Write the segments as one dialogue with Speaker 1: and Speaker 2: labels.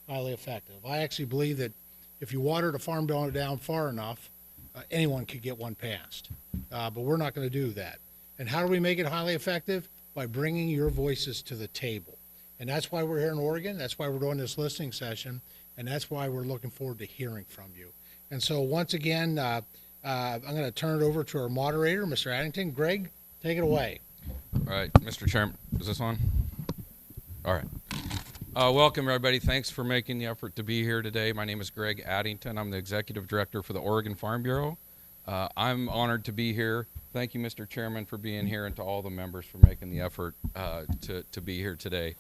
Speaker 1: highly effective. I actually believe that if you watered a farm bill down far enough, anyone could get one passed. But we're not going to do that. And how do we make it highly effective? By bringing your voices to the table. And that's why we're here in Oregon. That's why we're doing this listening session. And that's why we're looking forward to hearing from you. And so once again, I'm going to turn it over to our moderator, Mr. Addington. Greg, take it away.
Speaker 2: All right, Mr. Chairman, is this on? All right. Welcome, everybody. Thanks for making the effort to be here today. My name is Greg Addington. I'm the Executive Director for the Oregon Farm Bureau. I'm honored to be here. Thank you, Mr. Chairman, for being here, and to all the members for making the effort to be here today.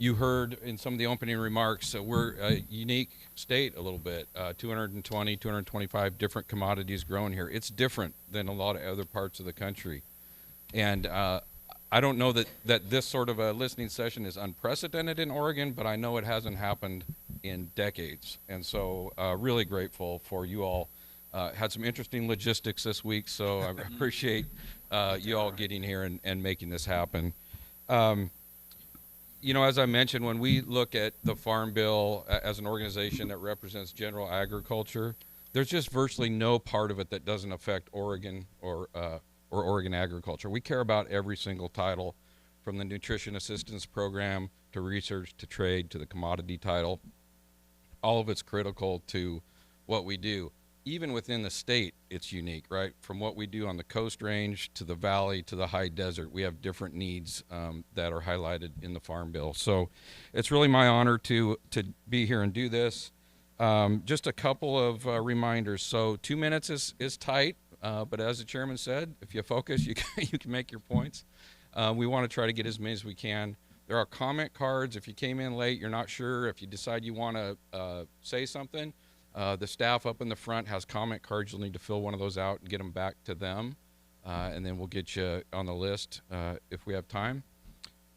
Speaker 2: You heard in some of the opening remarks, we're a unique state a little bit, 220, 225 different commodities grown here. It's different than a lot of other parts of the country. And I don't know that this sort of a listening session is unprecedented in Oregon, but I know it hasn't happened in decades. And so really grateful for you all. Had some interesting logistics this week, so I appreciate you all getting here and making this happen. You know, as I mentioned, when we look at the Farm Bill as an organization that represents general agriculture, there's just virtually no part of it that doesn't affect Oregon or Oregon agriculture. We care about every single title, from the Nutrition Assistance Program to research to trade to the commodity title. All of it's critical to what we do. Even within the state, it's unique, right? From what we do on the Coast Range to the Valley to the high desert, we have different needs that are highlighted in the Farm Bill. So it's really my honor to be here and do this. Just a couple of reminders. So 2 minutes is tight, but as the chairman said, if you focus, you can make your points. We want to try to get as many as we can. There are comment cards. If you came in late, you're not sure, if you decide you want to say something, the staff up in the front has comment cards. You'll need to fill one of those out and get them back to them, and then we'll get you on the list if we have time.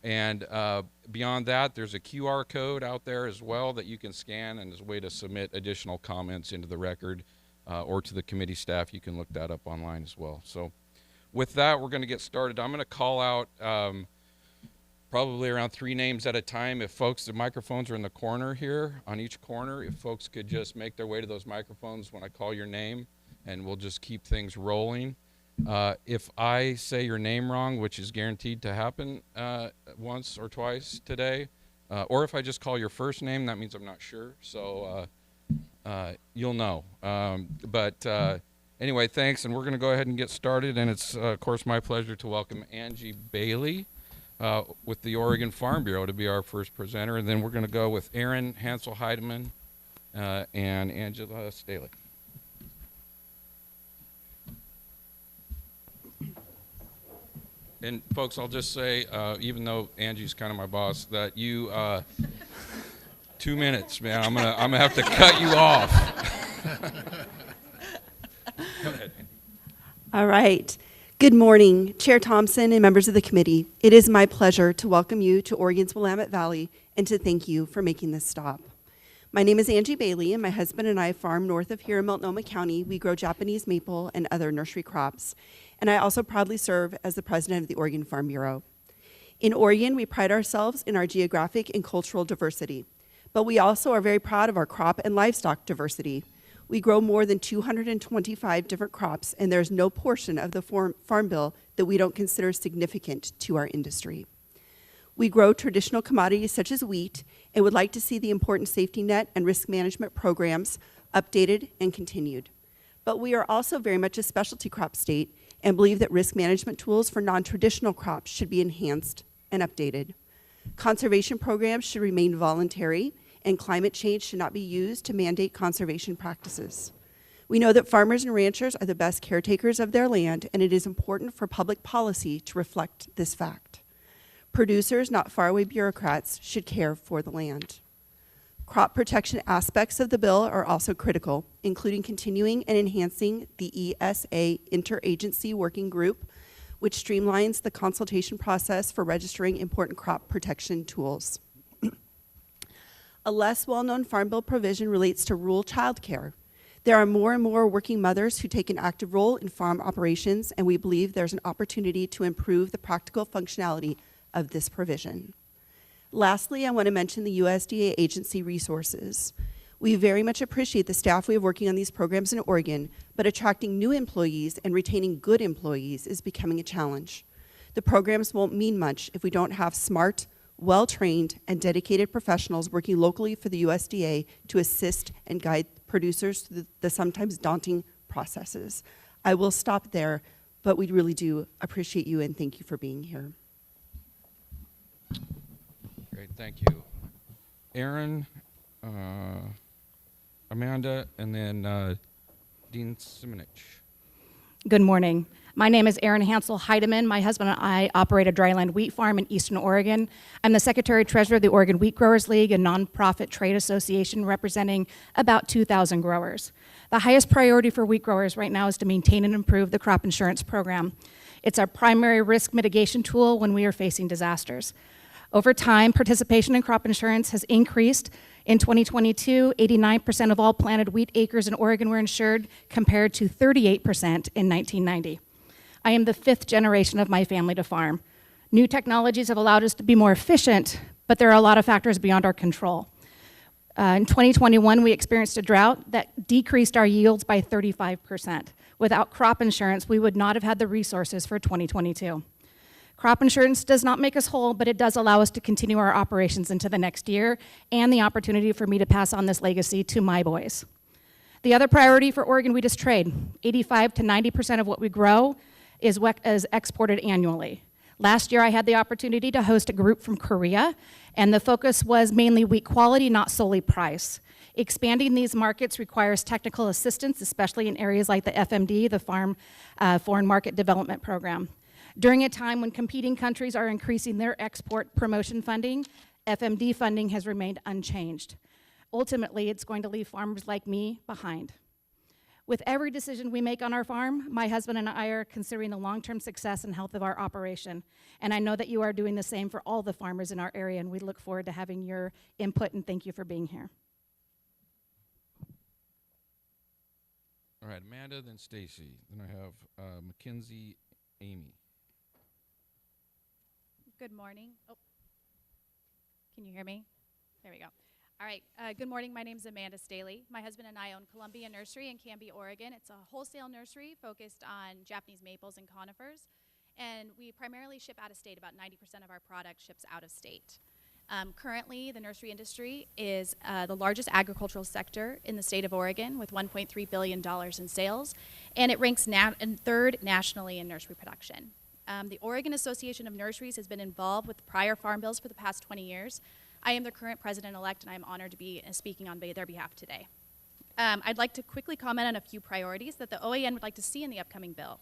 Speaker 2: And beyond that, there's a QR code out there as well that you can scan, and as a way to submit additional comments into the record or to the committee staff. You can look that up online as well. So with that, we're going to get started. I'm going to call out probably around 3 names at a time. If folks, the microphones are in the corner here, on each corner, if folks could just make their way to those microphones when I call your name, and we'll just keep things rolling. If I say your name wrong, which is guaranteed to happen once or twice today, or if I just call your first name, that means I'm not sure, so you'll know. Anyway, thanks, and we're going to go ahead and get started, and it's, of course, my pleasure to welcome Angie Bailey with the Oregon Farm Bureau to be our first presenter, and then we're going to go with Aaron, Hansel, Heidemann, and Angela Staley. And folks, I'll just say, even though Angie's kind of my boss, that you 2 minutes, man. I'm gonna have to cut you off. Go ahead.
Speaker 3: All right. Good morning, Chair Thompson and members of the committee. It is my pleasure to welcome you to Oregon's Willamette Valley and to thank you for making this stop. My name is Angie Bailey, and my husband and I farm north of here in Multnomah County. We grow Japanese maple and other nursery crops. And I also proudly serve as the president of the Oregon Farm Bureau. In Oregon, we pride ourselves in our geographic and cultural diversity, but we also are very proud of our crop and livestock diversity. We grow more than 225 different crops, and there's no portion of the Farm Bill that we don't consider significant to our industry. We grow traditional commodities such as wheat and would like to see the important safety net and risk management programs updated and continued. But we are also very much a specialty crop state and believe that risk management tools for non-traditional crops should be enhanced and updated. Conservation programs should remain voluntary, and climate change should not be used to mandate conservation practices. We know that farmers and ranchers are the best caretakers of their land, and it is important for public policy to reflect this fact. Producers, not faraway bureaucrats, should care for the land. Crop protection aspects of the bill are also critical, including continuing and enhancing the ESA Interagency Working Group, which streamlines the consultation process for registering important crop protection tools. A less well-known Farm Bill provision relates to rural child care. There are more and more working mothers who take an active role in farm operations, and we believe there's an opportunity to improve the practical functionality of this provision. Lastly, I want to mention the USDA agency resources. We very much appreciate the staff we have working on these programs in Oregon, but attracting new employees and retaining good employees is becoming a challenge. The programs won't mean much if we don't have smart, well-trained, and dedicated professionals working locally for the USDA to assist and guide producers through the sometimes daunting processes. I will stop there, but we really do appreciate you and thank you for being here.
Speaker 2: Great, thank you. Aaron, Amanda, and then Dean Simonich.
Speaker 4: Good morning. My name is Erin Hansel Heidemann. My husband and I operate a dryland wheat farm in Eastern Oregon. I'm the Secretary-Treasurer of the Oregon Wheat Growers League, a nonprofit trade association representing about 2,000 growers. The highest priority for wheat growers right now is to maintain and improve the crop insurance program. It's our primary risk mitigation tool when we are facing disasters. Over time, participation in crop insurance has increased. In 2022, 89% of all planted wheat acres in Oregon were insured, compared to 38% in 1990. I am the 5th generation of my family to farm. New technologies have allowed us to be more efficient, but there are a lot of factors beyond our control. In 2021, we experienced a drought that decreased our yields by 35%. Without crop insurance, we would not have had the resources for 2022. Crop insurance does not make us whole, but it does allow us to continue our operations into the next year and the opportunity for me to pass on this legacy to my boys. The other priority for Oregon wheat is trade. 85 to 90% of what we grow is exported annually. Last year, I had the opportunity to host a group from Korea, and the focus was mainly wheat quality, not solely price. Expanding these markets requires technical assistance, especially in areas like the FMD, the Foreign Market Development Program. During a time when competing countries are increasing their export promotion funding, FMD funding has remained unchanged. Ultimately, it's going to leave farmers like me behind. With every decision we make on our farm, my husband and I are considering the long-term success and health of our operation. And I know that you are doing the same for all the farmers in our area, and we look forward to having your input, and thank you for being here.
Speaker 2: All right, Amanda, then Stacy. Then I have Mackenzie Amy.
Speaker 5: Good morning. Oh, can you hear me? There we go. All right, good morning. My name is Amanda Staley. My husband and I own Columbia Nursery in Canby, Oregon. It's a wholesale nursery focused on Japanese maples and conifers, and we primarily ship out of state. About 90% of our product ships out of state. Currently, the nursery industry is the largest agricultural sector in the state of Oregon with $1.3 billion in sales, and it ranks third nationally in nursery production. The Oregon Association of Nurseries has been involved with prior farm bills for the past 20 years. I am the current president-elect, and I'm honored to be speaking on their behalf today. I'd like to quickly comment on a few priorities that the OAN would like to see in the upcoming bill.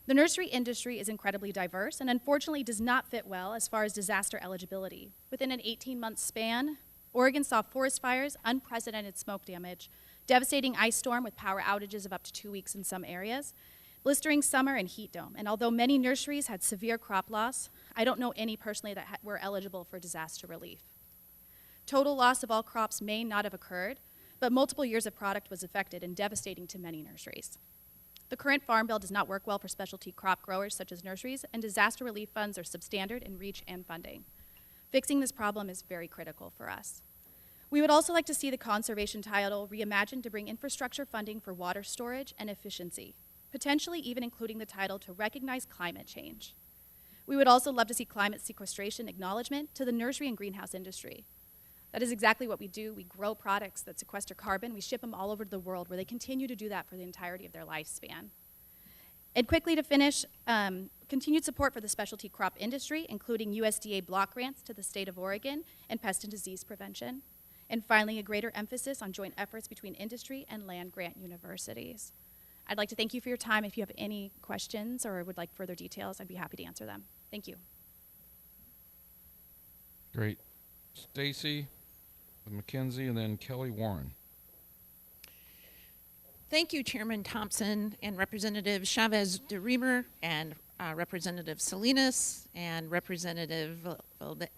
Speaker 5: The nursery industry is incredibly diverse and unfortunately does not fit well as far as disaster eligibility. Within an 18-month span, Oregon saw forest fires, unprecedented smoke damage, devastating ice storm with power outages of up to 2 weeks in some areas, blistering summer, and heat dome. And although many nurseries had severe crop loss, I don't know any personally that were eligible for disaster relief. Total loss of all crops may not have occurred, but multiple years of product was affected and devastating to many nurseries. The current farm bill does not work well for specialty crop growers such as nurseries, and disaster relief funds are substandard in reach and funding. Fixing this problem is very critical for us. We would also like to see the conservation title reimagined to bring infrastructure funding for water storage and efficiency, potentially even including the title to recognize climate change. We would also love to see climate sequestration acknowledgement to the nursery and greenhouse industry. That is exactly what we do. We grow products that sequester carbon. We ship them all over the world where they continue to do that for the entirety of their lifespan. And quickly to finish, continued support for the specialty crop industry, including USDA block grants to the state of Oregon and pest and disease prevention. And finally, a greater emphasis on joint efforts between industry and land-grant universities. I'd like to thank you for your time. If you have any questions or would like further details, I'd be happy to answer them. Thank you.
Speaker 2: Great. Stacy, Mackenzie, and then Kelly Warren.
Speaker 6: Thank you, Chairman Thompson and Representative Chavez-DeRemer and Representative Salinas and Representative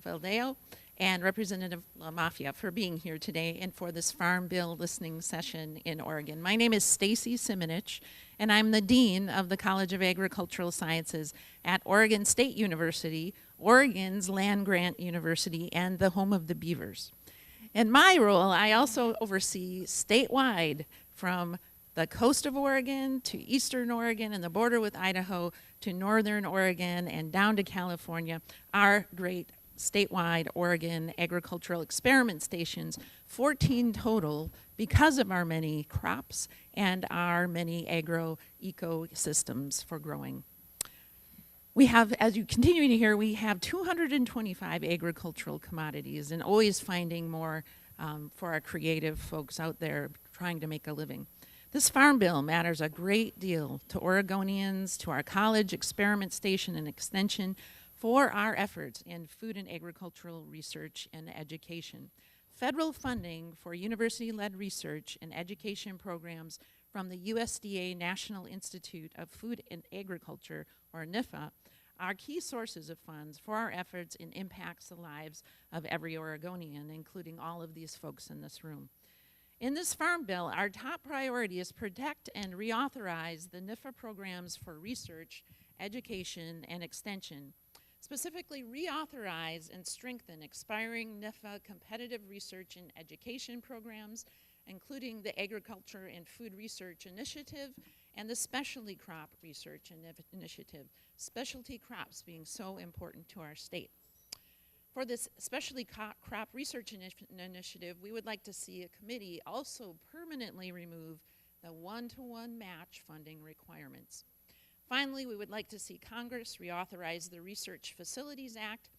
Speaker 6: Valdeo and Representative LaMafia for being here today and for this Farm Bill listening session in Oregon. My name is Stacy Simonich, and I'm the Dean of the College of Agricultural Sciences at Oregon State University, Oregon's land-grant university, and the home of the beavers. In my role, I also oversee statewide, from the coast of Oregon to eastern Oregon and the border with Idaho to northern Oregon and down to California, our great statewide Oregon agricultural experiment stations, 14 total, because of our many crops and our many agro-ecosystems for growing. We have, as you continue to hear, we have 225 agricultural commodities and always finding more for our creative folks out there trying to make a living. This farm bill matters a great deal to Oregonians, to our college, experiment station, and extension, for our efforts in food and agricultural research and education. Federal funding for university-led research and education programs from the USDA National Institute of Food and Agriculture, or NIFA, are key sources of funds for our efforts and impacts the lives of every Oregonian, including all of these folks in this room. In this farm bill, our top priority is protect and reauthorize the NIFA programs for research, education, and extension. Specifically, reauthorize and strengthen expiring NIFA competitive research and education programs, including the Agriculture and Food Research Initiative and the Specialty Crop Research Initiative, specialty crops being so important to our state. For this Specialty Crop Research Initiative, we would like to see a committee also permanently remove the one-to-one match funding requirements. Finally, we would like to see Congress reauthorize the Research Facilities Act.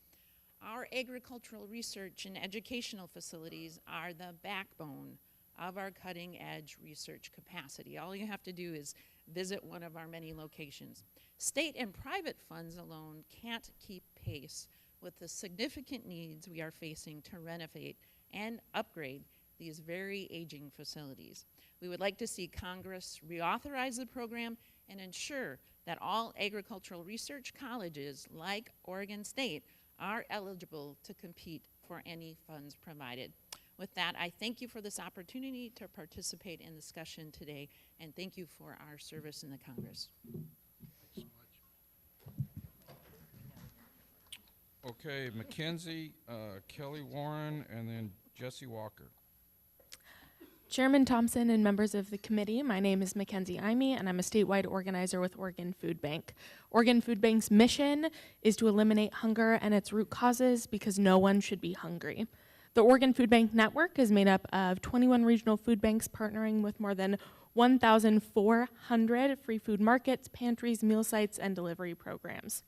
Speaker 6: Our agricultural research and educational facilities are the backbone of our cutting-edge research capacity. All you have to do is visit one of our many locations. State and private funds alone can't keep pace with the significant needs we are facing to renovate and upgrade these very aging facilities. We would like to see Congress reauthorize the program and ensure that all agricultural research colleges, like Oregon State, are eligible to compete for any funds provided. With that, I thank you for this opportunity to participate in discussion today, and thank you for our service in the Congress.
Speaker 2: Okay, Mackenzie, Kelly Warren, and then Jesse Walker.
Speaker 7: Chairman Thompson and members of the committee, my name is Mackenzie Amy, and I'm a statewide organizer with Oregon Food Bank. Oregon Food Bank's mission is to eliminate hunger and its root causes, because no one should be hungry. The Oregon Food Bank network is made up of 21 regional food banks partnering with more than 1,400 free food markets, pantries, meal sites, and delivery programs.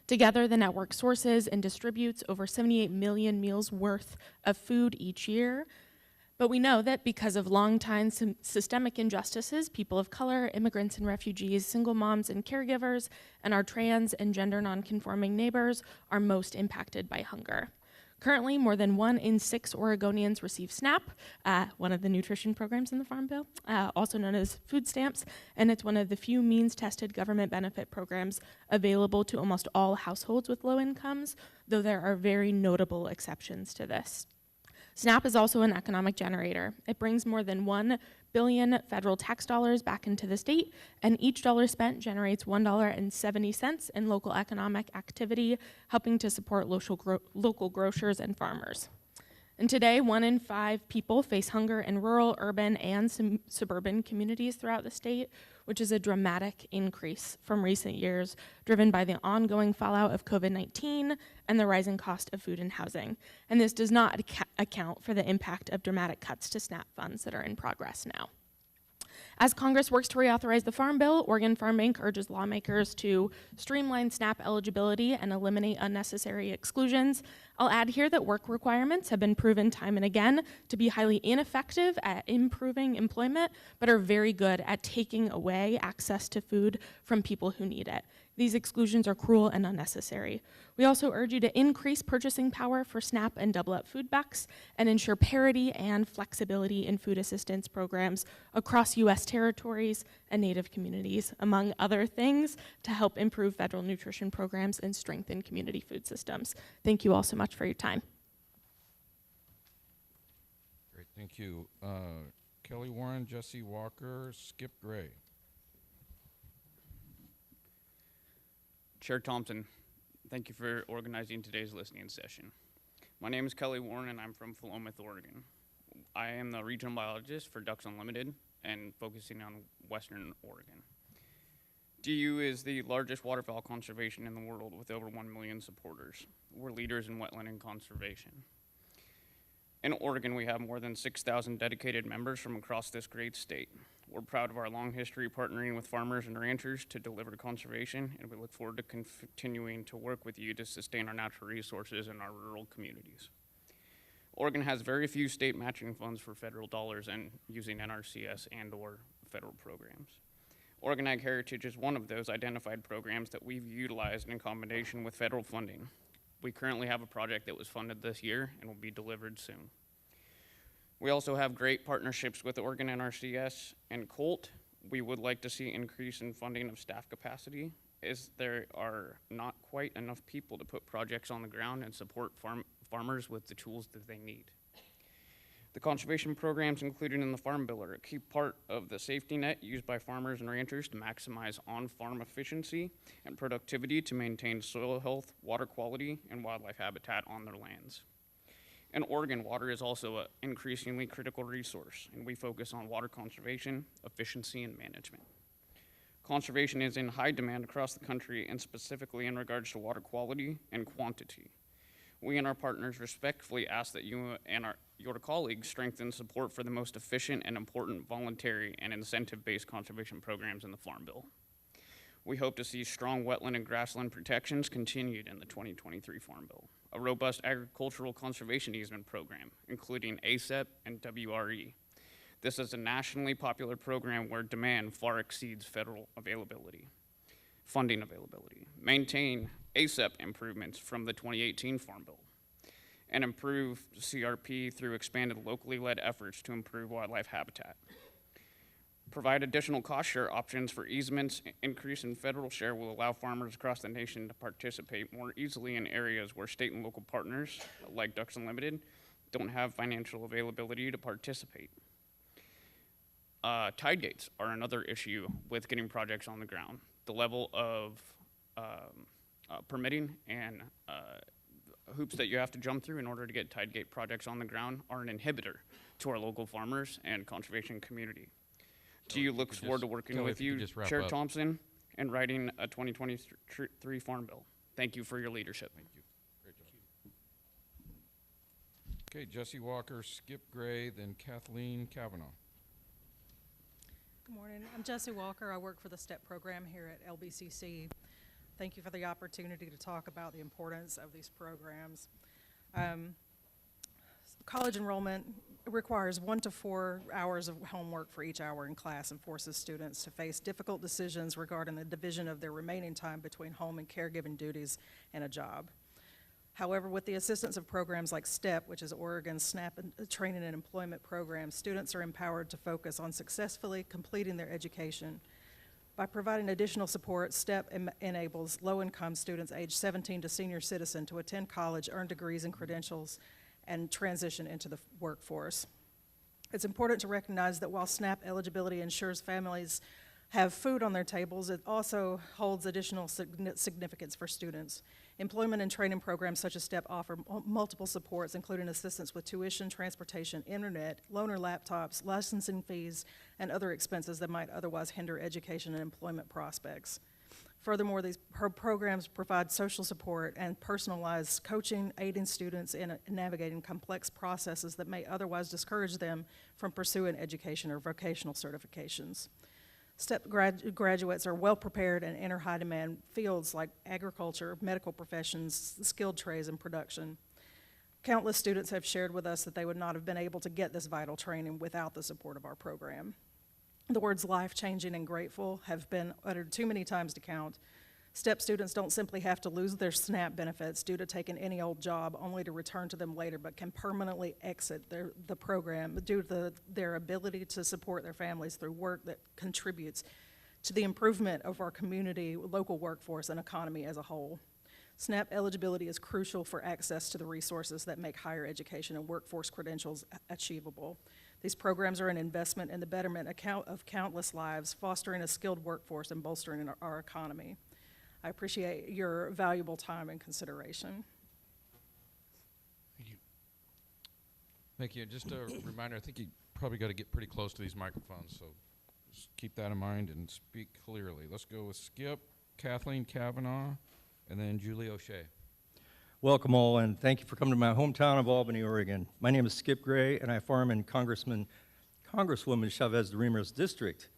Speaker 7: Together, the network sources and distributes over 78 million meals worth of food each year. But we know that because of long-time systemic injustices, people of color, immigrants and refugees, single moms and caregivers, and our trans and gender non-conforming neighbors are most impacted by hunger. Currently, more than 1 in 6 Oregonians receive SNAP, one of the nutrition programs in the Farm Bill, also known as food stamps, and it's one of the few means-tested government benefit programs available to almost all households with low incomes, though there are very notable exceptions to this. SNAP is also an economic generator. It brings more than $1 billion federal tax dollars back into the state, and each dollar spent generates $1.70 in local economic activity, helping to support local grocers and farmers. And today, 1 in 5 people face hunger in rural, urban, and suburban communities throughout the state, which is a dramatic increase from recent years, driven by the ongoing fallout of COVID-19 and the rising cost of food and housing. And this does not account for the impact of dramatic cuts to SNAP funds that are in progress now. As Congress works to reauthorize the Farm Bill, Oregon Farm Bank urges lawmakers to streamline SNAP eligibility and eliminate unnecessary exclusions. I'll add here that work requirements have been proven time and again to be highly ineffective at improving employment, but are very good at taking away access to food from people who need it. These exclusions are cruel and unnecessary. We also urge you to increase purchasing power for SNAP and Double Up food bucks and ensure parity and flexibility in food assistance programs across U.S. territories and Native communities, among other things, to help improve federal nutrition programs and strengthen community food systems. Thank you all so much for your time.
Speaker 2: Great, thank you. Kelly Warren, Jesse Walker, Skip Gray.
Speaker 8: Chair Thompson, thank you for organizing today's listening session. My name is Kelly Warren and I'm from Philomath, Oregon. I am the regional biologist for Ducks Unlimited and focusing on Western Oregon. DU is the largest waterfowl conservation in the world with over 1 million supporters. We're leaders in wetland and conservation. In Oregon, we have more than 6,000 dedicated members from across this great state. We're proud of our long history partnering with farmers and ranchers to deliver conservation, and we look forward to continuing to work with you to sustain our natural resources in our rural communities. Oregon has very few state matching funds for federal dollars and using NRCS and/or federal programs. Oregon Ag Heritage is one of those identified programs that we've utilized in combination with federal funding. We currently have a project that was funded this year and will be delivered soon. We also have great partnerships with Oregon NRCS and Hult. We would like to see increase in funding of staff capacity, as there are not quite enough people to put projects on the ground and support farmers with the tools that they need. The conservation programs included in the Farm Bill are a key part of the safety net used by farmers and ranchers to maximize on-farm efficiency and productivity to maintain soil health, water quality, and wildlife habitat on their lands. In Oregon, water is also an increasingly critical resource, and we focus on water conservation, efficiency, and management. Conservation is in high demand across the country, and specifically in regards to water quality and quantity. We and our partners respectfully ask that you and your colleagues strengthen support for the most efficient and important voluntary and incentive-based conservation programs in the Farm Bill. We hope to see strong wetland and grassland protections continued in the 2023 Farm Bill, a robust agricultural conservation easement program, including ASEP and WRE. This is a nationally popular program where demand far exceeds federal funding availability. Maintain ASEP improvements from the 2018 Farm Bill, and improve CRP through expanded locally led efforts to improve wildlife habitat. Provide additional cost share options for easements. Increase in federal share will allow farmers across the nation to participate more easily in areas where state and local partners, like Ducks Unlimited, don't have financial availability to participate. Tide gates are another issue with getting projects on the ground. The level of permitting and hoops that you have to jump through in order to get tide gate projects on the ground are an inhibitor to our local farmers and conservation community. DU looks forward to working with you, Chair Thompson, and writing a 2023 Farm Bill. Thank you for your leadership.
Speaker 2: Thank you. Great job. Okay, Jesse Walker, Skip Gray, then Kathleen Kavanaugh.
Speaker 9: Good morning. I'm Jessie Walker. I work for the STEP program here at LBCC. Thank you for the opportunity to talk about the importance of these programs. College enrollment requires 1 to 4 hours of homework for each hour in class and forces students to face difficult decisions regarding the division of their remaining time between home and caregiving duties and a job. However, with the assistance of programs like STEP, which is Oregon's SNAP training and employment program, students are empowered to focus on successfully completing their education. By providing additional support, STEP enables low-income students aged 17 to senior citizen to attend college, earn degrees and credentials, and transition into the workforce. It's important to recognize that while SNAP eligibility ensures families have food on their tables, it also holds additional significance for students. Employment and training programs such as STEP offer multiple supports, including assistance with tuition, transportation, internet, loaner laptops, licensing fees, and other expenses that might otherwise hinder education and employment prospects. Furthermore, these programs provide social support and personalized coaching, aiding students in navigating complex processes that may otherwise discourage them from pursuing education or vocational certifications. STEP graduates are well prepared and enter high demand fields like agriculture, medical professions, skilled trades, and production. Countless students have shared with us that they would not have been able to get this vital training without the support of our program. The words life-changing and grateful have been uttered too many times to count. STEP students don't simply have to lose their SNAP benefits due to taking any old job only to return to them later, but can permanently exit the program due to their ability to support their families through work that contributes to the improvement of our community, local workforce, and economy as a whole. SNAP eligibility is crucial for access to the resources that make higher education and workforce credentials achievable. These programs are an investment in the betterment of countless lives, fostering a skilled workforce and bolstering our economy. I appreciate your valuable time and consideration.
Speaker 1: Thank you.
Speaker 2: Thank you. Just a reminder, I think you probably got to get pretty close to these microphones, so just keep that in mind and speak clearly. Let's go with Skip, Kathleen Kavanaugh, and then Julio Shea.
Speaker 10: Welcome all, and thank you for coming to my hometown of Albany, Oregon. My name is Skip Gray, and I farm in Congresswoman Chavez-DeRemer's district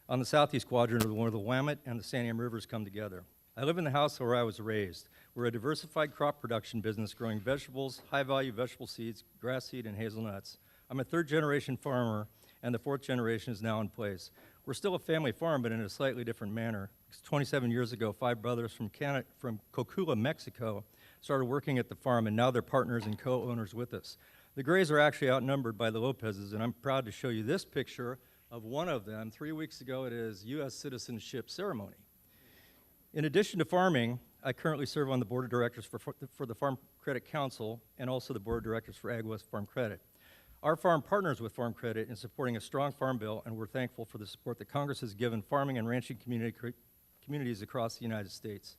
Speaker 10: on the southeast quadrant of where the Willamette and the Santiam rivers come together. I live in the house where I was raised. We're a diversified crop production business growing vegetables, high-value vegetable seeds, grass seed, and hazelnuts. I'm a third-generation farmer, and the fourth generation is now in place. We're still a family farm, but in a slightly different manner. 27 years ago, 5 brothers from Cocula, Mexico, started working at the farm, and now they're partners and co-owners with us. The Grays are actually outnumbered by the Lopez's, and I'm proud to show you this picture of one of them. 3 weeks ago at his U.S. citizenship ceremony. In addition to farming, I currently serve on the board of directors for the Farm Credit Council and also the board of directors for Ag West Farm Credit. Our farm partners with Farm Credit in supporting a strong farm bill, and we're thankful for the support that Congress has given farming and ranching communities across the United States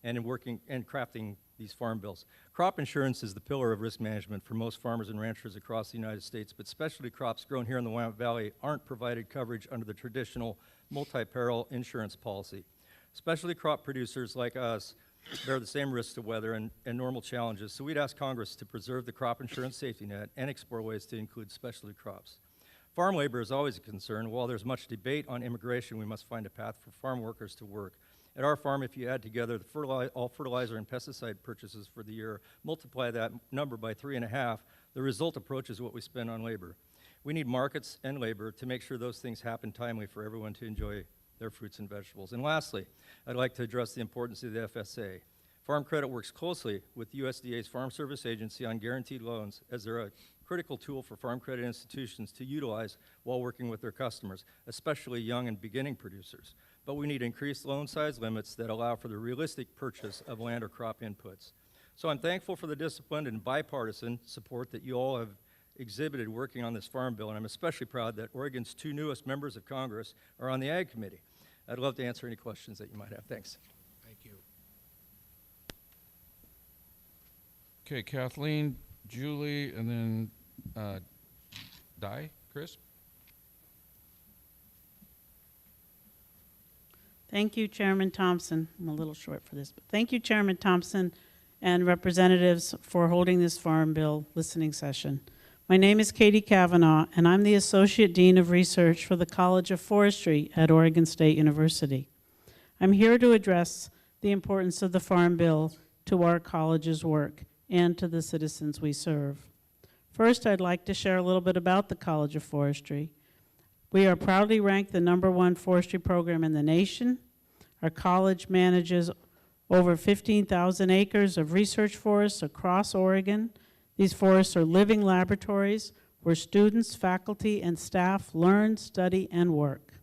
Speaker 10: and in working and crafting these farm bills. Crop insurance is the pillar of risk management for most farmers and ranchers across the United States, but specialty crops grown here in the Willamette Valley aren't provided coverage under the traditional multi-peril insurance policy. Specialty crop producers like us bear the same risks to weather and normal challenges, so we'd ask Congress to preserve the crop insurance safety net and explore ways to include specialty crops. Farm labor is always a concern. While there's much debate on immigration, we must find a path for farm workers to work. At our farm, if you add together all fertilizer and pesticide purchases for the year, multiply that number by 3.5, the result approaches what we spend on labor. We need markets and labor to make sure those things happen timely for everyone to enjoy their fruits and vegetables. And lastly, I'd like to address the importance of the FSA. Farm Credit works closely with USDA's Farm Service Agency on guaranteed loans, as they're a critical tool for farm credit institutions to utilize while working with their customers, especially young and beginning producers. But we need increased loan size limits that allow for the realistic purchase of land or crop inputs. So I'm thankful for the disciplined and bipartisan support that you all have exhibited working on this farm bill, and I'm especially proud that Oregon's 2 newest members of Congress are on the Ag Committee. I'd love to answer any questions that you might have. Thanks.
Speaker 1: Thank you.
Speaker 2: Okay, Kathleen, Julie, and then Chris?
Speaker 11: Thank you, Chairman Thompson. I'm a little short for this, but thank you, Chairman Thompson and representatives for holding this Farm Bill listening session. My name is Katie Kavanaugh, and I'm the Associate Dean of Research for the College of Forestry at Oregon State University. I'm here to address the importance of the Farm Bill to our college's work and to the citizens we serve. First, I'd like to share a little bit about the College of Forestry. We are proudly ranked the #1 forestry program in the nation. Our college manages over 15,000 acres of research forests across Oregon. These forests are living laboratories where students, faculty, and staff learn, study, and work.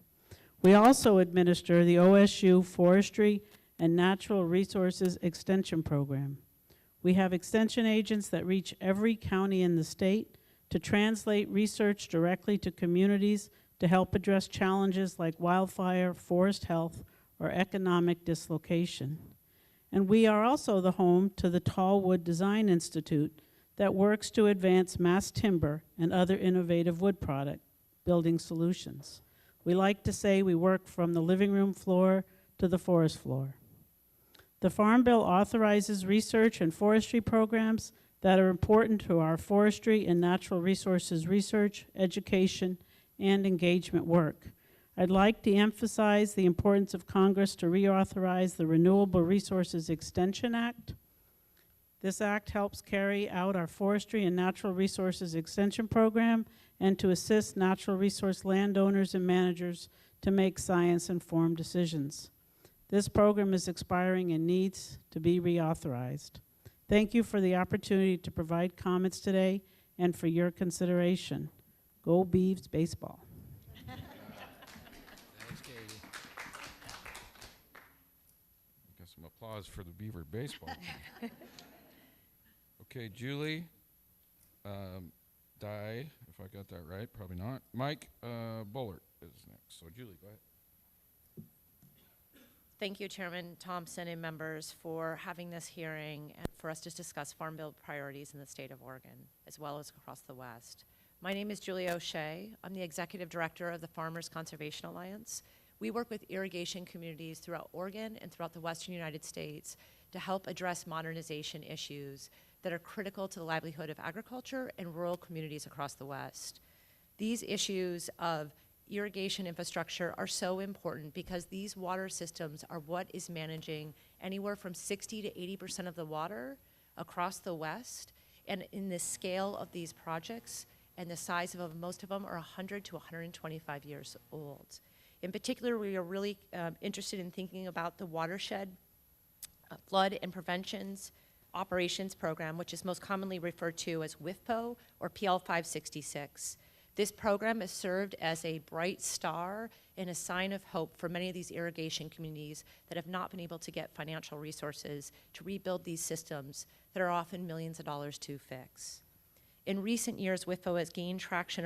Speaker 11: We also administer the OSU Forestry and Natural Resources Extension Program. We have extension agents that reach every county in the state to translate research directly to communities to help address challenges like wildfire, forest health, or economic dislocation. And we are also the home to the Tall Wood Design Institute that works to advance mass timber and other innovative wood product building solutions. We like to say we work from the living room floor to the forest floor. The Farm Bill authorizes research and forestry programs that are important to our forestry and natural resources research, education, and engagement work. I'd like to emphasize the importance of Congress to reauthorize the Renewable Resources Extension Act. This act helps carry out our forestry and natural resources extension program and to assist natural resource landowners and managers to make science-informed decisions. This program is expiring and needs to be reauthorized. Thank you for the opportunity to provide comments today and for your consideration. Go Beavs baseball.
Speaker 1: Thanks, Katie.
Speaker 2: Got some applause for the Beaver baseball. Okay, Julie, if I got that right, probably not. Mike Bullard is next. So Julie, go ahead.
Speaker 12: Thank you, Chairman Thompson and members, for having this hearing and for us to discuss Farm Bill priorities in the state of Oregon, as well as across the West. My name is Julio Shea. I'm the Executive Director of the Farmers Conservation Alliance. We work with irrigation communities throughout Oregon and throughout the Western United States to help address modernization issues that are critical to the livelihood of agriculture and rural communities across the West. These issues of irrigation infrastructure are so important because these water systems are what is managing anywhere from 60 to 80% of the water across the West. And in the scale of these projects and the size of them, most of them are 100 to 125 years old. In particular, we are really interested in thinking about the watershed flood and preventions operations program, which is most commonly referred to as WIFPO or PL 566. This program has served as a bright star and a sign of hope for many of these irrigation communities that have not been able to get financial resources to rebuild these systems that are often millions of dollars to fix. In recent years, WIFPO has gained traction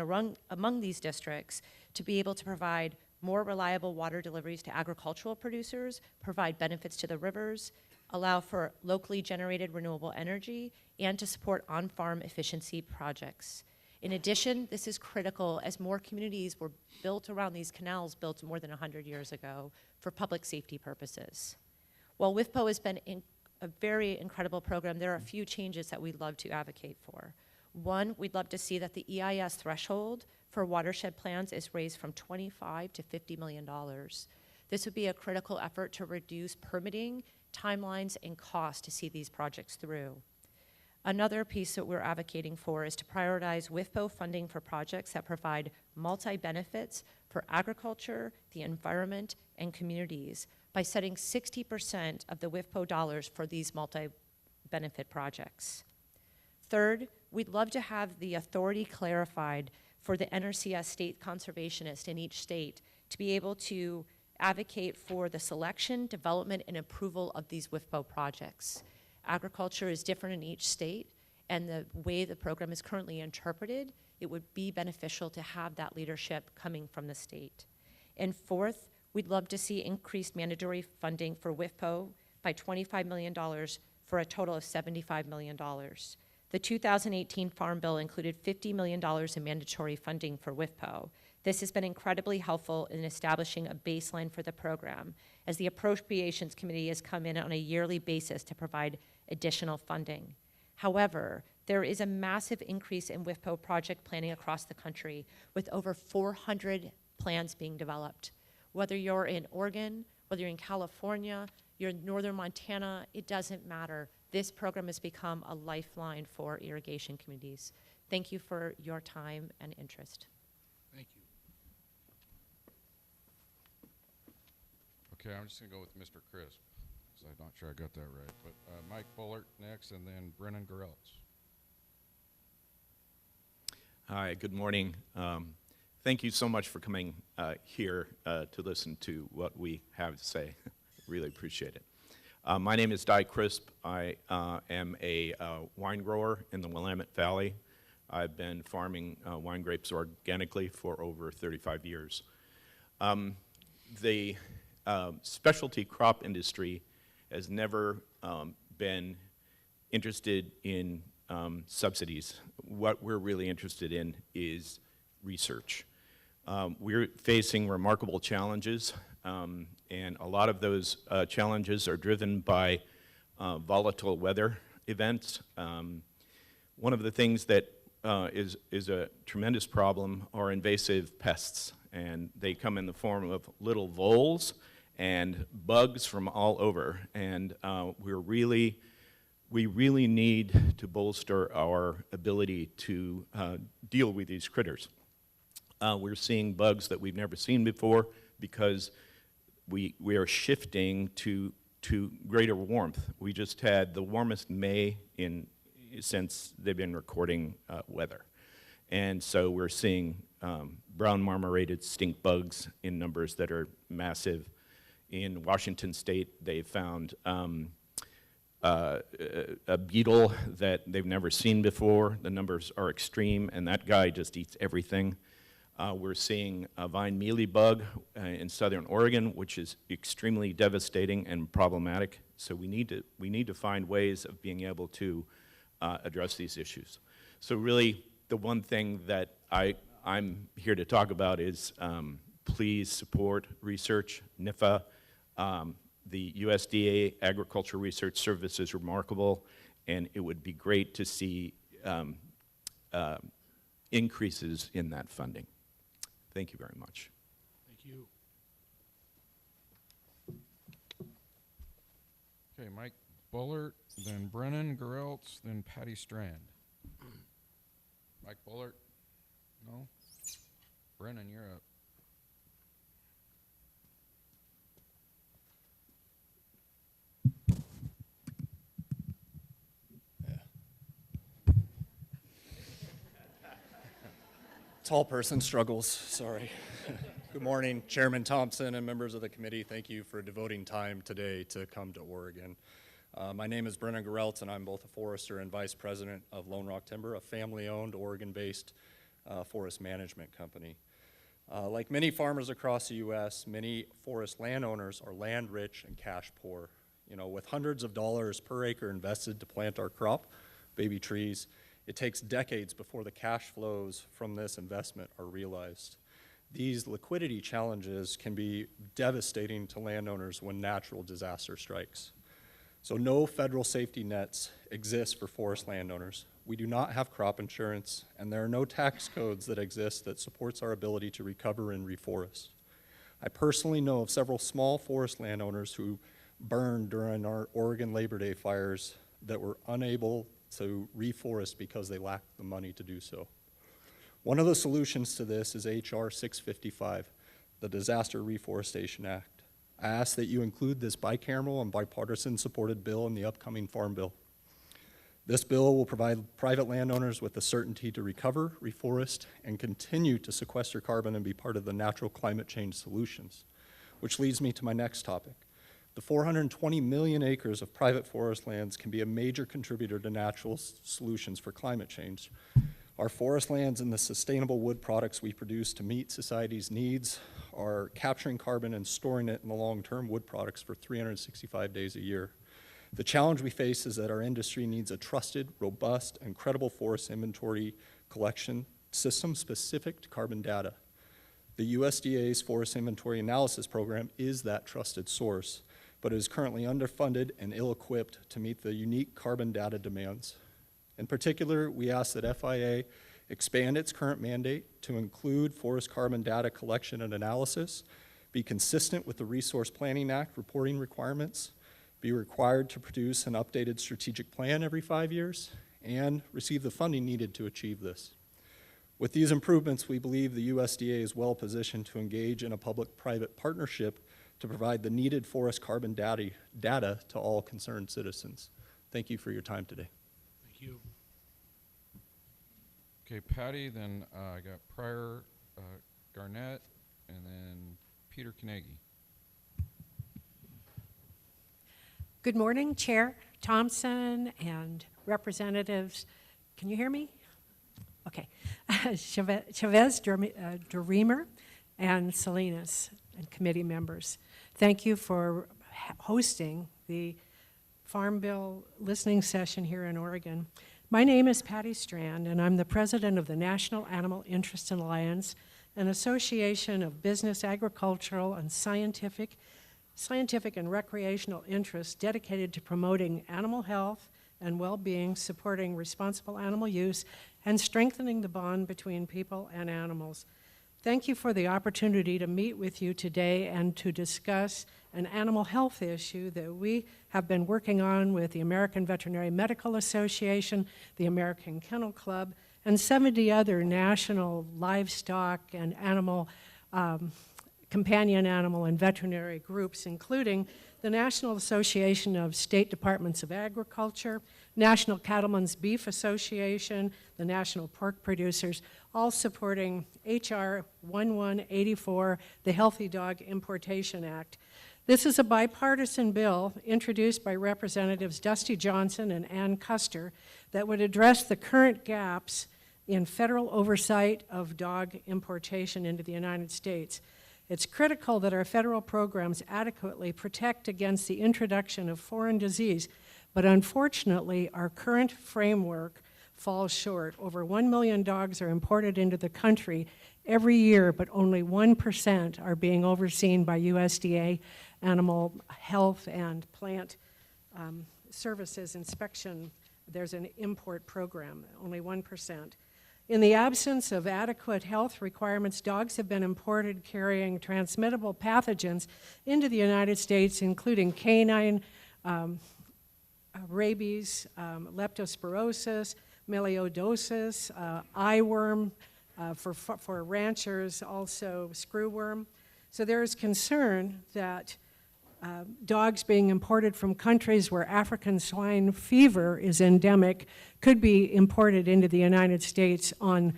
Speaker 12: among these districts to be able to provide more reliable water deliveries to agricultural producers, provide benefits to the rivers, allow for locally generated renewable energy, and to support on-farm efficiency projects. In addition, this is critical as more communities were built around these canals built more than 100 years ago for public safety purposes. While WIFPO has been a very incredible program, there are a few changes that we'd love to advocate for. One, we'd love to see that the EIS threshold for watershed plans is raised from $25 to $50 million. This would be a critical effort to reduce permitting, timelines, and costs to see these projects through. Another piece that we're advocating for is to prioritize WIFPO funding for projects that provide multi-benefits for agriculture, the environment, and communities by setting 60% of the WIFPO dollars for these multi-benefit projects. Third, we'd love to have the authority clarified for the NRCS state conservationist in each state to be able to advocate for the selection, development, and approval of these WIFPO projects. Agriculture is different in each state, and the way the program is currently interpreted, it would be beneficial to have that leadership coming from the state. And fourth, we'd love to see increased mandatory funding for WIFPO by $25 million for a total of $75 million. The 2018 Farm Bill included $50 million in mandatory funding for WIFPO. This has been incredibly helpful in establishing a baseline for the program, as the Appropriations Committee has come in on a yearly basis to provide additional funding. However, there is a massive increase in WIFPO project planning across the country, with over 400 plans being developed. Whether you're in Oregon, whether you're in California, you're in northern Montana, it doesn't matter. This program has become a lifeline for irrigation communities. Thank you for your time and interest.
Speaker 1: Thank you.
Speaker 2: Okay, I'm just gonna go with Mr. Crisp, because I'm not sure I got that right. But Mike Bullard next, and then Brennan Gareltz.
Speaker 13: Hi, good morning. Thank you so much for coming here to listen to what we have to say. Really appreciate it. My name is Di Crisp. I am a wine grower in the Willamette Valley. I've been farming wine grapes organically for over 35 years. The specialty crop industry has never been interested in subsidies. What we're really interested in is research. We're facing remarkable challenges, and a lot of those challenges are driven by volatile weather events. One of the things that is a tremendous problem are invasive pests, and they come in the form of little voles and bugs from all over, and we really need to bolster our ability to deal with these critters. We're seeing bugs that we've never seen before because we are shifting to greater warmth. We just had the warmest May since they've been recording weather. And so we're seeing brown marmorated stink bugs in numbers that are massive. In Washington State, they found a beetle that they've never seen before. The numbers are extreme, and that guy just eats everything. We're seeing a vine mealybug in southern Oregon, which is extremely devastating and problematic. So we need to find ways of being able to address these issues. So really, the one thing that I'm here to talk about is please support research. NIFA, the USDA Agriculture Research Service is remarkable, and it would be great to see increases in that funding. Thank you very much.
Speaker 1: Thank you.
Speaker 2: Okay, Mike Bullard, then Brennan Gareltz, then Patty Strand. Mike Bullard? No? Brennan, you're up.
Speaker 14: Tall person struggles, sorry. Good morning, Chairman Thompson and members of the committee. Thank you for devoting time today to come to Oregon. My name is Brennan Gareltz, and I'm both a forester and vice president of Lone Rock Timber, a family-owned, Oregon-based forest management company. Like many farmers across the U.S., many forest landowners are land-rich and cash-poor. You know, with hundreds of dollars per acre invested to plant our crop, baby trees, it takes decades before the cash flows from this investment are realized. These liquidity challenges can be devastating to landowners when natural disaster strikes. So no federal safety nets exist for forest landowners. We do not have crop insurance, and there are no tax codes that exist that supports our ability to recover and reforest. I personally know of several small forest landowners who burned during our Oregon Labor Day fires that were unable to reforest because they lacked the money to do so. One of the solutions to this is H.R. 655, the Disaster Reforestation Act. I ask that you include this bicameral and bipartisan supported bill in the upcoming Farm Bill. This bill will provide private landowners with the certainty to recover, reforest, and continue to sequester carbon and be part of the natural climate change solutions, which leads me to my next topic. The 420 million acres of private forest lands can be a major contributor to natural solutions for climate change. Our forest lands and the sustainable wood products we produce to meet society's needs are capturing carbon and storing it in the long-term wood products for 365 days a year. The challenge we face is that our industry needs a trusted, robust, and credible forest inventory collection system specific to carbon data. The USDA's Forest Inventory Analysis Program is that trusted source, but is currently underfunded and ill-equipped to meet the unique carbon data demands. In particular, we ask that FIA expand its current mandate to include forest carbon data collection and analysis, be consistent with the Resource Planning Act reporting requirements, be required to produce an updated strategic plan every 5 years, and receive the funding needed to achieve this. With these improvements, we believe the USDA is well positioned to engage in a public-private partnership to provide the needed forest carbon data to all concerned citizens. Thank you for your time today.
Speaker 1: Thank you.
Speaker 2: Okay, Patty, then I got Pryor, Garnett, and then Peter Carnegie.
Speaker 15: Good morning, Chair Thompson and representatives. Can you hear me? Okay. Chavez-DeRemer and Salinas and committee members. Thank you for hosting the Farm Bill listening session here in Oregon. My name is Patty Strand, and I'm the president of the National Animal Interest Alliance, an association of business, agricultural, and scientific and recreational interests dedicated to promoting animal health and well-being, supporting responsible animal use, and strengthening the bond between people and animals. Thank you for the opportunity to meet with you today and to discuss an animal health issue that we have been working on with the American Veterinary Medical Association, the American Kennel Club, and 70 other national livestock and animal, companion animal and veterinary groups, including the National Association of State Departments of Agriculture, National Cattlemen's Beef Association, the National Pork Producers, all supporting H.R. 1184, the Healthy Dog Importation Act. This is a bipartisan bill introduced by Representatives Dusty Johnson and Ann Custer that would address the current gaps in federal oversight of dog importation into the United States. It's critical that our federal programs adequately protect against the introduction of foreign disease, but unfortunately, our current framework falls short. Over 1 million dogs are imported into the country every year, but only 1% are being overseen by USDA Animal Health and Plant Services Inspection. There's an import program, only 1%. In the absence of adequate health requirements, dogs have been imported carrying transmittable pathogens into the United States, including canine rabies, leptospirosis, melioidosis, eyeworm, for ranchers, also screwworm. So there is concern that dogs being imported from countries where African swine fever is endemic could be imported into the United States on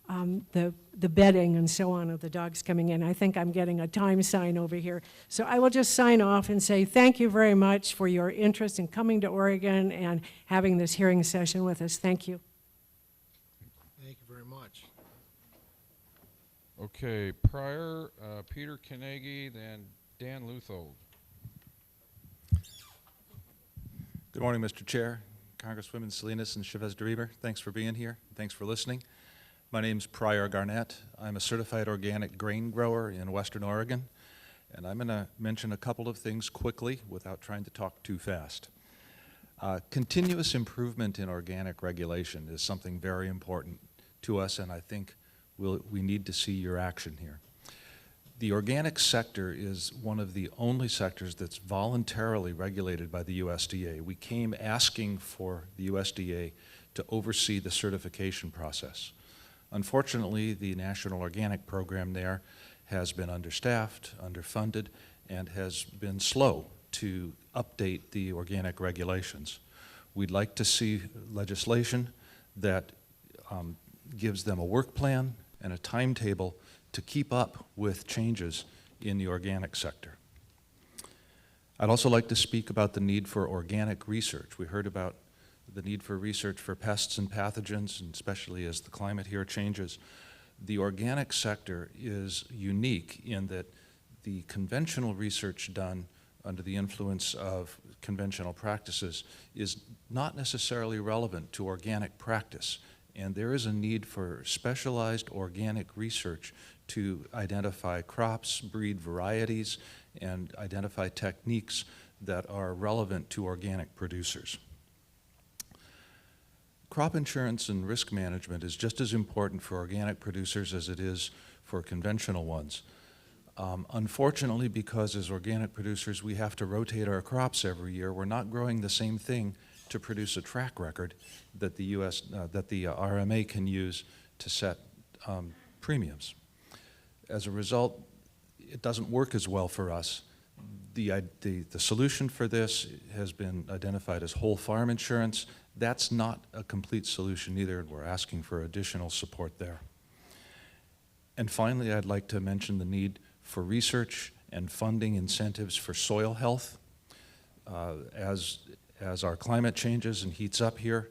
Speaker 15: the bedding and so on of the dogs coming in. I think I'm getting a time sign over here. So I will just sign off and say thank you very much for your interest in coming to Oregon and having this hearing session with us. Thank you.
Speaker 1: Thank you very much.
Speaker 2: Okay, prior, Peter Carnegie, then Dan Luthold.
Speaker 16: Good morning, Mr. Chair, Congresswomen Salinas and Chavez-DeRemer. Thanks for being here. Thanks for listening. My name's Prior Garnett. I'm a certified organic grain grower in Western Oregon, and I'm going to mention a couple of things quickly without trying to talk too fast. Continuous improvement in organic regulation is something very important to us, and I think we need to see your action here. The organic sector is one of the only sectors that's voluntarily regulated by the USDA. We came asking for the USDA to oversee the certification process. Unfortunately, the National Organic Program there has been understaffed, underfunded, and has been slow to update the organic regulations. We'd like to see legislation that gives them a work plan and a timetable to keep up with changes in the organic sector. I'd also like to speak about the need for organic research. We heard about the need for research for pests and pathogens, and especially as the climate here changes. The organic sector is unique in that the conventional research done under the influence of conventional practices is not necessarily relevant to organic practice. And there is a need for specialized organic research to identify crops, breed varieties, and identify techniques that are relevant to organic producers. Crop insurance and risk management is just as important for organic producers as it is for conventional ones. Unfortunately, because as organic producers we have to rotate our crops every year, we're not growing the same thing to produce a track record that the RMA can use to set premiums. As a result, it doesn't work as well for us. The solution for this has been identified as whole farm insurance. That's not a complete solution either, and we're asking for additional support there. And finally, I'd like to mention the need for research and funding incentives for soil health. As our climate changes and heats up here,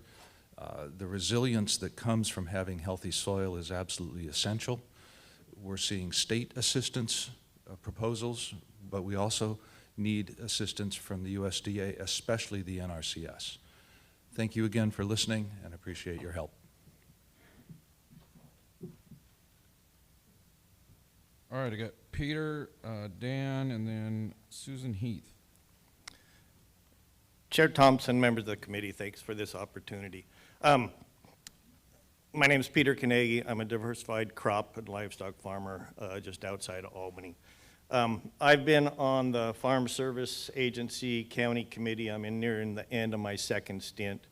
Speaker 16: the resilience that comes from having healthy soil is absolutely essential. We're seeing state assistance proposals, but we also need assistance from the USDA, especially the NRCS. Thank you again for listening and appreciate your help.
Speaker 2: All right, I got Peter, Dan, and then Susan Heath.
Speaker 17: Chair Thompson, members of the committee, thanks for this opportunity. My name is Peter Carnegie. I'm a diversified crop and livestock farmer just outside of Albany. I've been on the Farm Service Agency County Committee. I'm nearing the end of my second stint.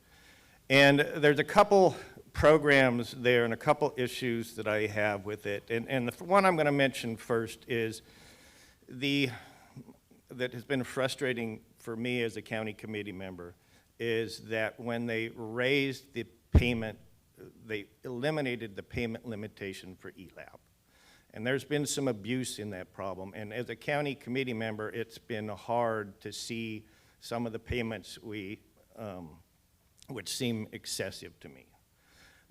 Speaker 17: And there's a couple programs there and a couple issues that I have with it. And the one I'm going to mention first is that has been frustrating for me as a county committee member is that when they raised the payment, they eliminated the payment limitation for ELAP. And there's been some abuse in that problem. And as a county committee member, it's been hard to see some of the payments which seem excessive to me.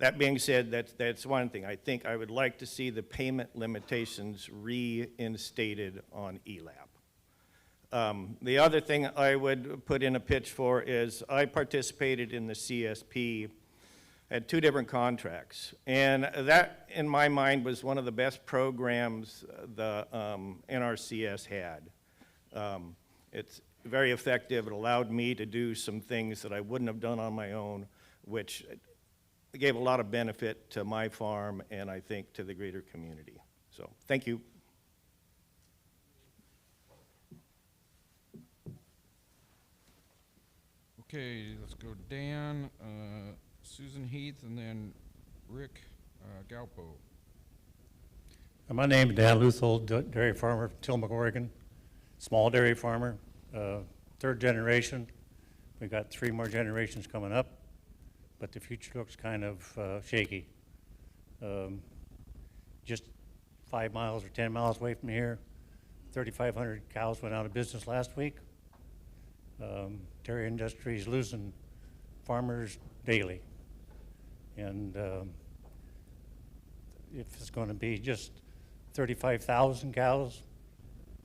Speaker 17: That being said, that's one thing. I think I would like to see the payment limitations reinstated on ELAP. The other thing I would put in a pitch for is I participated in the CSP, had 2 different contracts, and that, in my mind, was one of the best programs the NRCS had. It's very effective. It allowed me to do some things that I wouldn't have done on my own, which gave a lot of benefit to my farm and I think to the greater community. So, thank you.
Speaker 2: Okay, let's go Dan, Susan Heath, and then Rick Goppo.
Speaker 18: My name is Dan Luthel, dairy farmer from Tillamook, Oregon. Small dairy farmer, 3rd generation. We got 3 more generations coming up, but the future looks kind of shaky. Just 5 miles or 10 miles away from here, 3,500 cows went out of business last week. Dairy industry is losing farmers daily. And if it's going to be just 35,000 cows,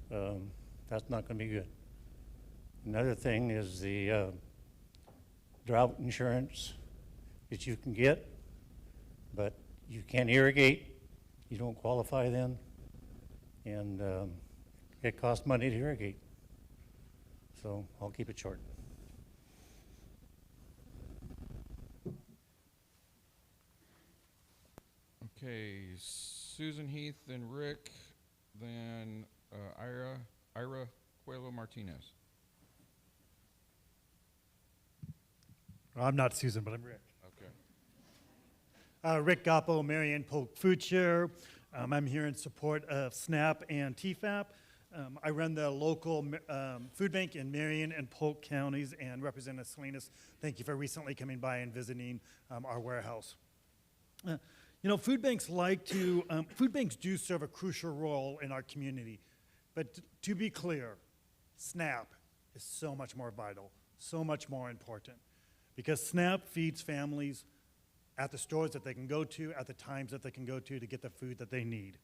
Speaker 18: that's not going to be good. Another thing is the drought insurance that you can get, but you can't irrigate. You don't qualify then, and it costs money to irrigate. So I'll keep it short.
Speaker 2: Okay, Susan Heath, then Rick, then Ira Coyo Martinez.
Speaker 19: I'm not Susan, but I'm Rick.
Speaker 2: Okay.
Speaker 19: Rick Goppo, Marion Polk Food Share. I'm here in support of SNAP and TFAP. I run the local food bank in Marion and Polk counties, and Representative Salinas, thank you for recently coming by and visiting our warehouse. You know, food banks food banks do serve a crucial role in our community, but to be clear, SNAP is so much more vital, so much more important, because SNAP feeds families at the stores that they can go to, at the times that they can go to get the food that they need.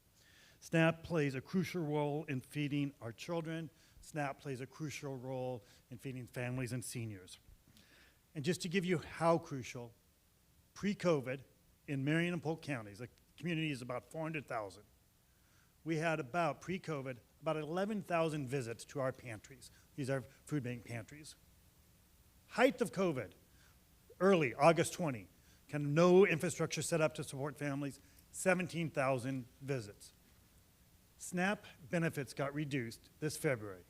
Speaker 19: SNAP plays a crucial role in feeding our children. SNAP plays a crucial role in feeding families and seniors. And just to give you how crucial, pre-COVID, in Marion and Polk counties, the community is about 400,000. We had pre-COVID, about 11,000 visits to our pantries. These are food bank pantries. Height of COVID, early, August 20, kind of no infrastructure set up to support families, 17,000 visits. SNAP benefits got reduced this February,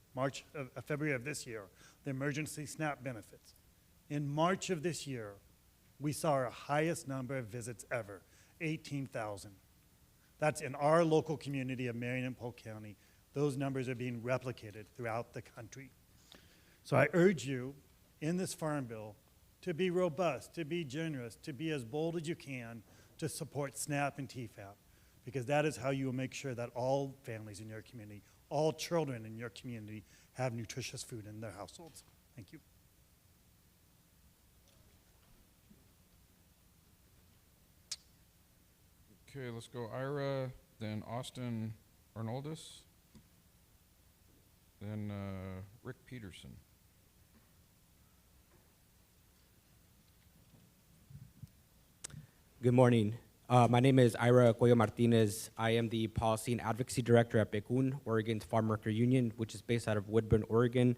Speaker 19: February of this year, the emergency SNAP benefits. In March of this year, we saw our highest number of visits ever, 18,000. That's in our local community of Marion and Polk County. Those numbers are being replicated throughout the country. So I urge you in this farm bill to be robust, to be generous, to be as bold as you can to support SNAP and TFAP, because that is how you will make sure that all families in your community, all children in your community have nutritious food in their households. Thank you.
Speaker 2: Okay, let's go Ira, then Austin Arnoldus, then Rick Peterson.
Speaker 20: Good morning. My name is Ira Coyo Martinez. I am the Policy and Advocacy Director at PECUN, Oregon's Farm Worker Union, which is based out of Woodburn, Oregon.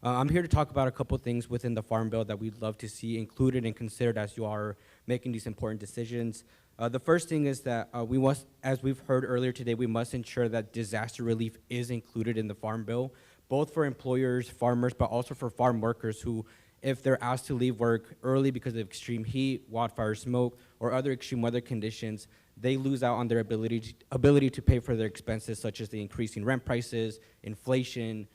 Speaker 20: I'm here to talk about a couple things within the Farm Bill that we'd love to see included and considered as you are making these important decisions. The first thing is that we must, as we've heard earlier today, we must ensure that disaster relief is included in the Farm Bill, both for employers, farmers, but also for farm workers who, if they're asked to leave work early because of extreme heat, wildfire smoke, or other extreme weather conditions, they lose out on their ability to pay for their expenses, such as the increasing rent prices, inflation,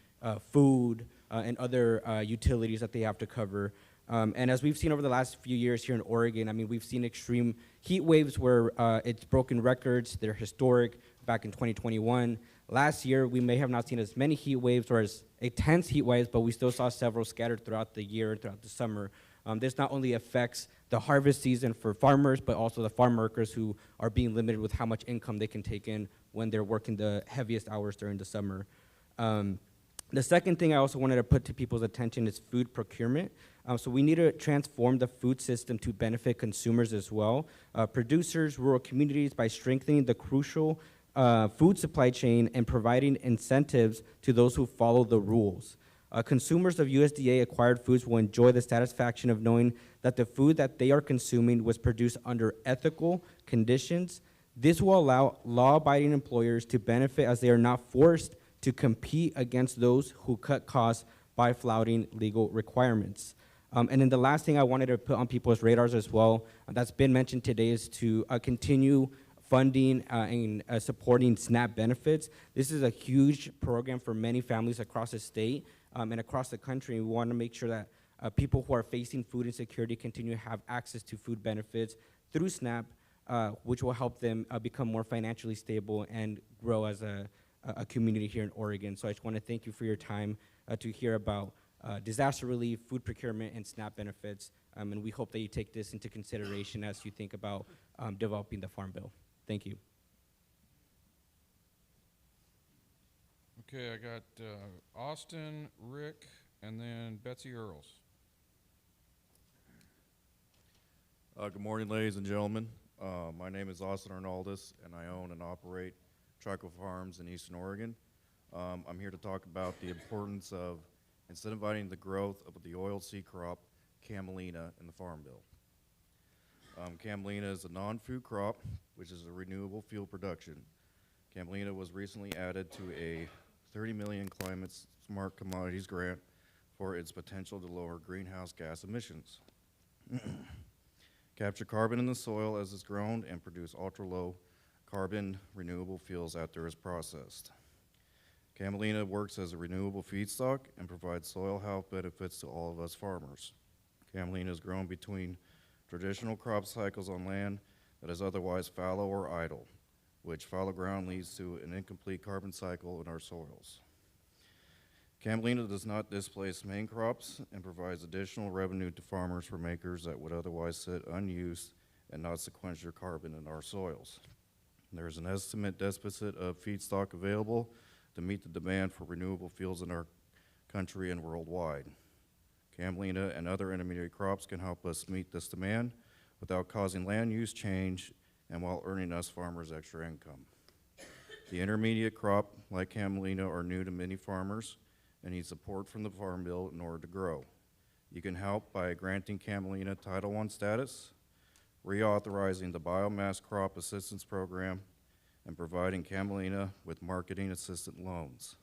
Speaker 20: food, and other utilities that they have to cover. And as we've seen over the last few years here in Oregon, I mean, we've seen extreme heat waves where it's broken records. They're historic back in 2021. Last year, we may have not seen as many heat waves or as intense heat waves, but we still saw several scattered throughout the year and throughout the summer. This not only affects the harvest season for farmers, but also the farm workers who are being limited with how much income they can take in when they're working the heaviest hours during the summer. The second thing I also wanted to put to people's attention is food procurement. So we need to transform the food system to benefit consumers as well, producers, rural communities, by strengthening the crucial food supply chain and providing incentives to those who follow the rules. Consumers of USDA acquired foods will enjoy the satisfaction of knowing that the food that they are consuming was produced under ethical conditions. This will allow law-abiding employers to benefit as they are not forced to compete against those who cut costs by flouting legal requirements. And then the last thing I wanted to put on people's radars as well, that's been mentioned today, is to continue funding and supporting SNAP benefits. This is a huge program for many families across the state and across the country. We want to make sure that people who are facing food insecurity continue to have access to food benefits through SNAP, which will help them become more financially stable and grow as a community here in Oregon. So I just want to thank you for your time to hear about disaster relief, food procurement, and SNAP benefits. And we hope that you take this into consideration as you think about developing the Farm Bill. Thank you.
Speaker 2: Okay, I got Austin, Rick, and then Betsy Earls.
Speaker 21: Good morning, ladies and gentlemen. My name is Austin Arnoldus, and I own and operate Trico Farms in Eastern Oregon. I'm here to talk about the importance of incentivizing the growth of the oilseed crop, camelina, in the Farm Bill. Camelina is a non-food crop, which is a renewable fuel production. Camelina was recently added to a $30 million Climate Smart Commodities grant for its potential to lower greenhouse gas emissions, capture carbon in the soil as it's grown, and produce ultra-low carbon renewable fuels after it's processed. Camelina works as a renewable feedstock and provides soil health benefits to all of us farmers. Camelina is grown between traditional crop cycles on land that is otherwise fallow or idle, which fallow ground leads to an incomplete carbon cycle in our soils. Camelina does not displace main crops and provides additional revenue to farmers from acres that would otherwise sit unused and not sequester carbon in our soils. There is an estimate deficit of feedstock available to meet the demand for renewable fuels in our country and worldwide. Camelina and other intermediate crops can help us meet this demand without causing land use change and while earning us farmers extra income. The intermediate crop, like camelina, are new to many farmers and need support from the Farm Bill in order to grow. You can help by granting camelina Title I status, reauthorizing the Biomass Crop Assistance Program, and providing camelina with marketing assistant loans.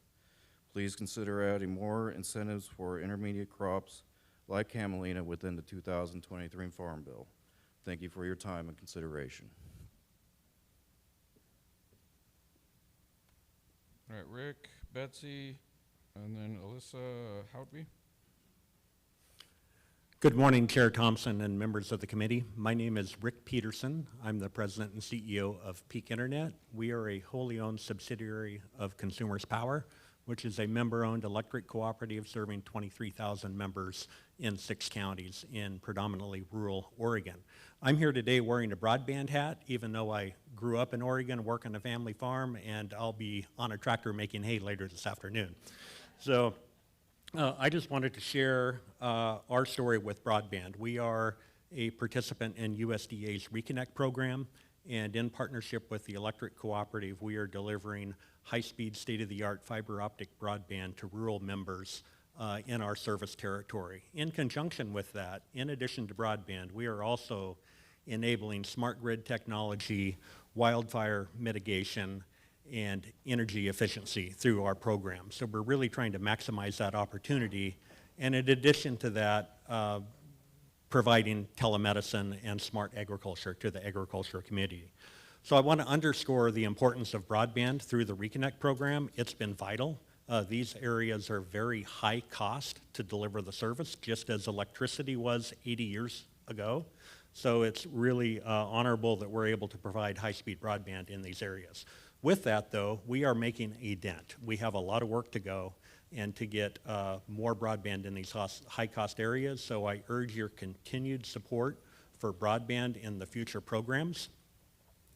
Speaker 21: Please consider adding more incentives for intermediate crops like camelina within the 2023 Farm Bill. Thank you for your time and consideration.
Speaker 2: All right, Rick, Betsy, and then Alyssa Helpey.
Speaker 18: Good morning, Chair Thompson and members of the committee. My name is Rick Peterson. I'm the president and CEO of Peak Internet. We are a wholly owned subsidiary of Consumers Power, which is a member-owned electric cooperative serving 23,000 members in 6 counties in predominantly rural Oregon. I'm here today wearing a broadband hat, even though I grew up in Oregon, work on a family farm, and I'll be on a tractor making hay later this afternoon. So I just wanted to share our story with broadband. We are a participant in USDA's Reconnect program, and in partnership with the electric cooperative, we are delivering high-speed, state-of-the-art fiber optic broadband to rural members in our service territory. In conjunction with that, in addition to broadband, we are also enabling smart grid technology, wildfire mitigation, and energy efficiency through our program. So we're really trying to maximize that opportunity, and in addition to that, providing telemedicine and smart agriculture to the agriculture community. So I want to underscore the importance of broadband through the Reconnect program. It's been vital. These areas are very high cost to deliver the service, just as electricity was 80 years ago. So it's really honorable that we're able to provide high-speed broadband in these areas.
Speaker 3: With that, though, we are making a dent. We have a lot of work to go and to get more broadband in these high-cost areas, so I urge your continued support for broadband in the future programs.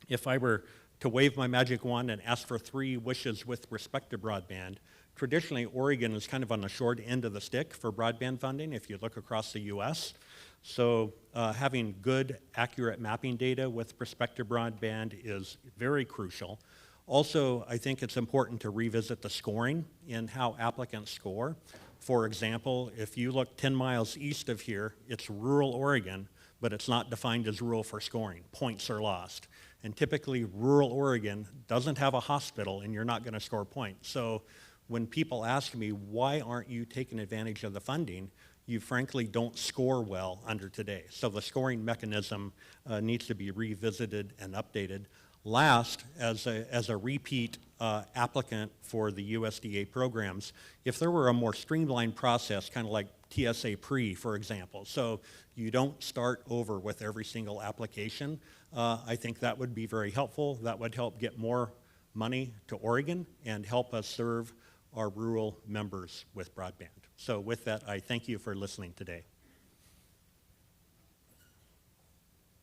Speaker 3: If I were to wave my magic wand and ask for 3 wishes with respect to broadband, traditionally Oregon is kind of on the short end of the stick for broadband funding if you look across the US. So having good, accurate mapping data with respect to broadband is very crucial. Also, I think it's important to revisit the scoring in how applicants score. For example, if you look 10 miles east of here, it's rural Oregon, but it's not defined as rural for scoring. Points are lost. And typically, rural Oregon doesn't have a hospital, and you're not going to score points. So when people ask me, why aren't you taking advantage of the funding, you frankly don't score well under today. So the scoring mechanism needs to be revisited and updated. Last, as a repeat applicant for the USDA programs, if there were a more streamlined process, kind of like TSA pre, for example, so you don't start over with every single application, I think that would be very helpful. That would help get more money to Oregon and help us serve our rural members with broadband. So with that, I thank you for listening today.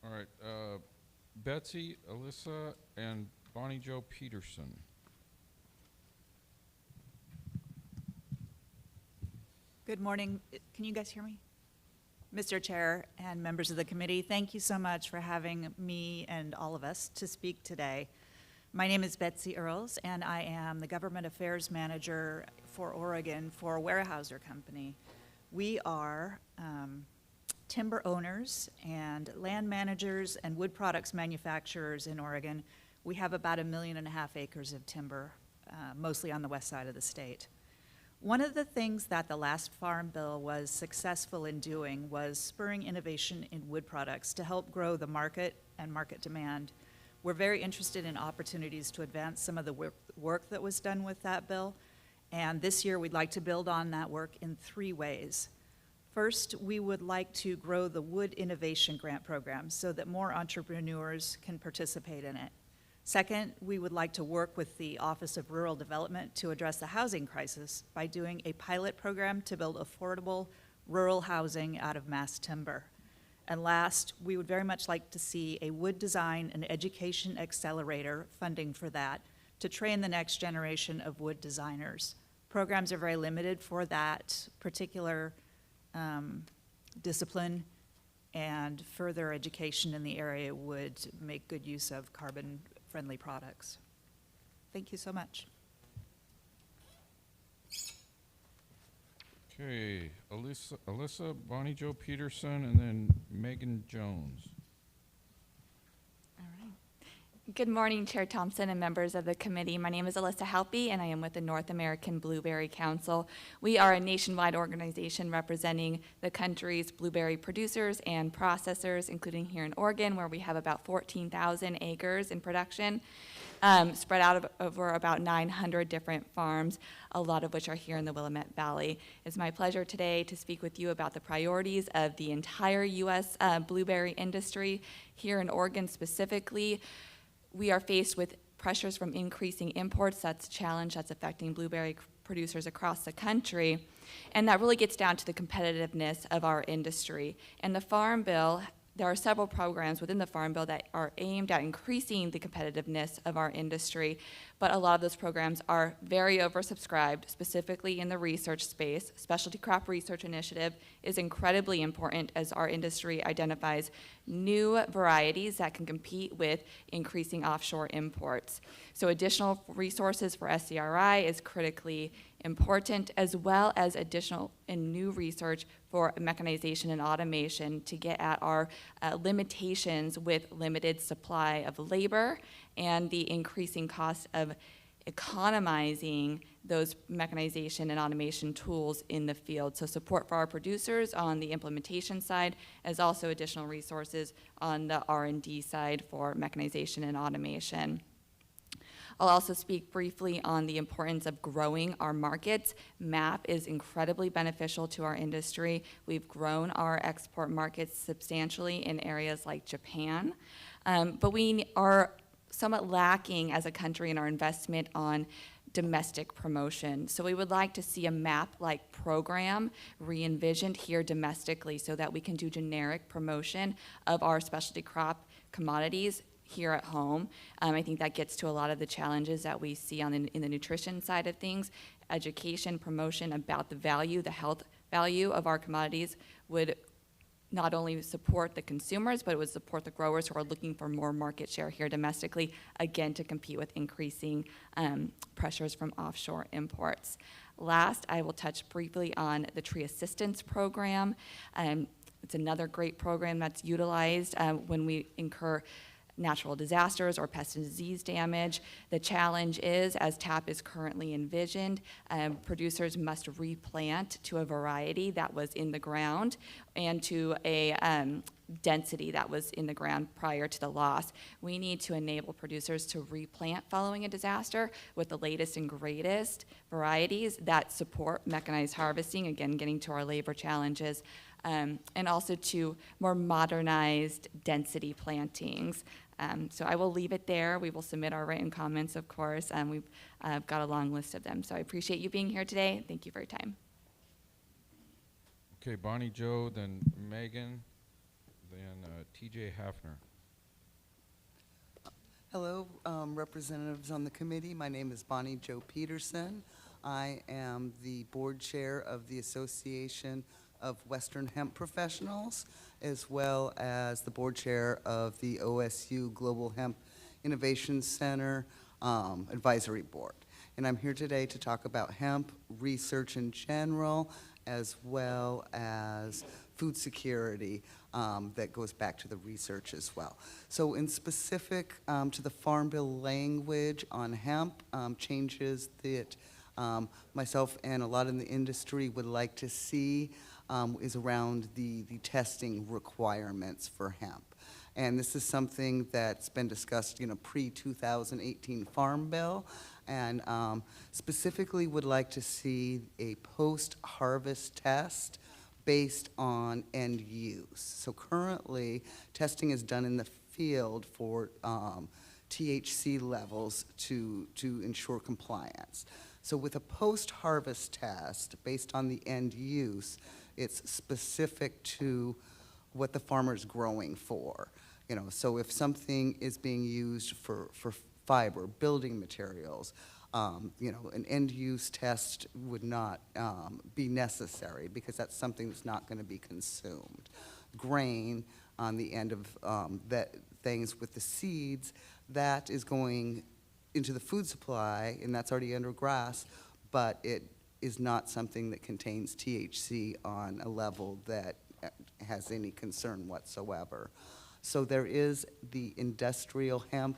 Speaker 2: All right, Betsy, Alyssa, and Bonnie Jo Peterson.
Speaker 22: Good morning. Can you guys hear me? Mr. Chair and members of the committee, thank you so much for having me and all of us to speak today. My name is Betsy Earls, and I am the Government Affairs Manager for Oregon for Weyerhaeuser Company. We are timber owners and land managers and wood products manufacturers in Oregon. We have about 1.5 million acres of timber, mostly on the west side of the state. One of the things that the last Farm Bill was successful in doing was spurring innovation in wood products to help grow the market and market demand. We're very interested in opportunities to advance some of the work that was done with that bill, and this year we'd like to build on that work in 3 ways. First, we would like to grow the Wood Innovation Grant Program so that more entrepreneurs can participate in it. Second, we would like to work with the Office of Rural Development to address the housing crisis by doing a pilot program to build affordable rural housing out of mass timber. And last, we would very much like to see a wood design and education accelerator funding for that to train the next generation of wood designers. Programs are very limited for that particular discipline, and further education in the area would make good use of carbon-friendly products. Thank you so much.
Speaker 2: Okay, Alyssa, Bonnie Jo Peterson, and then Megan Jones.
Speaker 23: Good morning, Chair Thompson and members of the committee. My name is Alyssa Helpey, and I am with the North American Blueberry Council. We are a nationwide organization representing the country's blueberry producers and processors, including here in Oregon, where we have about 14,000 acres in production, spread out over about 900 different farms, a lot of which are here in the Willamette Valley. It's my pleasure today to speak with you about the priorities of the entire U.S. Blueberry industry. Here in Oregon specifically, we are faced with pressures from increasing imports. That's a challenge that's affecting blueberry producers across the country. And that really gets down to the competitiveness of our industry. And the Farm Bill, there are several programs within the Farm Bill that are aimed at increasing the competitiveness of our industry, but a lot of those programs are very oversubscribed, specifically in the research space. Specialty Crop Research Initiative is incredibly important as our industry identifies new varieties that can compete with increasing offshore imports. So additional resources for SCRI is critically important, as well as additional and new research for mechanization and automation to get at our limitations with limited supply of labor and the increasing cost of economizing those mechanization and automation tools in the field. So support for our producers on the implementation side, as also additional resources on the R&D side for mechanization and automation. I'll also speak briefly on the importance of growing our markets. MAP is incredibly beneficial to our industry. We've grown our export markets substantially in areas like Japan, but we are somewhat lacking as a country in our investment on domestic promotion. So we would like to see a MAP-like program re-envisioned here domestically so that we can do generic promotion of our specialty crop commodities here at home. I think that gets to a lot of the challenges that we see in the nutrition side of things. Education, promotion about the value, the health value of our commodities would not only support the consumers, but it would support the growers who are looking for more market share here domestically, again, to compete with increasing pressures from offshore imports. Last, I will touch briefly on the Tree Assistance Program. It's another great program that's utilized when we incur natural disasters or pest and disease damage. The challenge is, as TAP is currently envisioned, producers must replant to a variety that was in the ground and to a density that was in the ground prior to the loss. We need to enable producers to replant following a disaster with the latest and greatest varieties that support mechanized harvesting, again, getting to our labor challenges, and also to more modernized density plantings. So I will leave it there. We will submit our written comments, of course, and we've got a long list of them. So I appreciate you being here today. Thank you for your time.
Speaker 2: Okay, Bonnie Jo, then Megan, then TJ Hafner.
Speaker 4: Hello, representatives on the committee. My name is Bonnie Jo Peterson. I am the board chair of the Association of Western Hemp Professionals, as well as the board chair of the OSU Global Hemp Innovation Center Advisory Board. And I'm here today to talk about hemp research in general, as well as food security that goes back to the research as well. So in specific to the Farm Bill language on hemp, changes that myself and a lot in the industry would like to see is around the testing requirements for hemp. And this is something that's been discussed, pre-2018 Farm Bill, and specifically would like to see a post-harvest test based on end use. So currently, testing is done in the field for THC levels to ensure compliance. So with a post-harvest test based on the end use, it's specific to what the farmer's growing for. So if something is being used for fiber, building materials, an end-use test would not be necessary because that's something that's not going to be consumed. Grain, on the end of things with the seeds, that is going into the food supply, and that's already under grass, but it is not something that contains THC on a level that has any concern whatsoever. So there is the Industrial Hemp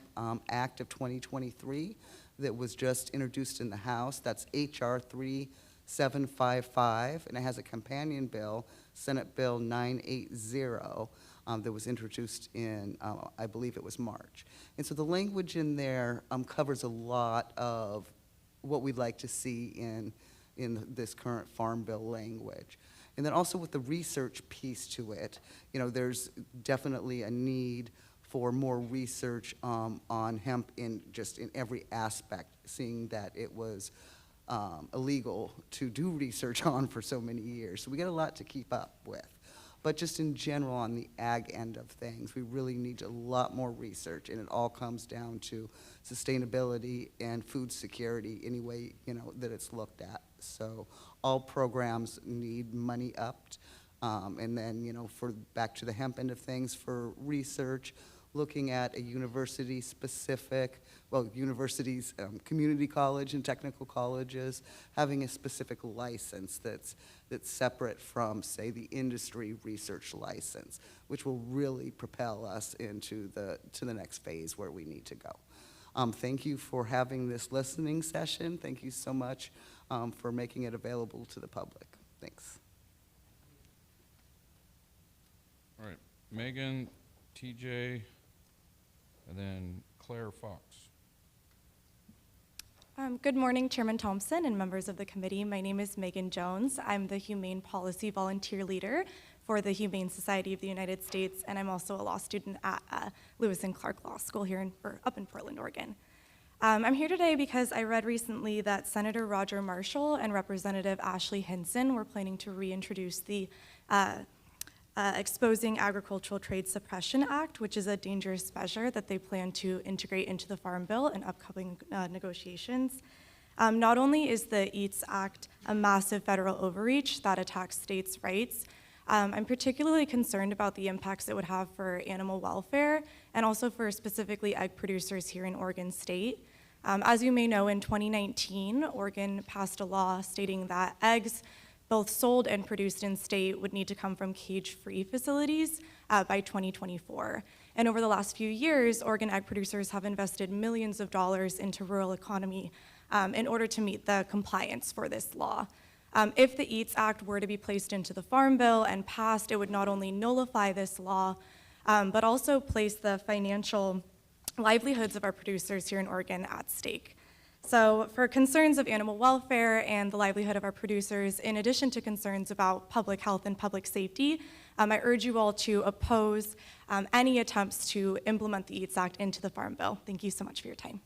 Speaker 4: Act of 2023 that was just introduced in the House. That's H.R. 3755, and it has a companion bill, Senate Bill 980, that was introduced in, I believe it was March. And so the language in there covers a lot of what we'd like to see in this current Farm Bill language. And then also with the research piece to it, there's definitely a need for more research on hemp in every aspect, seeing that it was illegal to do research on for so many years. So we got a lot to keep up with. But just in general on the ag end of things, we really need a lot more research, and it all comes down to sustainability and food security any way, that it's looked at. So all programs need money upped. And then, for back to the hemp end of things, for research, looking at a university-specific, universities, community college and technical colleges, having a specific license that's separate from, say, the industry research license, which will really propel us into the next phase where we need to go. Thank you for having this listening session. Thank you so much for making it available to the public. Thanks.
Speaker 2: All right, Megan, TJ, and then Claire Fox.
Speaker 5: Good morning, Chairman Thompson and members of the committee. My name is Megan Jones. I'm the Humane Policy Volunteer Leader for for the Humane Society of the United States, and I'm also a law student at Lewis and Clark Law School here up in Portland, Oregon. I'm here today because I read recently that Senator Roger Marshall and Representative Ashley Hinson were planning to reintroduce the Exposing Agricultural Trade Suppression Act, which is a dangerous measure that they plan to integrate into the Farm Bill in upcoming negotiations. Not only is the EATS Act a massive federal overreach that attacks states' rights, I'm particularly concerned about the impacts it would have for animal welfare and also for specifically egg producers here in Oregon State. As you may know, in 2019, Oregon passed a law stating that eggs both sold and produced in state would need to come from cage-free facilities by 2024. And over the last few years, Oregon egg producers have invested millions of dollars into rural economy in order to meet the compliance for this law. If the EATS Act were to be placed into the Farm Bill and passed, it would not only nullify this law, but also place the financial livelihoods of our producers here in Oregon at stake. So for concerns of animal welfare and the livelihood of our producers, in addition to concerns about public health and public safety, I urge you all to oppose any attempts to implement the EATS Act into the Farm Bill. Thank you so much for your time.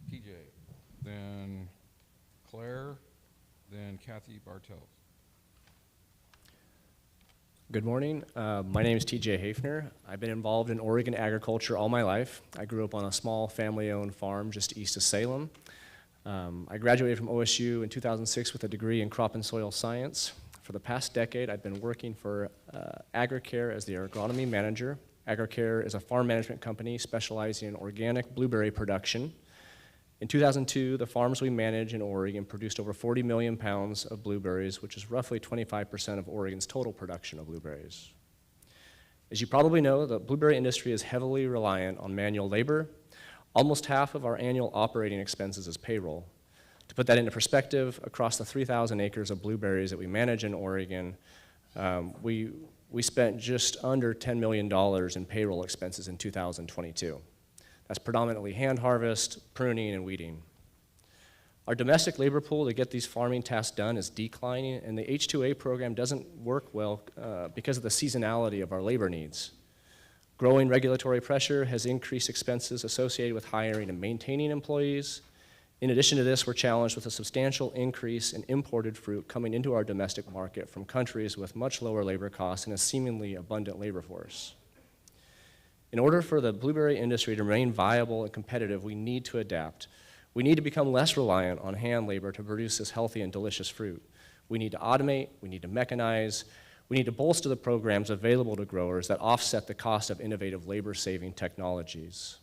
Speaker 2: TJ, then Claire, then Kathy Bartels.
Speaker 6: Good morning. My name is TJ Hafner. I've been involved in Oregon agriculture all my life. I grew up on a small family-owned farm just east of Salem. I graduated from OSU in 2006 with a degree in crop and soil science. For the past decade, I've been working for AgriCare as the agronomy manager. AgriCare is a farm management company specializing in organic blueberry production. In 2002, the farms we manage in Oregon produced over 40 million pounds of blueberries, which is roughly 25% of Oregon's total production of blueberries. As you probably know, the blueberry industry is heavily reliant on manual labor. Almost half of our annual operating expenses is payroll. To put that into perspective, across the 3,000 acres of blueberries that we manage in Oregon, we spent just under $10 million in payroll expenses in 2022. That's predominantly hand harvest, pruning, and weeding. Our domestic labor pool to get these farming tasks done is declining, and the H-2A program doesn't work well because of the seasonality of our labor needs. Growing regulatory pressure has increased expenses associated with hiring and maintaining employees. In addition to this, we're challenged with a substantial increase in imported fruit coming into our domestic market from countries with much lower labor costs and a seemingly abundant labor force. In order for the blueberry industry to remain viable and competitive, we need to adapt. We need to become less reliant on hand labor to produce this healthy and delicious fruit. We need to automate, we need to mechanize, we need to bolster the programs available to growers that offset the cost of innovative labor-saving technologies.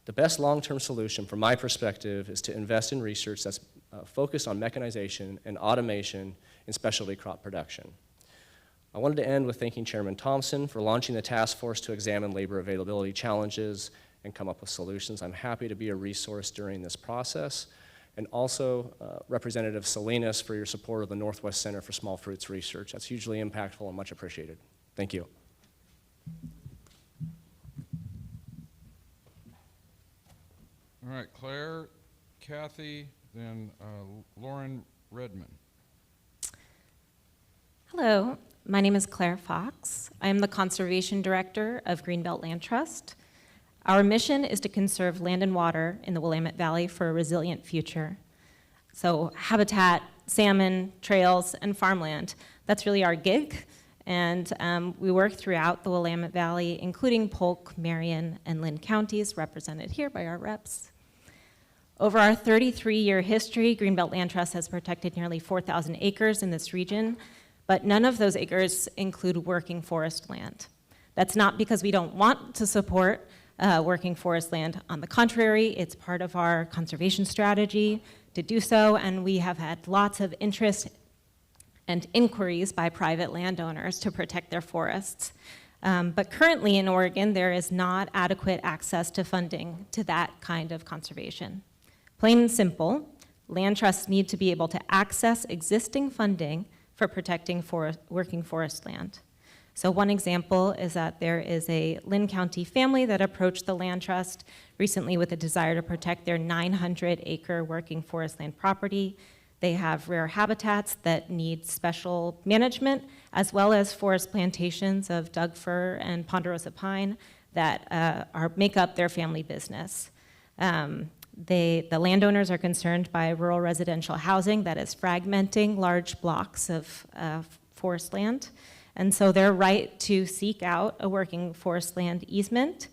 Speaker 6: The best long-term solution from my perspective is to invest in research that's focused on mechanization and automation in specialty crop production. I wanted to end with thanking Chairman Thompson for launching the task force to examine labor availability challenges and come up with solutions. I'm happy to be a resource during this process. And also Representative Salinas for your support of the Northwest Center for Small Fruits Research. That's hugely impactful and much appreciated. Thank you.
Speaker 2: All right, Claire, Kathy, then Lauren Redmond.
Speaker 7: Hello, my name is Claire Fox. I am the Conservation Director of Greenbelt Land Trust. Our mission is to conserve land and water in the Willamette Valley for a resilient future. So habitat, salmon, trails, and farmland, that's really our gig. And we work throughout the Willamette Valley, including Polk, Marion, and Lynn counties, represented here by our reps. Over our 33-year history, Greenbelt Land Trust has protected nearly 4,000 acres in this region, but none of those acres include working forest land. That's not because we don't want to support working forest land. On the contrary, it's part of our conservation strategy to do so, and we have had lots of interest and inquiries by private landowners to protect their forests. But currently in Oregon, there is not adequate access to funding to that kind of conservation. Plain and simple, land trusts need to be able to access existing funding for protecting working forest land. So one example is that there is a Lynn County family that approached the land trust recently with a desire to protect their 900-acre working forest land property. They have rare habitats that need special management, as well as forest plantations of Doug fir and ponderosa pine that make up their family business. The landowners are concerned by rural residential housing that is fragmenting large blocks of forest land. And so their right to seek out a working forest land easement,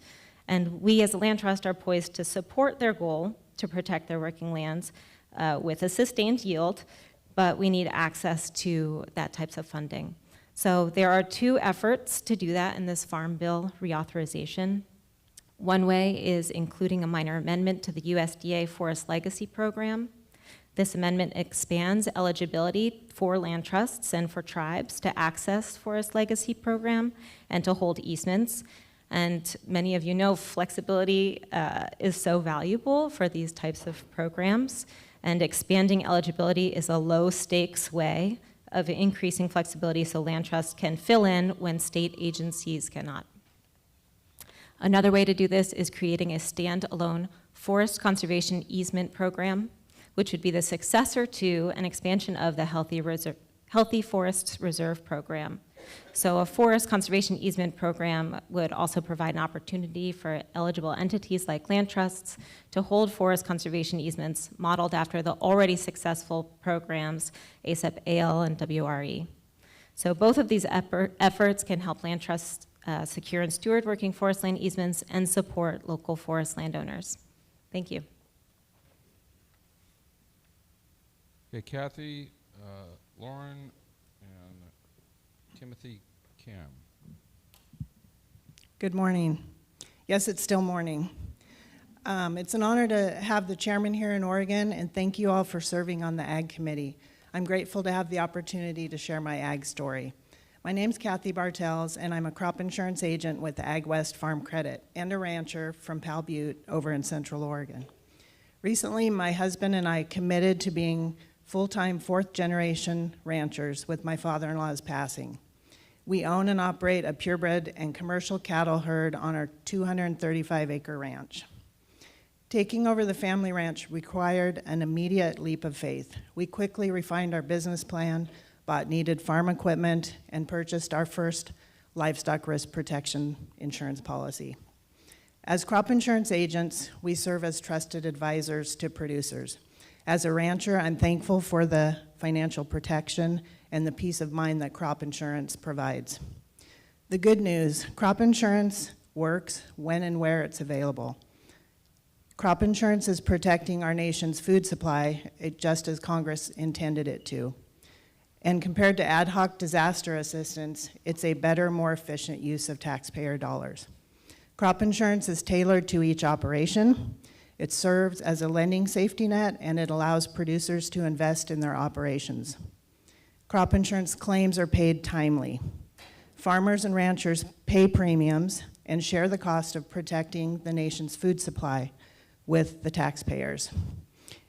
Speaker 7: and we as a land trust are poised to support their goal to protect their working lands with a sustained yield, but we need access to that types of funding. So there are two efforts to do that in this Farm Bill reauthorization. One way is including a minor amendment to the USDA Forest Legacy Program. This amendment expands eligibility for land trusts and for tribes to access Forest Legacy Program and to hold easements. And many of you know flexibility is so valuable for these types of programs, and expanding eligibility is a low-stakes way of increasing flexibility so land trusts can fill in when state agencies cannot. Another way to do this is creating a standalone forest conservation easement program, which would be the successor to an expansion of the Healthy Forests Reserve Program. So a forest conservation easement program would also provide an opportunity for eligible entities like land trusts to hold forest conservation easements modeled after the already successful programs ASAP AL and WRE. So both of these efforts can help land trusts secure and steward working forest land easements and support local forest landowners. Thank you.
Speaker 2: Okay, Kathy, Lauren, and Timothy Cam.
Speaker 8: Good morning. Yes, it's still morning. It's an honor to have the chairman here in Oregon, and thank you all for serving on the Ag Committee. I'm grateful to have the opportunity to share my ag story. My name's Kathy Bartels, and I'm a crop insurance agent with Ag West Farm Credit and a rancher from Pal Butte over in Central Oregon. Recently, my husband and I committed to being full-time fourth-generation ranchers with my father-in-law's passing. We own and operate a purebred and commercial cattle herd on our 235-acre ranch. Taking over the family ranch required an immediate leap of faith. We quickly refined our business plan, bought needed farm equipment, and purchased our first livestock risk protection insurance policy. As crop insurance agents, we serve as trusted advisors to producers. As a rancher, I'm thankful for the financial protection and the peace of mind that crop insurance provides. The good news, crop insurance works when and where it's available. Crop insurance is protecting our nation's food supply, just as Congress intended it to. And compared to ad hoc disaster assistance, it's a better, more efficient use of taxpayer dollars. Crop insurance is tailored to each operation. It serves as a lending safety net, and it allows producers to invest in their operations. Crop insurance claims are paid timely. Farmers and ranchers pay premiums and share the cost of protecting the nation's food supply with the taxpayers.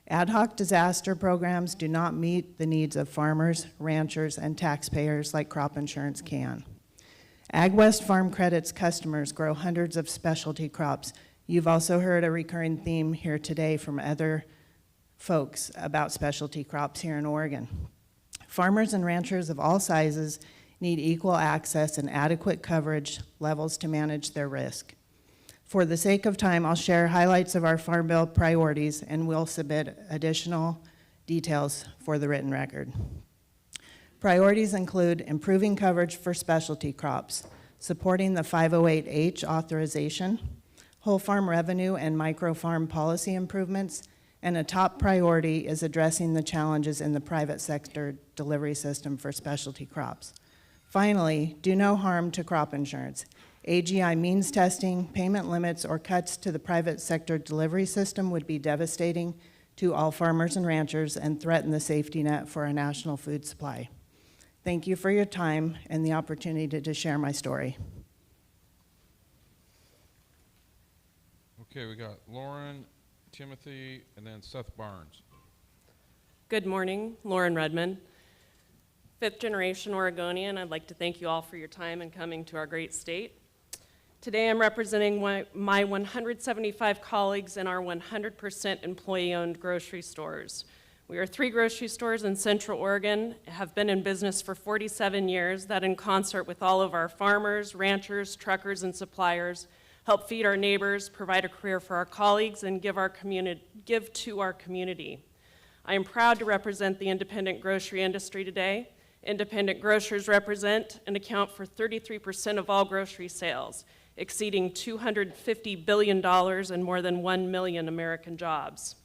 Speaker 8: Ad hoc disaster programs do not meet the needs of farmers, ranchers, and taxpayers like crop insurance can. Ag West Farm Credit's customers grow hundreds of specialty crops. You've also heard a recurring theme here today from other folks about specialty crops here in Oregon. Farmers and ranchers of all sizes need equal access and adequate coverage levels to manage their risk. For the sake of time, I'll share highlights of our Farm Bill priorities, and we'll submit additional details for the written record. Priorities include improving coverage for specialty crops, supporting the 508H authorization, whole farm revenue and micro-farm policy improvements, and a top priority is addressing the challenges in the private sector delivery system for specialty crops. Finally, do no harm to crop insurance. AGI means testing, payment limits, or cuts to the private sector delivery system would be devastating to all farmers and ranchers and threaten the safety net for our national food supply. Thank you for your time and the opportunity to share my story.
Speaker 2: Okay, we got Lauren, Timothy, and then Seth Barnes.
Speaker 9: Good morning, Lauren Redmond. fifth-generation Oregonian. I'd like to thank you all for your time and coming to our great state. Today I'm representing my 175 colleagues in our 100% employee-owned grocery stores. We are 3 grocery stores in Central Oregon, have been in business for 47 years, that in concert with all of our farmers, ranchers, truckers, and suppliers, help feed our neighbors, provide a career for our colleagues, and give to our community. I am proud to represent the independent grocery industry today. Independent grocers represent and account for 33% of all grocery sales, exceeding $250 billion and more than 1 million American jobs.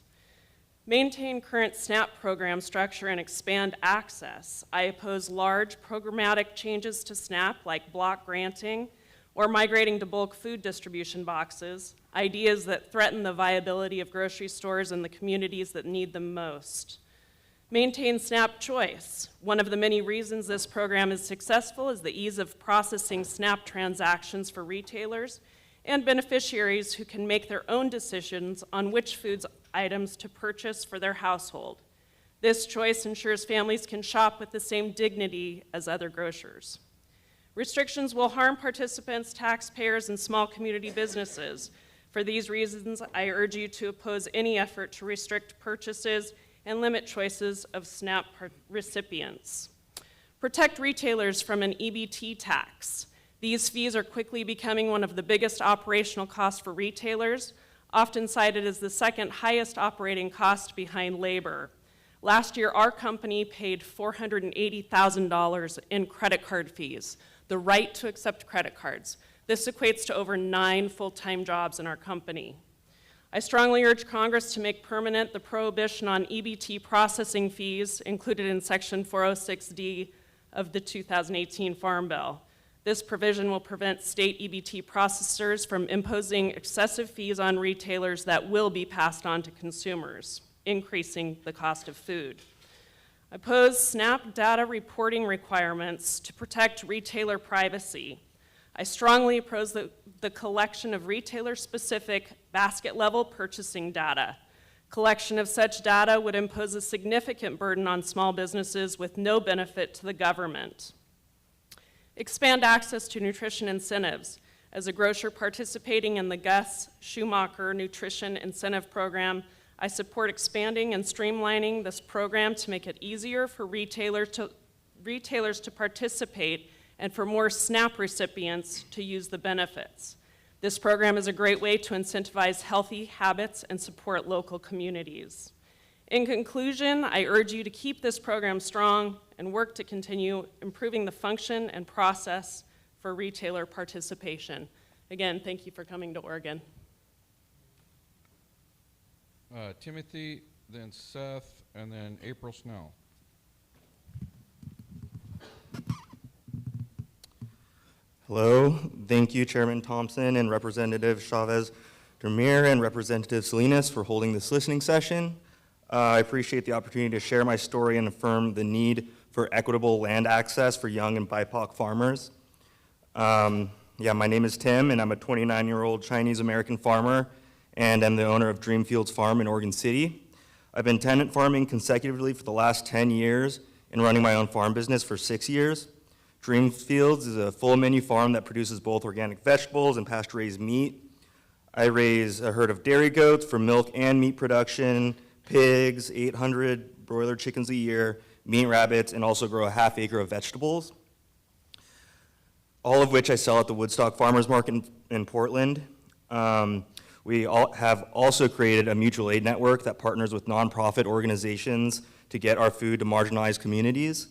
Speaker 9: Maintain current SNAP program structure and expand access. I oppose large programmatic changes to SNAP like block granting or migrating to bulk food distribution boxes, ideas that threaten the viability of grocery stores in the communities that need them most. Maintain SNAP choice. One of the many reasons this program is successful is the ease of processing SNAP transactions for retailers and beneficiaries who can make their own decisions on which foods items to purchase for their household. This choice ensures families can shop with the same dignity as other grocers. Restrictions will harm participants, taxpayers, and small community businesses. For these reasons, I urge you to oppose any effort to restrict purchases and limit choices of SNAP recipients. Protect retailers from an EBT tax. These fees are quickly becoming one of the biggest operational costs for retailers, often cited as the second highest operating cost behind labor. Last year, our company paid $480,000 in credit card fees, the right to accept credit cards. This equates to over 9 full-time jobs in our company. I strongly urge Congress to make permanent the prohibition on EBT processing fees included in Section 406D of the 2018 Farm Bill. This provision will prevent state EBT processors from imposing excessive fees on retailers that will be passed on to consumers, increasing the cost of food. I oppose SNAP data reporting requirements to protect retailer privacy. I strongly oppose the collection of retailer-specific basket-level purchasing data. Collection of such data would impose a significant burden on small businesses with no benefit to the government. Expand access to nutrition incentives. As a grocer participating in the Gus Schumacher Nutrition Incentive Program, I support expanding and streamlining this program to make it easier for retailers to participate and for more SNAP recipients to use the benefits. This program is a great way to incentivize healthy habits and support local communities. In conclusion, I urge you to keep this program strong and work to continue improving the function and process for retailer participation. Again, thank you for coming to Oregon.
Speaker 2: Timothy, then Seth, and then April Snow.
Speaker 10: Hello, thank you Chairman Thompson and Representative Chavez-DeRemer and Representative Salinas for holding this listening session. I appreciate the opportunity to share my story and affirm the need for equitable land access for young and BIPOC farmers. My name is Tim and I'm a 29-year-old Chinese-American farmer and I'm the owner of Dreamfields Farm in Oregon City. I've been tenant farming consecutively for the last 10 years and running my own farm business for 6 years. Dreamfields is a full menu farm that produces both organic vegetables and pasture-raised meat. I raise a herd of dairy goats for milk and meat production, pigs, 800 broiler chickens a year, meat rabbits, and also grow a half acre of vegetables, all of which I sell at the Woodstock Farmers Market in Portland. We have also created a mutual aid network that partners with nonprofit organizations to get our food to marginalized communities.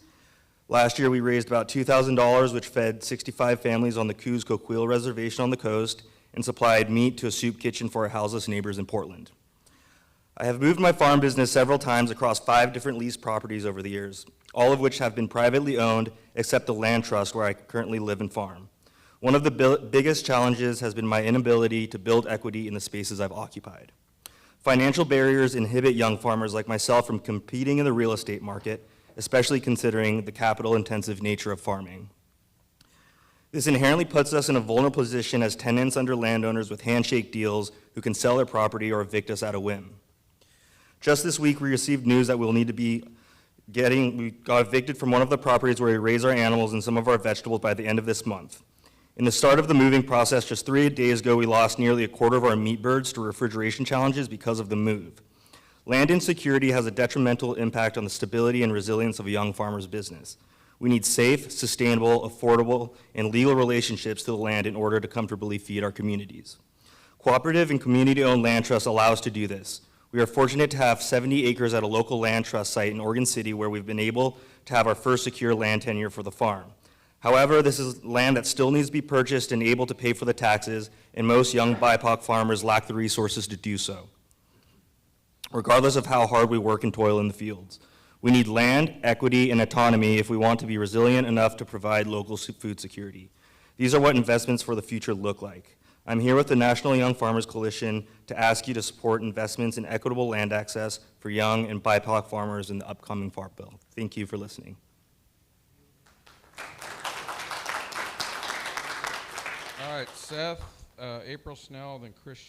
Speaker 10: Last year, we raised about $2,000, which fed 65 families on the Coos-Coquille Reservation on the coast and supplied meat to a soup kitchen for our houseless neighbors in Portland. I have moved my farm business several times across 5 different leased properties over the years, all of which have been privately owned except the land trust where I currently live and farm. One of the biggest challenges has been my inability to build equity in the spaces I've occupied. Financial barriers inhibit young farmers like myself from competing in the real estate market, especially considering the capital-intensive nature of farming. This inherently puts us in a vulnerable position as tenants under landowners with handshake deals who can sell their property or evict us at a whim. Just this week, we received news that we'll need to be we got evicted from one of the properties where we raise our animals and some of our vegetables by the end of this month. In the start of the moving process, just 3 days ago, we lost nearly a quarter of our meat birds to refrigeration challenges because of the move. Land insecurity has a detrimental impact on the stability and resilience of a young farmer's business. We need safe, sustainable, affordable, and legal relationships to the land in order to comfortably feed our communities. Cooperative and community-owned land trusts allow us to do this. We are fortunate to have 70 acres at a local land trust site in Oregon City where we've been able to have our first secure land tenure for the farm. However, this is land that still needs to be purchased and able to pay for the taxes, and most young BIPOC farmers lack the resources to do so, regardless of how hard we work and toil in the fields. We need land, equity, and autonomy if we want to be resilient enough to provide local food security. These are what investments for the future look like. I'm here with the National Young Farmers Coalition to ask you to support investments in equitable land access for young and BIPOC farmers in the upcoming Farm Bill. Thank you for listening.
Speaker 2: All right, Seth, April Snell, then Chris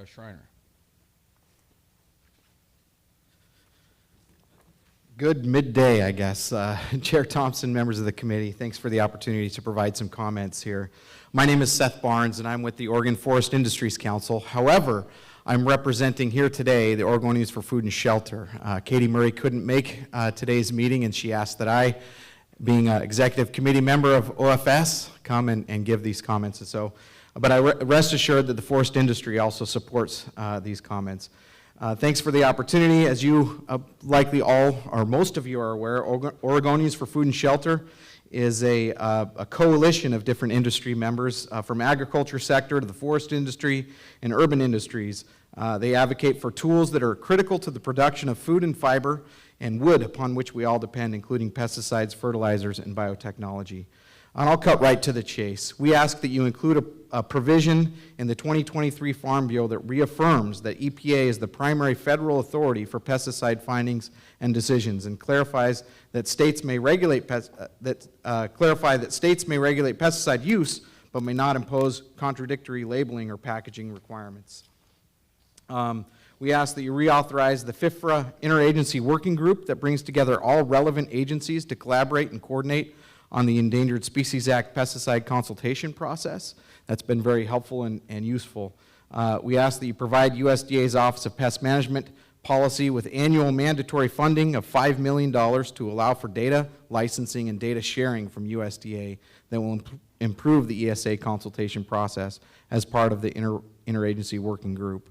Speaker 2: Schreiner.
Speaker 11: Good midday, I guess. Chair Thompson, members of the committee, thanks for the opportunity to provide some comments here. My name is Seth Barnes, and I'm with the Oregon Forest Industries Council. However, I'm representing here today the Oregonians for Food and Shelter. Katie Murray couldn't make today's meeting, and she asked that I, being an executive committee member of OFS, come and give these comments. And so, but I rest assured that the forest industry also supports these comments. Thanks for the opportunity. As you likely all, or most of you are aware, Oregonians for Food and Shelter is a coalition of different industry members from agriculture sector to the forest industry and urban industries. They advocate for tools that are critical to the production of food and fiber and wood upon which we all depend, including pesticides, fertilizers, and biotechnology. And I'll cut right to the chase. We ask that you include a provision in the 2023 Farm Bill that reaffirms that EPA is the primary federal authority for pesticide findings and decisions, and clarifies that states may regulate pesticide use, but may not impose contradictory labeling or packaging requirements. We ask that you reauthorize the FIFRA Interagency Working Group that brings together all relevant agencies to collaborate and coordinate on the Endangered Species Act pesticide consultation process. That's been very helpful and useful. We ask that you provide USDA's Office of Pest Management policy with annual mandatory funding of $5 million to allow for data licensing and data sharing from USDA that will improve the ESA consultation process as part of the Interagency Working Group.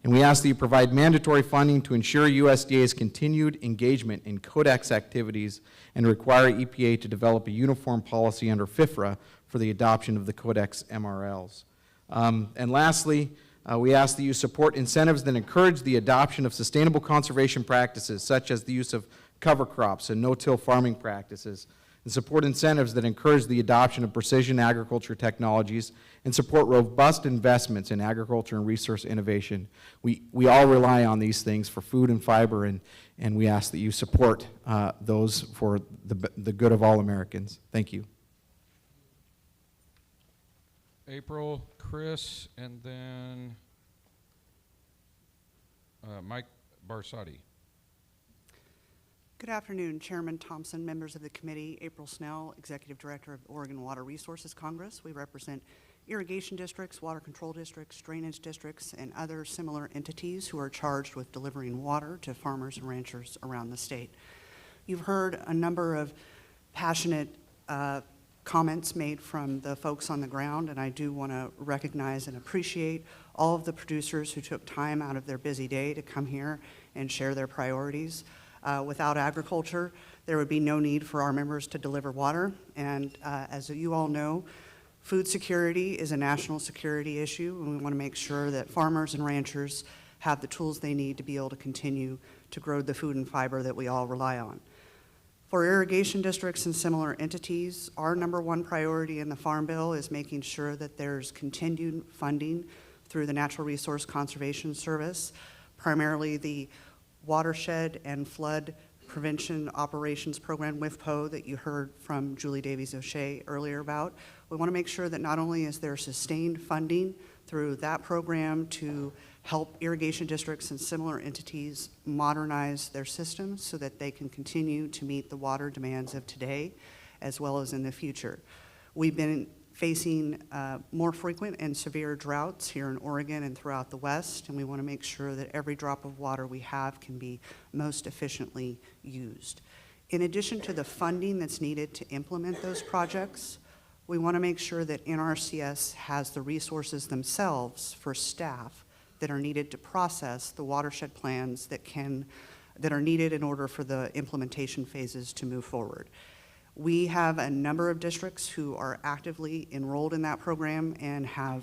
Speaker 11: And we ask that you provide mandatory funding to ensure USDA's continued engagement in Codex activities and require EPA to develop a uniform policy under FIFRA for the adoption of the Codex MRLs. And lastly, we ask that you support incentives that encourage the adoption of sustainable conservation practices, such as the use of cover crops and no-till farming practices, and support incentives that encourage the adoption of precision agriculture technologies, and support robust investments in agriculture and resource innovation. We all rely on these things for food and fiber, and we ask that you support those for the good of all Americans. Thank you.
Speaker 2: April, Chris, and then Mike Barsotti.
Speaker 12: Good afternoon, Chairman Thompson, members of the committee. April Snell, Executive Director of Oregon Water Resources Congress. We represent irrigation districts, water control districts, drainage districts, and other similar entities who are charged with delivering water to farmers and ranchers around the state. You've heard a number of passionate comments made from the folks on the ground, and I do want to recognize and appreciate all of the producers who took time out of their busy day to come here and share their priorities. Without agriculture, there would be no need for our members to deliver water. And as you all know, food security is a national security issue, and we want to make sure that farmers and ranchers have the tools they need to be able to continue to grow the food and fiber that we all rely on. For irrigation districts and similar entities, our #1 priority in the Farm Bill is making sure that there's continued funding through the Natural Resource Conservation Service, primarily the Watershed and Flood Prevention Operations Program, WIFPO, that you heard from Julie Davies-O'Shea earlier about. We want to make sure that not only is there sustained funding through that program to help irrigation districts and similar entities modernize their systems so that they can continue to meet the water demands of today as well as in the future. We've been facing more frequent and severe droughts here in Oregon and throughout the West, and we want to make sure that every drop of water we have can be most efficiently used. In addition to the funding that's needed to implement those projects, we want to make sure that NRCS has the resources themselves for staff that are needed to process the watershed plans that are needed in order for the implementation phases to move forward. We have a number of districts who are actively enrolled in that program and have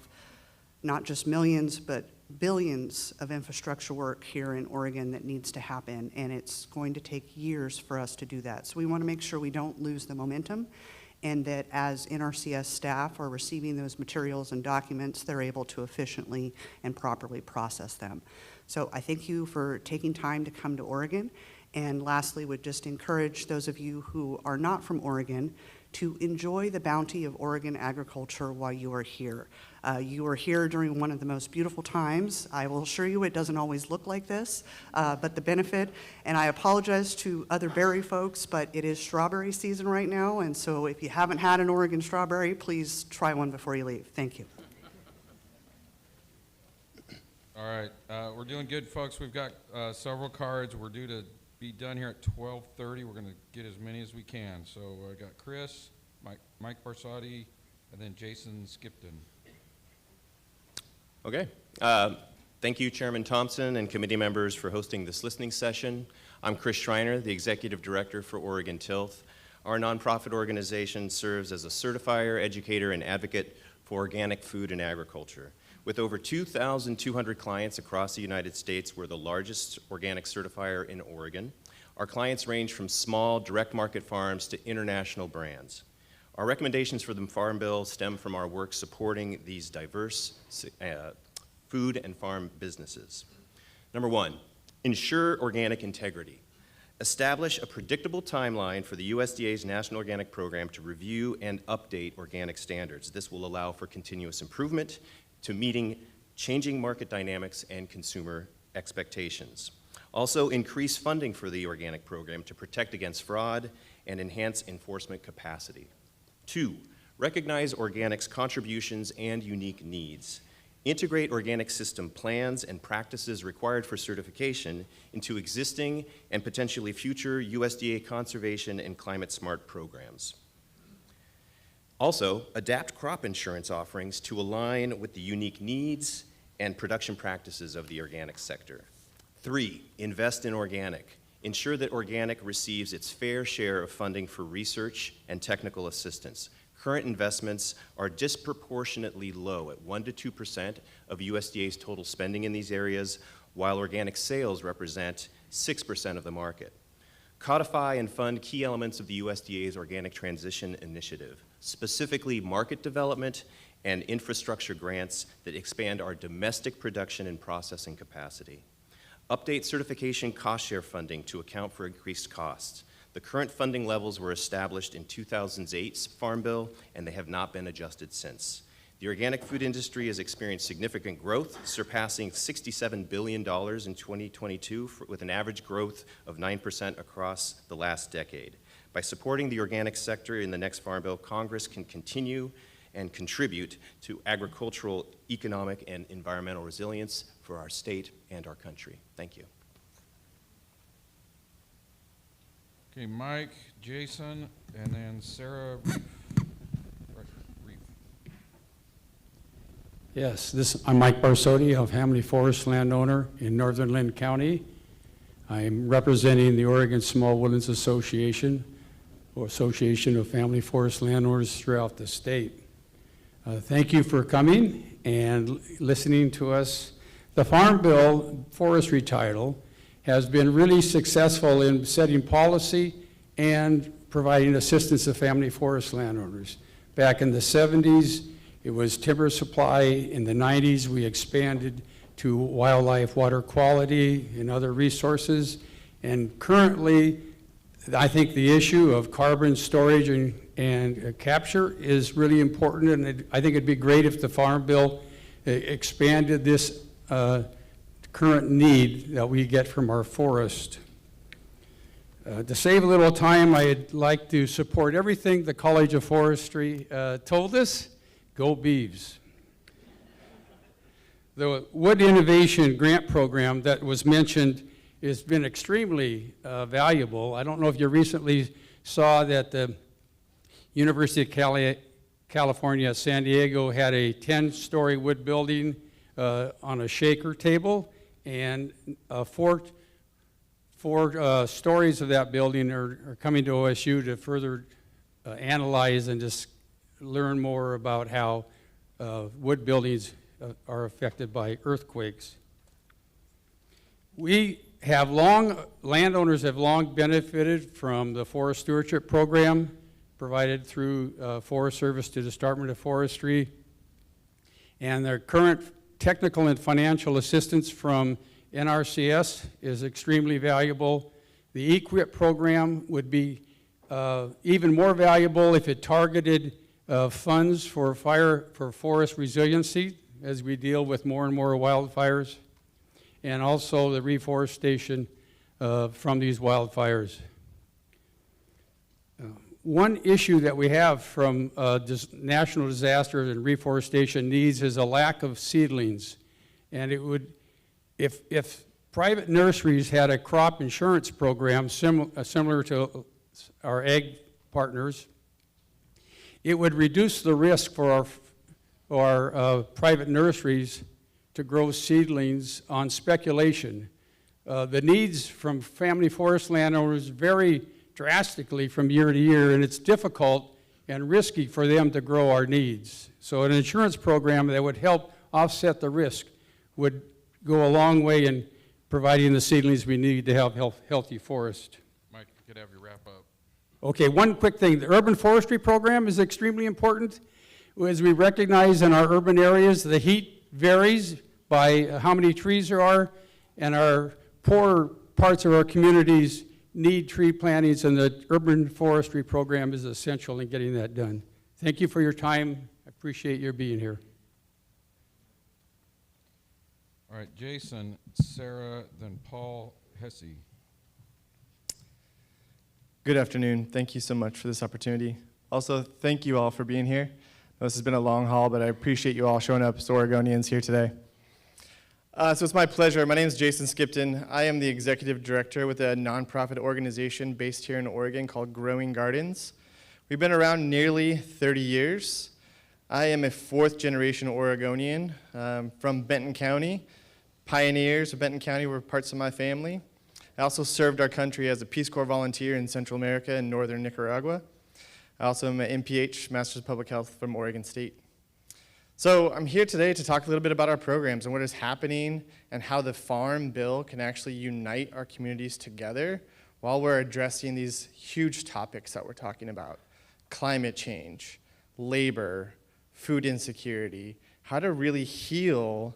Speaker 12: not just millions, but billions of infrastructure work here in Oregon that needs to happen, and it's going to take years for us to do that. So we want to make sure we don't lose the momentum, and that as NRCS staff are receiving those materials and documents, they're able to efficiently and properly process them. So I thank you for taking time to come to Oregon. And lastly, would just encourage those of you who are not from Oregon to enjoy the bounty of Oregon agriculture while you are here. You are here during one of the most beautiful times. I will assure you it doesn't always look like this, but the benefit, and I apologize to other berry folks, but it is strawberry season right now, and so if you haven't had an Oregon strawberry, please try one before you leave. Thank you.
Speaker 2: All right, we're doing good, folks. We've got several cards. We're due to be done here at 12:30. We're going to get as many as we can. So I got Chris, Mike Barsotti, and then Jason Skipton.
Speaker 13: Okay. Thank you, Chairman Thompson and committee members, for hosting this listening session. I'm Chris Schreiner, the Executive Director for Oregon Tilth. Our nonprofit organization serves as a certifier, educator, and advocate for organic food and agriculture. With over 2,200 clients across the United States, we're the largest organic certifier in Oregon. Our clients range from small, direct market farms to international brands. Our recommendations for the Farm Bill stem from our work supporting these diverse food and farm businesses. Number one, ensure organic integrity. Establish a predictable timeline for the USDA's National Organic Program to review and update organic standards. This will allow for continuous improvement to meeting changing market dynamics and consumer expectations. Also, increase funding for the organic program to protect against fraud and enhance enforcement capacity. 2, recognize organic's contributions and unique needs. Integrate organic system plans and practices required for certification into existing and potentially future USDA conservation and climate smart programs. Also, adapt crop insurance offerings to align with the unique needs and production practices of the organic sector. 3, invest in organic. Ensure that organic receives its fair share of funding for research and technical assistance. Current investments are disproportionately low at 1% to 2% of USDA's total spending in these areas, while organic sales represent 6% of the market. Codify and fund key elements of the USDA's Organic Transition Initiative, specifically market development and infrastructure grants that expand our domestic production and processing capacity. Update certification cost share funding to account for increased costs. The current funding levels were established in 2008's Farm Bill, and they have not been adjusted since. The organic food industry has experienced significant growth, surpassing $67 billion in 2022 with an average growth of 9% across the last decade. By supporting the organic sector in the next Farm Bill, Congress can continue and contribute to agricultural, economic, and environmental resilience for our state and our country. Thank you.
Speaker 2: Okay, Mike, Jason, and then Sarah.
Speaker 14: Yes, I'm Mike Barsotti of Hamley Forest landowner in northern Linn County. I'm representing the Oregon Small Woodlands Association, or Association of Family Forest Landowners throughout the state. Thank you for coming and listening to us. The Farm Bill forestry title has been really successful in setting policy and providing assistance to family forest landowners. Back in the 70s, it was timber supply. In the 90s, we expanded to wildlife, water quality, and other resources. And currently, I think the issue of carbon storage and capture is really important, and I think it'd be great if the Farm Bill expanded this current need that we get from our forest. To save a little time, I'd like to support everything the College of Forestry told us. Go Beavs. The Wood Innovation Grant Program that was mentioned has been extremely valuable. I don't know if you recently saw that the University of California, San Diego had a 10-story wood building on a shaker table, and four stories of that building are coming to OSU to further analyze and just learn more about how wood buildings are affected by earthquakes. Landowners have long benefited from the Forest Stewardship Program provided through Forest Service to the Department of Forestry, and their current technical and financial assistance from NRCS is extremely valuable. The EQIP program would be even more valuable if it targeted funds for forest resiliency as we deal with more and more wildfires, and also the reforestation from these wildfires. One issue that we have from national disasters and reforestation needs is a lack of seedlings. And it would, if private nurseries had a crop insurance program similar to our ag partners, it would reduce the risk for our private nurseries to grow seedlings on speculation. The needs from family forest landowners vary drastically from year to year, and it's difficult and risky for them to grow our needs. So an insurance program that would help offset the risk would go a long way in providing the seedlings we need to have healthy forest.
Speaker 2: Mike, you could have your wrap up.
Speaker 14: Okay, one quick thing. The urban forestry program is extremely important. As we recognize in our urban areas, the heat varies by how many trees there are, and our poorer parts of our communities need tree plantings, and the urban forestry program is essential in getting that done. Thank you for your time. I appreciate your being here.
Speaker 2: All right, Jason, Sarah, then Paul Hesse.
Speaker 1: Good afternoon. Thank you so much for this opportunity. Also, thank you all for being here. This has been a long haul, but I appreciate you all showing up as Oregonians here today. So it's my pleasure. My name is Jason Skipton. I am the executive director with a nonprofit organization based here in Oregon called Growing Gardens. We've been around nearly 30 years. I am a fourth generation Oregonian from Benton County. Pioneers of Benton County were parts of my family. I also served our country as a Peace Corps volunteer in Central America and northern Nicaragua. I also am an MPH, Master's of Public Health from Oregon State. So I'm here today to talk a little bit about our programs and what is happening and how the Farm Bill can actually unite our communities together while we're addressing these huge topics that we're talking about. Climate change, labor, food insecurity, how to really heal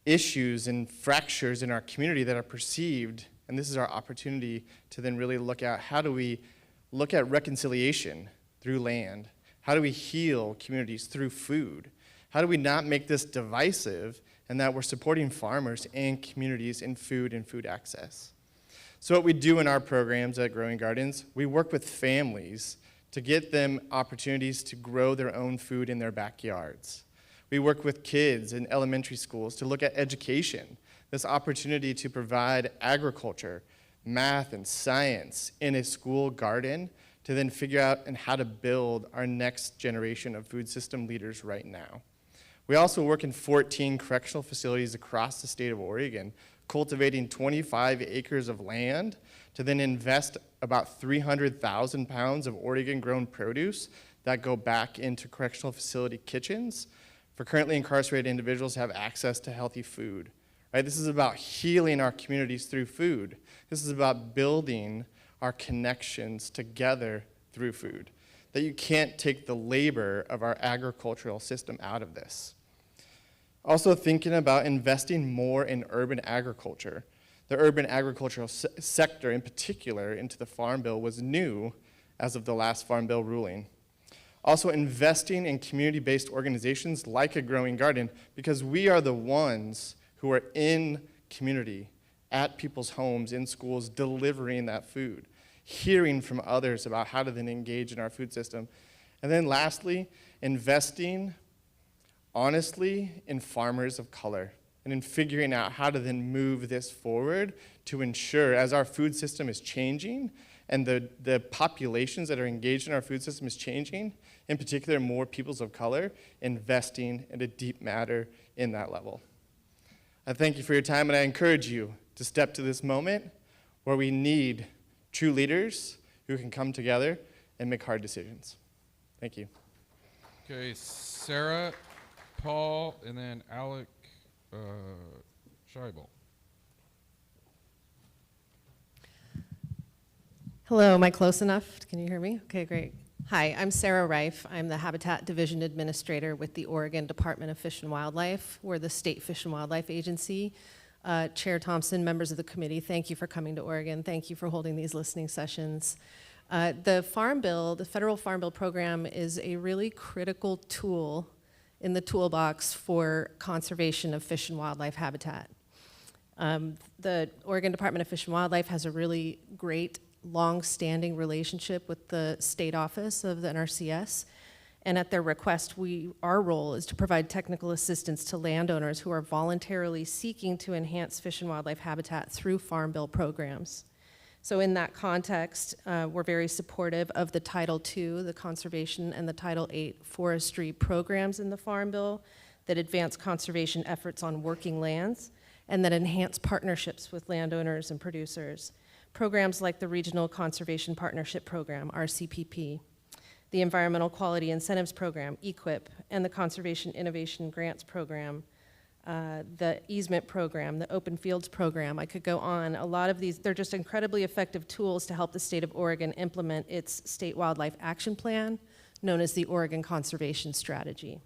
Speaker 1: issues and fractures in our community that are perceived, and this is our opportunity to then really look at how do we look at reconciliation through land? How do we heal communities through food? How do we not make this divisive and that we're supporting farmers and communities in food and food access? So what we do in our programs at Growing Gardens, we work with families to get them opportunities to grow their own food in their backyards. We work with kids in elementary schools to look at education, this opportunity to provide agriculture, math, and science in a school garden to then figure out and how to build our next generation of food system leaders right now. We also work in 14 correctional facilities across the state of Oregon, cultivating 25 acres of land to then invest about 300,000 pounds of Oregon-grown produce that go back into correctional facility kitchens for currently incarcerated individuals to have access to healthy food. Right? This is about healing our communities through food. This is about building our connections together through food, that you can't take the labor of our agricultural system out of this. Also thinking about investing more in urban agriculture. The urban agricultural sector in particular into the Farm Bill was new as of the last Farm Bill ruling. Also investing in community-based organizations like a Growing Garden, because we are the ones who are in community, at people's homes, in schools, delivering that food, hearing from others about how to then engage in our food system. And then lastly, investing honestly in farmers of color and in figuring out how to then move this forward to ensure, as our food system is changing and the populations that are engaged in our food system is changing, in particular more peoples of color, investing in a deep matter in that level. I thank you for your time, and I encourage you to step to this moment where we need true leaders who can come together and make hard decisions. Thank you.
Speaker 2: Okay, Sarah, Paul, and then Alec Scheibel.
Speaker 15: Hello, am I close enough? Can you hear me? Okay, great. Hi, I'm Sarah Reif. I'm the Habitat Division Administrator with the Oregon Department of Fish and Wildlife. We're the state fish and wildlife agency. Chair Thompson, members of the committee, thank you for coming to Oregon. Thank you for holding these listening sessions. The Farm Bill, the Federal Farm Bill program, is a really critical tool in the toolbox for conservation of fish and wildlife habitat. The Oregon Department of Fish and Wildlife has a really great long-standing relationship with the state office of the NRCS, and at their request, our role is to provide technical assistance to landowners who are voluntarily seeking to enhance fish and wildlife habitat through Farm Bill programs. So in that context, we're very supportive of the Title II, the conservation, and the Title VIII forestry programs in the Farm Bill that advance conservation efforts on working lands and that enhance partnerships with landowners and producers. Programs like the Regional Conservation Partnership Program, RCPP, the Environmental Quality Incentives Program, EQIP, and the Conservation Innovation Grants Program, the Easement Program, the Open Fields Program. I could go on. A lot of these, they're just incredibly effective tools to help the state of Oregon implement its State Wildlife Action Plan, known as the Oregon Conservation Strategy.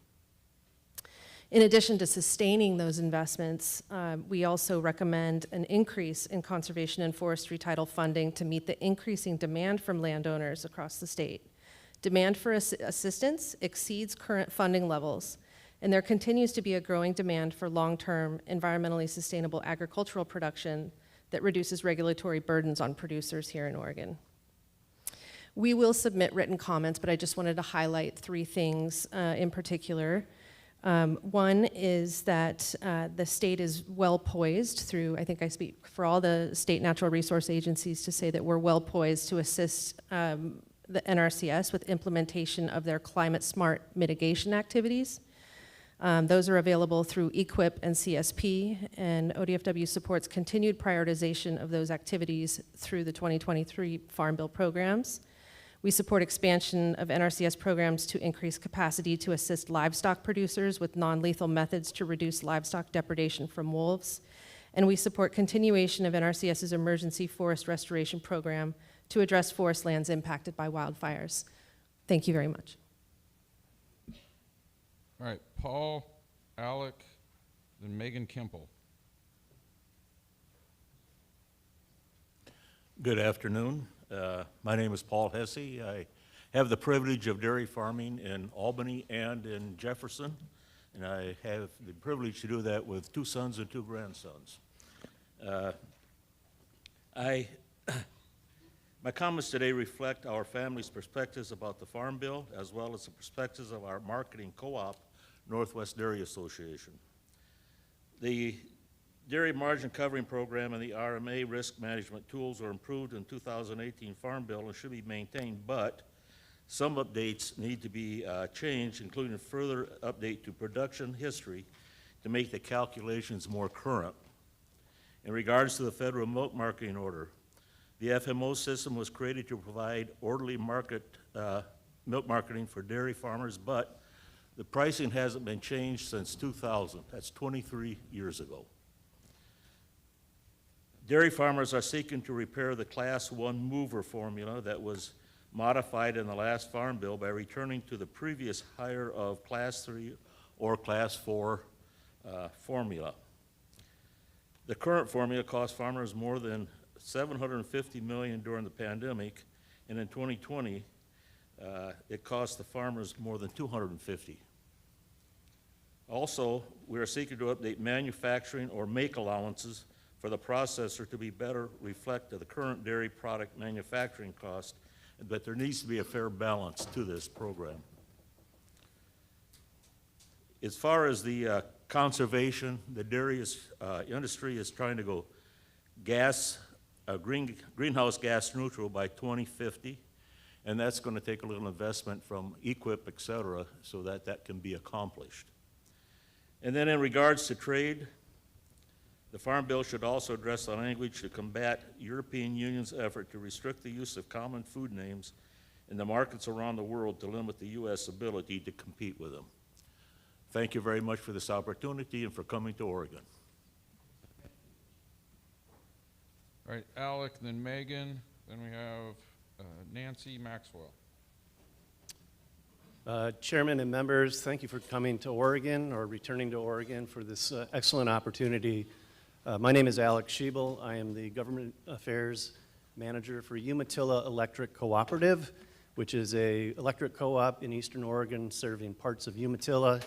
Speaker 15: In addition to sustaining those investments, we also recommend an increase in conservation and forestry title funding to meet the increasing demand from landowners across the state. Demand for assistance exceeds current funding levels, and there continues to be a growing demand for long-term, environmentally sustainable agricultural production that reduces regulatory burdens on producers here in Oregon. We will submit written comments, but I just wanted to highlight three things in particular. One is that the state is well poised through, I think I speak for all the state natural resource agencies to say that we're well poised to assist the NRCS with implementation of their climate smart mitigation activities. Those are available through EQIP and CSP, and ODFW supports continued prioritization of those activities through the 2023 Farm Bill programs. We support expansion of NRCS programs to increase capacity to assist livestock producers with non-lethal methods to reduce livestock depredation from wolves. And we support continuation of NRCS's emergency forest restoration program to address forest lands impacted by wildfires. Thank you very much.
Speaker 2: All right, Paul, Alec, then Megan Kemple.
Speaker 16: Good afternoon. My name is Paul Hesse. I have the privilege of dairy farming in Albany and in Jefferson, and I have the privilege to do that with 2 sons and 2 grandsons. My comments today reflect our family's perspectives about the Farm Bill, as well as the perspectives of our marketing co-op, Northwest Dairy Association. The Dairy Margin Covering Program and the RMA risk management tools were improved in 2018 Farm Bill and should be maintained, but some updates need to be changed, including a further update to production history to make the calculations more current. In regards to the federal milk marketing order, the FMO system was created to provide orderly milk marketing for dairy farmers, but the pricing hasn't been changed since 2000. That's 23 years ago. Dairy farmers are seeking to repair the Class 1 mover formula that was modified in the last Farm Bill by returning to the previous higher of Class 3 or Class 4 formula. The current formula cost farmers more than $750 million during the pandemic, and in 2020, it cost the farmers more than $250. Also, we are seeking to update manufacturing or make allowances for the processor to be better reflect the current dairy product manufacturing cost, but there needs to be a fair balance to this program. As far as the conservation, the dairy industry is trying to go greenhouse gas neutral by 2050, and that's going to take a little investment from EQIP, et cetera, so that that can be accomplished. And then in regards to trade, the Farm Bill should also address the language to combat European Union's effort to restrict the use of common food names in the markets around the world to limit the U.S. ability to compete with them. Thank you very much for this opportunity and for coming to Oregon.
Speaker 2: All right, Alec, then Megan, then we have Nancy Maxwell.
Speaker 17: Chairman and members, thank you for coming to Oregon or returning to Oregon for this excellent opportunity. My name is Alec Schiebel. I am the Government Affairs Manager for Umatilla Electric Cooperative, which is an electric co-op in Eastern Oregon serving parts of Umatilla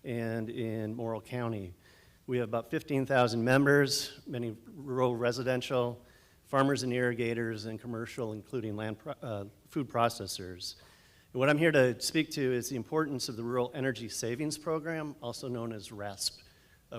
Speaker 17: and in Morrill County. We have about 15,000 members, many rural residential, farmers and irrigators, and commercial, including food processors. And what I'm here to speak to is the importance of the Rural Energy Savings Program, also known as RESP.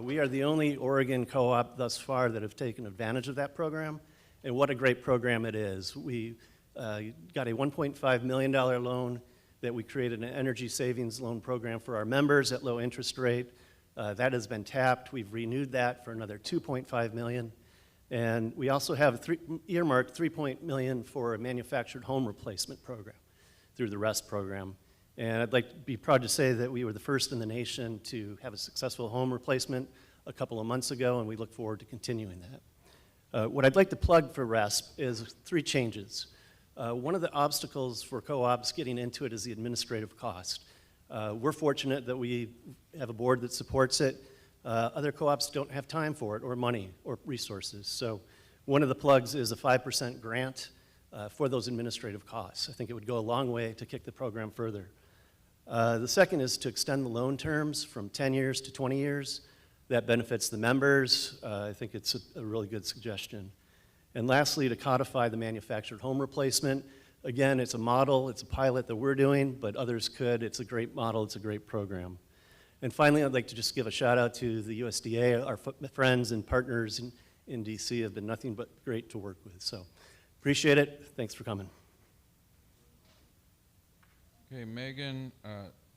Speaker 17: We are the only Oregon co-op thus far that have taken advantage of that program, and what a great program it is. We got a $1.5 million loan that we created an energy savings loan program for our members at low interest rate. That has been tapped. We've renewed that for another $2.5 million. And we also have earmarked $3 million for a manufactured home replacement program through the REST program. And I'd like to be proud to say that we were the first in the nation to have a successful home replacement a couple of months ago, and we look forward to continuing that. What I'd like to plug for RESP is 3 changes. One of the obstacles for co-ops getting into it is the administrative cost. We're fortunate that we have a board that supports it. Other co-ops don't have time for it or money or resources. So one of the plugs is a 5% grant for those administrative costs. I think it would go a long way to kick the program further. The second is to extend the loan terms from 10 years to 20 years. That benefits the members. I think it's a really good suggestion. And lastly, to codify the manufactured home replacement. Again, it's a model, it's a pilot that we're doing, but others could. It's a great model, it's a great program. And finally, I'd like to just give a shout out to the USDA. Our friends and partners in DC have been nothing but great to work with. So appreciate it. Thanks for coming.
Speaker 2: Okay, Megan,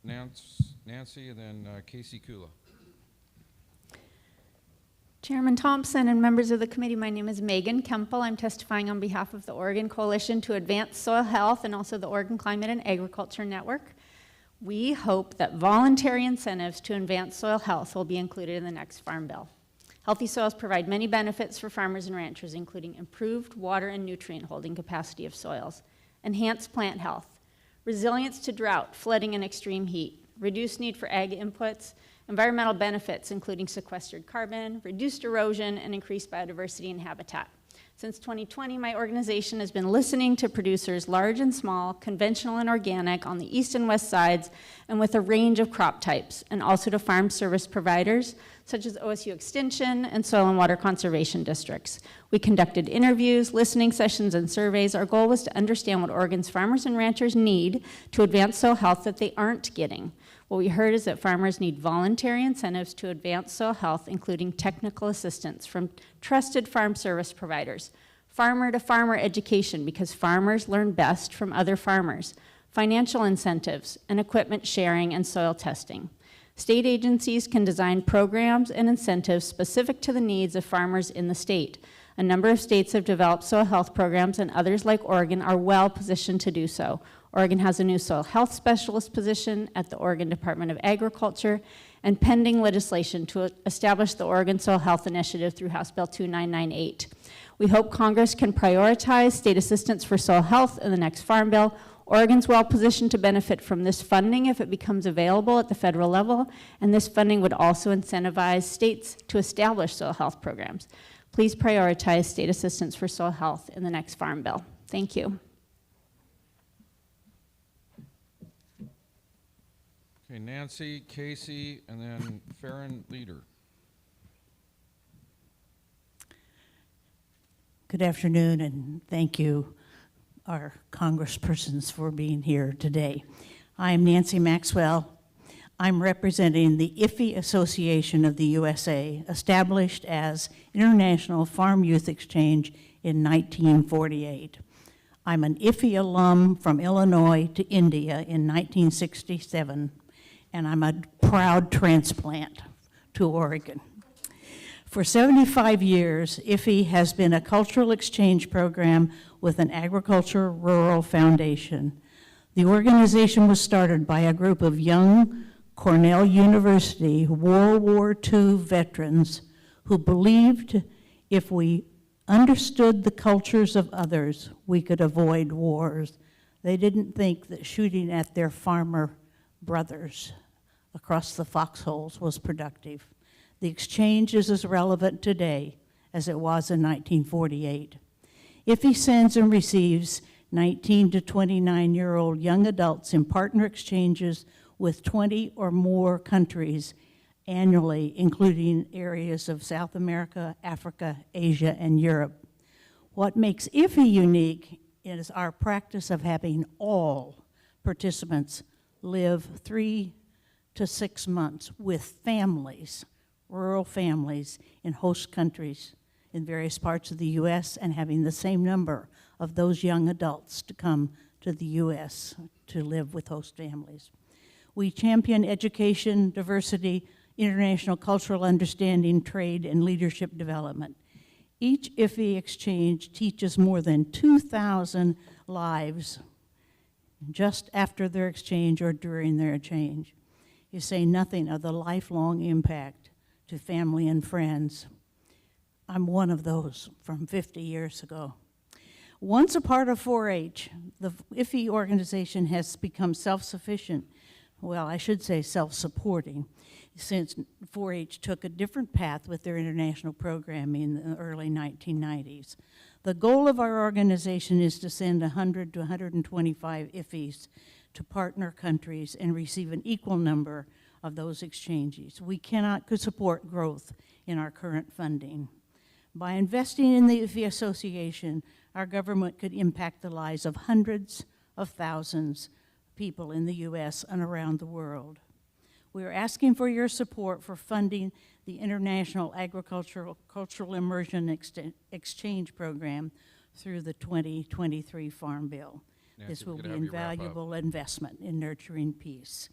Speaker 2: Nancy, and then Casey Kula.
Speaker 19: Chairman Thompson and members of the committee, my name is Megan Kempel. I'm testifying on behalf of the Oregon Coalition to Advance Soil Health and also the Oregon Climate and Agriculture Network. We hope that voluntary incentives to advance soil health will be included in the next Farm Bill. Healthy soils provide many benefits for farmers and ranchers, including improved water and nutrient holding capacity of soils, enhanced plant health, resilience to drought, flooding, and extreme heat, reduced need for ag inputs, environmental benefits, including sequestered carbon, reduced erosion, and increased biodiversity and habitat. Since 2020, my organization has been listening to producers large and small, conventional and organic, on the east and west sides, and with a range of crop types, and also to farm service providers, such as OSU Extension and Soil and Water Conservation Districts. We conducted interviews, listening sessions, and surveys. Our goal was to understand what Oregon's farmers and ranchers need to advance soil health that they aren't getting. What we heard is that farmers need voluntary incentives to advance soil health, including technical assistance from trusted farm service providers, farmer-to-farmer education, because farmers learn best from other farmers, financial incentives, and equipment sharing and soil testing. State agencies can design programs and incentives specific to the needs of farmers in the state. A number of states have developed soil health programs, and others, like Oregon, are well positioned to do so. Oregon has a new soil health specialist position at the Oregon Department of Agriculture, and pending legislation to establish the Oregon Soil Health Initiative through House Bill 2998. We hope Congress can prioritize state assistance for soil health in the next Farm Bill. Oregon's well positioned to benefit from this funding if it becomes available at the federal level, and this funding would also incentivize states to establish soil health programs. Please prioritize state assistance for soil health in the next Farm Bill. Thank you.
Speaker 2: Okay, Nancy, Casey, and then Farron Leader.
Speaker 18: Good afternoon, and thank you, our congresspersons, for being here today. I'm Nancy Maxwell. I'm representing the IFFE Association of the USA, established as International Farm Youth Exchange in 1948. I'm an IFFE alum from Illinois to India in 1967, and I'm a proud transplant to Oregon. For 75 years, IFFE has been a cultural exchange program with an agriculture rural foundation. The organization was started by a group of young Cornell University World War II veterans who believed if we understood the cultures of others, we could avoid wars. They didn't think that shooting at their farmer brothers across the foxholes was productive. The exchange is as relevant today as it was in 1948. IFFE sends and receives 19 to 29-year-old young adults in partner exchanges with 20 or more countries annually, including areas of South America, Africa, Asia, and Europe. What makes IFFE unique is our practice of having all participants live 3 to 6 months with families, rural families in host countries in various parts of the U.S. and having the same number of those young adults to come to the U.S. to live with host families. We champion education, diversity, international cultural understanding, trade, and leadership development. Each IFFE exchange teaches more than 2,000 lives just after their exchange or during their exchange. You say nothing of the lifelong impact to family and friends. I'm one of those from 50 years ago. Once a part of 4-H, the IFFE organization has become self-sufficient. Well, I should say self-supporting, since 4-H took a different path with their international programming in the early 1990s. The goal of our organization is to send 100 to 125 IFFEs to partner countries and receive an equal number of those exchanges. We cannot support growth in our current funding. By investing in the IFFE Association, our government could impact the lives of hundreds of thousands of people in the U.S. and around the world. We are asking for your support for funding the International Cultural Immersion Exchange Program through the 2023 Farm Bill.
Speaker 2: Nancy,
Speaker 18: This will
Speaker 2: we
Speaker 18: be
Speaker 2: could have you wrap up.
Speaker 18: invaluable investment in nurturing peace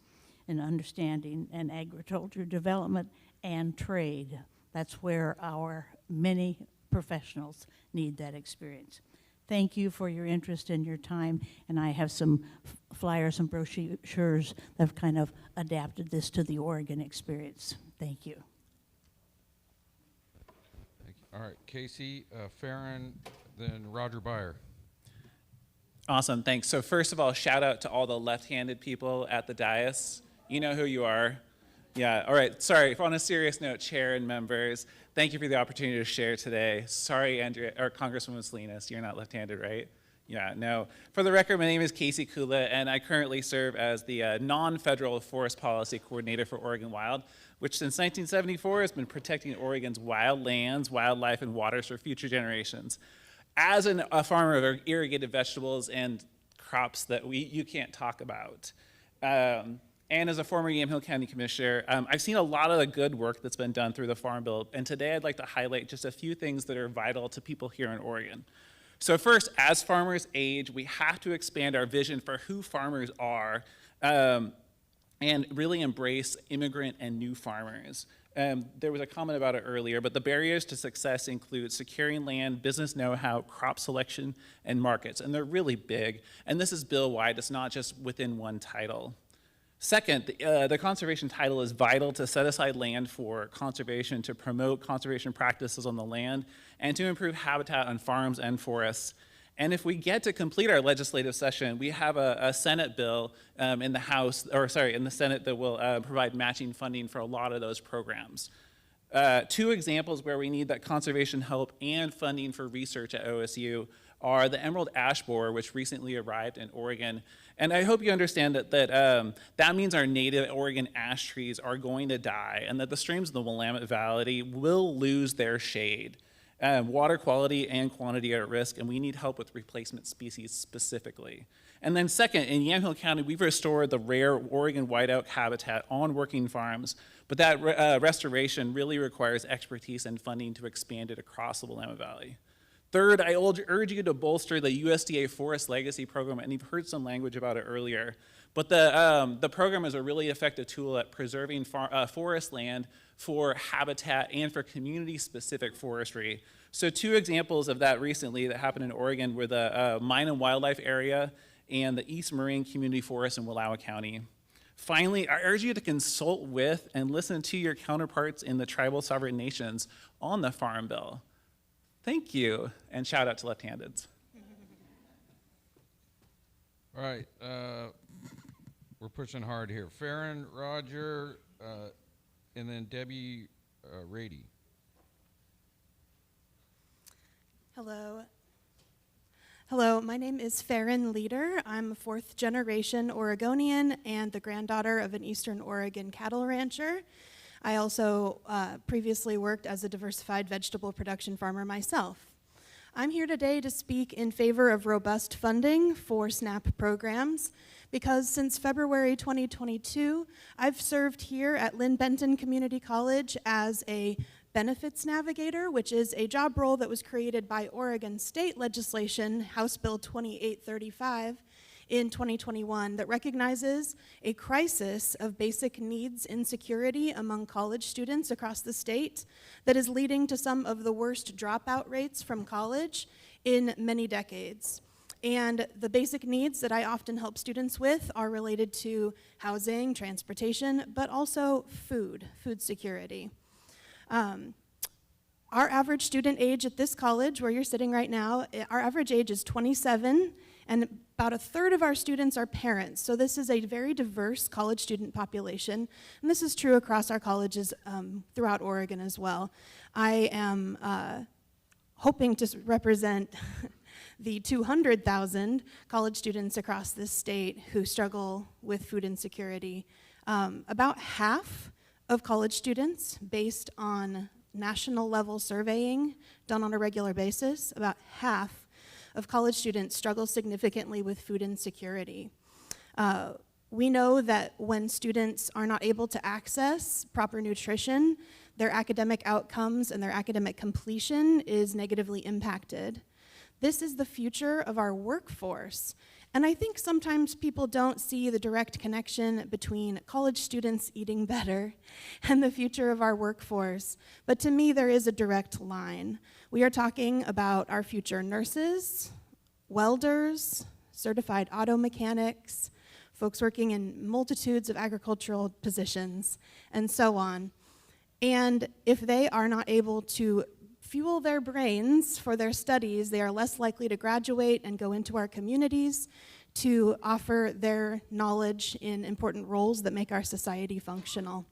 Speaker 18: and understanding and agriculture development and trade. That's where our many professionals need that experience. Thank you for your interest and your time, and I have some flyers and brochures that have kind of adapted this to the Oregon experience. Thank you.
Speaker 2: Thank you. All right, Casey Farron, then Roger Byer.
Speaker 20: Awesome, thanks. So first of all, shout out to all the left-handed people at the dais. You know who you are. Yeah, all right, sorry, on a serious note, Chair and members, thank you for the opportunity to share today. Sorry, Andrea, or Congresswoman Salinas, you're not left-handed, right? Yeah, no. For the record, my name is Casey Kula, and I currently serve as the non-federal forest policy coordinator for Oregon Wild, which since 1974 has been protecting Oregon's wild lands, wildlife, and waters for future generations. As a farmer of irrigated vegetables and crops that you can't talk about, and as a former Yamhill County Commissioner, I've seen a lot of the good work that's been done through the Farm Bill, and today I'd like to highlight just a few things that are vital to people here in Oregon. So first, as farmers age, we have to expand our vision for who farmers are and really embrace immigrant and new farmers. There was a comment about it earlier, but the barriers to success include securing land, business know-how, crop selection, and markets, and they're really big. And this is bill-wide, it's not just within one title. Second, the conservation title is vital to set aside land for conservation, to promote conservation practices on the land, and to improve habitat on farms and forests. And if we get to complete our legislative session, we have a Senate bill in the Senate that will provide matching funding for a lot of those programs. Two examples where we need that conservation help and funding for research at OSU are the emerald ash borer, which recently arrived in Oregon. And I hope you understand that means our native Oregon ash trees are going to die and that the streams in the Willamette Valley will lose their shade. Water quality and quantity are at risk, and we need help with replacement species specifically. And then second, in Yamhill County, we've restored the rare Oregon whiteout habitat on working farms, but that restoration really requires expertise and funding to expand it across the Willamette Valley. Third, I urge you to bolster the USDA Forest Legacy Program, and you've heard some language about it earlier. But the program is a really effective tool at preserving forest land for habitat and for community-specific forestry. So 2 examples of that recently that happened in Oregon were the Mine and Wildlife Area and the East Marine Community Forest in Wallowa County. Finally, I urge you to consult with and listen to your counterparts in the tribal sovereign nations on the Farm Bill. Thank you, and shout out to left-handeds.
Speaker 2: All right, we're pushing hard here. Farron, Roger, and then Debbie Rady.
Speaker 3: Hello. Hello, my name is Farron Leader. I'm a 4th generation Oregonian and the granddaughter of an Eastern Oregon cattle rancher. I also previously worked as a diversified vegetable production farmer myself. I'm here today to speak in favor of robust funding for SNAP programs because since February 2022, I've served here at Lynn Benton Community College as a benefits navigator, which is a job role that was created by Oregon state legislation, House Bill 2835, in 2021 that recognizes a crisis of basic needs insecurity among college students across the state that is leading to some of the worst dropout rates from college in many decades. And the basic needs that I often help students with are related to housing, transportation, but also food security. Our average student age at this college, where you're sitting right now, our average age is 27, and about 1/3 of our students are parents. So this is a very diverse college student population, and this is true across our colleges throughout Oregon as well. I am hoping to represent the 200,000 college students across this state who struggle with food insecurity. About half of college students, based on national level surveying done on a regular basis, about half of college students struggle significantly with food insecurity. We know that when students are not able to access proper nutrition, their academic outcomes and their academic completion is negatively impacted. This is the future of our workforce. And I think sometimes people don't see the direct connection between college students eating better and the future of our workforce. But to me, there is a direct line. We are talking about our future nurses, welders, certified auto mechanics, folks working in multitudes of agricultural positions, and so on. And if they are not able to fuel their brains for their studies, they are less likely to graduate and go into our communities to offer their knowledge in important roles that make our society functional.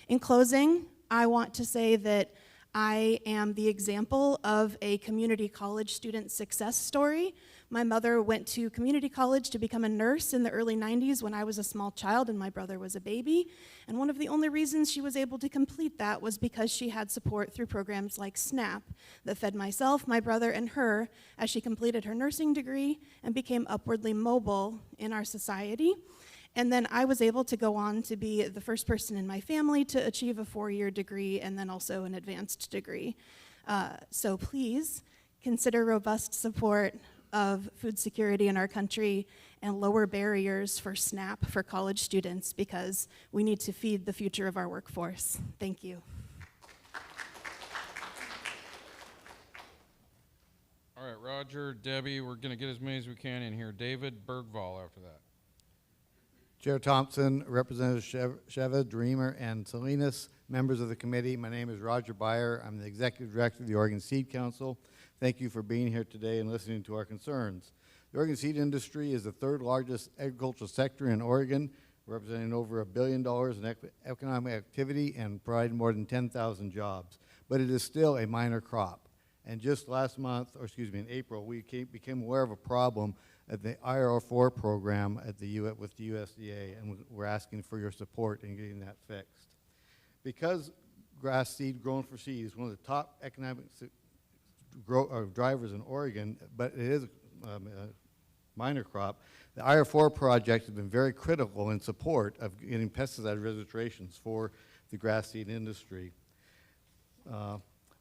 Speaker 3: In closing, I want to say that I am the example of a community college student success story. My mother went to community college to become a nurse in the early 90s when I was a small child and my brother was a baby. And one of the only reasons she was able to complete that was because she had support through programs like SNAP that fed myself, my brother, and her as she completed her nursing degree and became upwardly mobile in our society. And then I was able to go on to be the first person in my family to achieve a 4-year degree and then also an advanced degree. So please consider robust support of food security in our country and lower barriers for SNAP for college students because we need to feed the future of our workforce. Thank you.
Speaker 2: All right, Roger, Debbie, we're going to get as many as we can in here. David Bergvall after that.
Speaker 21: Chair Thompson, Representative Chavez-DeRemer, and Salinas, members of the committee. My name is Roger Beyer. I'm the Executive Director of the Oregon Seed Council. Thank you for being here today and listening to our concerns. The Oregon seed industry is the 3rd largest agricultural sector in Oregon, representing over $1 billion in economic activity and providing more than 10,000 jobs. But it is still a minor crop. And just last month, or excuse me, in April, we became aware of a problem at the IR4 program at with the USDA, and we're asking for your support in getting that fixed. Because grass seed grown for seed is one of the top economic drivers in Oregon, but it is a minor crop. The IR4 project has been very critical in support of getting pesticide registrations for the grass seed industry.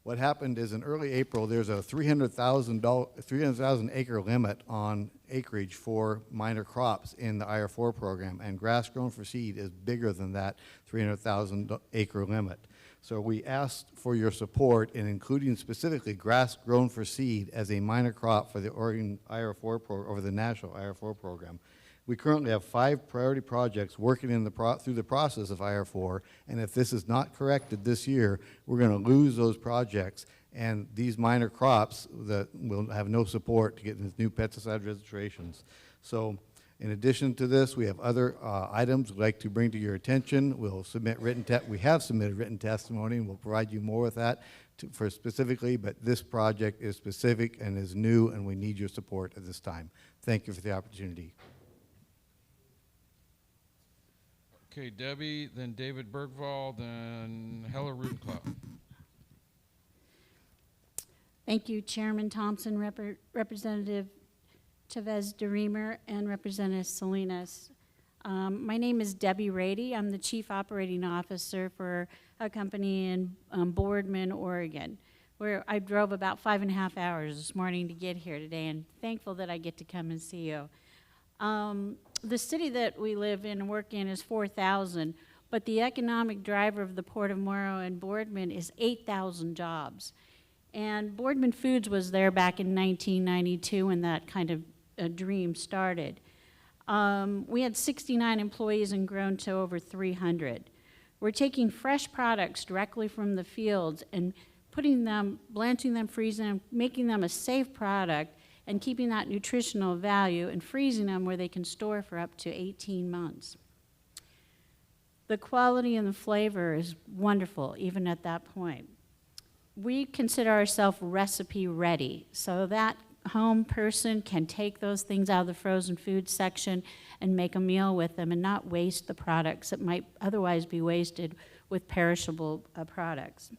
Speaker 21: What happened is in early April, there's a 300,000 acre limit on acreage for minor crops in the IR4 program, and grass grown for seed is bigger than that 300,000 acre limit. So we asked for your support in including specifically grass grown for seed as a minor crop for the Oregon IR4 program, or the national IR4 program. We currently have 5 priority projects working in through the process of IR4, and if this is not corrected this year, we're going to lose those projects, and these minor crops that will have no support to get these new pesticide registrations. So in addition to this, we have other items we'd like to bring to your attention. We'll submit we have submitted written testimony, and we'll provide you more with that for specifically, but this project is specific and is new, and we need your support at this time. Thank you for the opportunity.
Speaker 2: Okay, Debbie, then David Bergvall, then Hella Rudenklau.
Speaker 18: Thank you, Chairman Thompson, Representative Chavez-DeRemer, and Representative Salinas. My name is Debbie Rady. I'm the Chief Operating Officer for a company in Boardman, Oregon, where I drove about 5.5 hours this morning to get here today, and thankful that I get to come and see you. The city that we live in and work in is 4,000, but the economic driver of the Port of Morrow and Boardman is 8,000 jobs. And Boardman Foods was there back in 1992 when that kind of dream started. We had 69 employees and grown to over 300. We're taking fresh products directly from the fields and putting them, blanching them, freezing them, making them a safe product, and keeping that nutritional value and freezing them where they can store for up to 18 months. The quality and the flavor is wonderful, even at that point. We consider ourselves recipe ready, so that home person can take those things out of the frozen food section and make a meal with them and not waste the products that might otherwise be wasted with perishable products.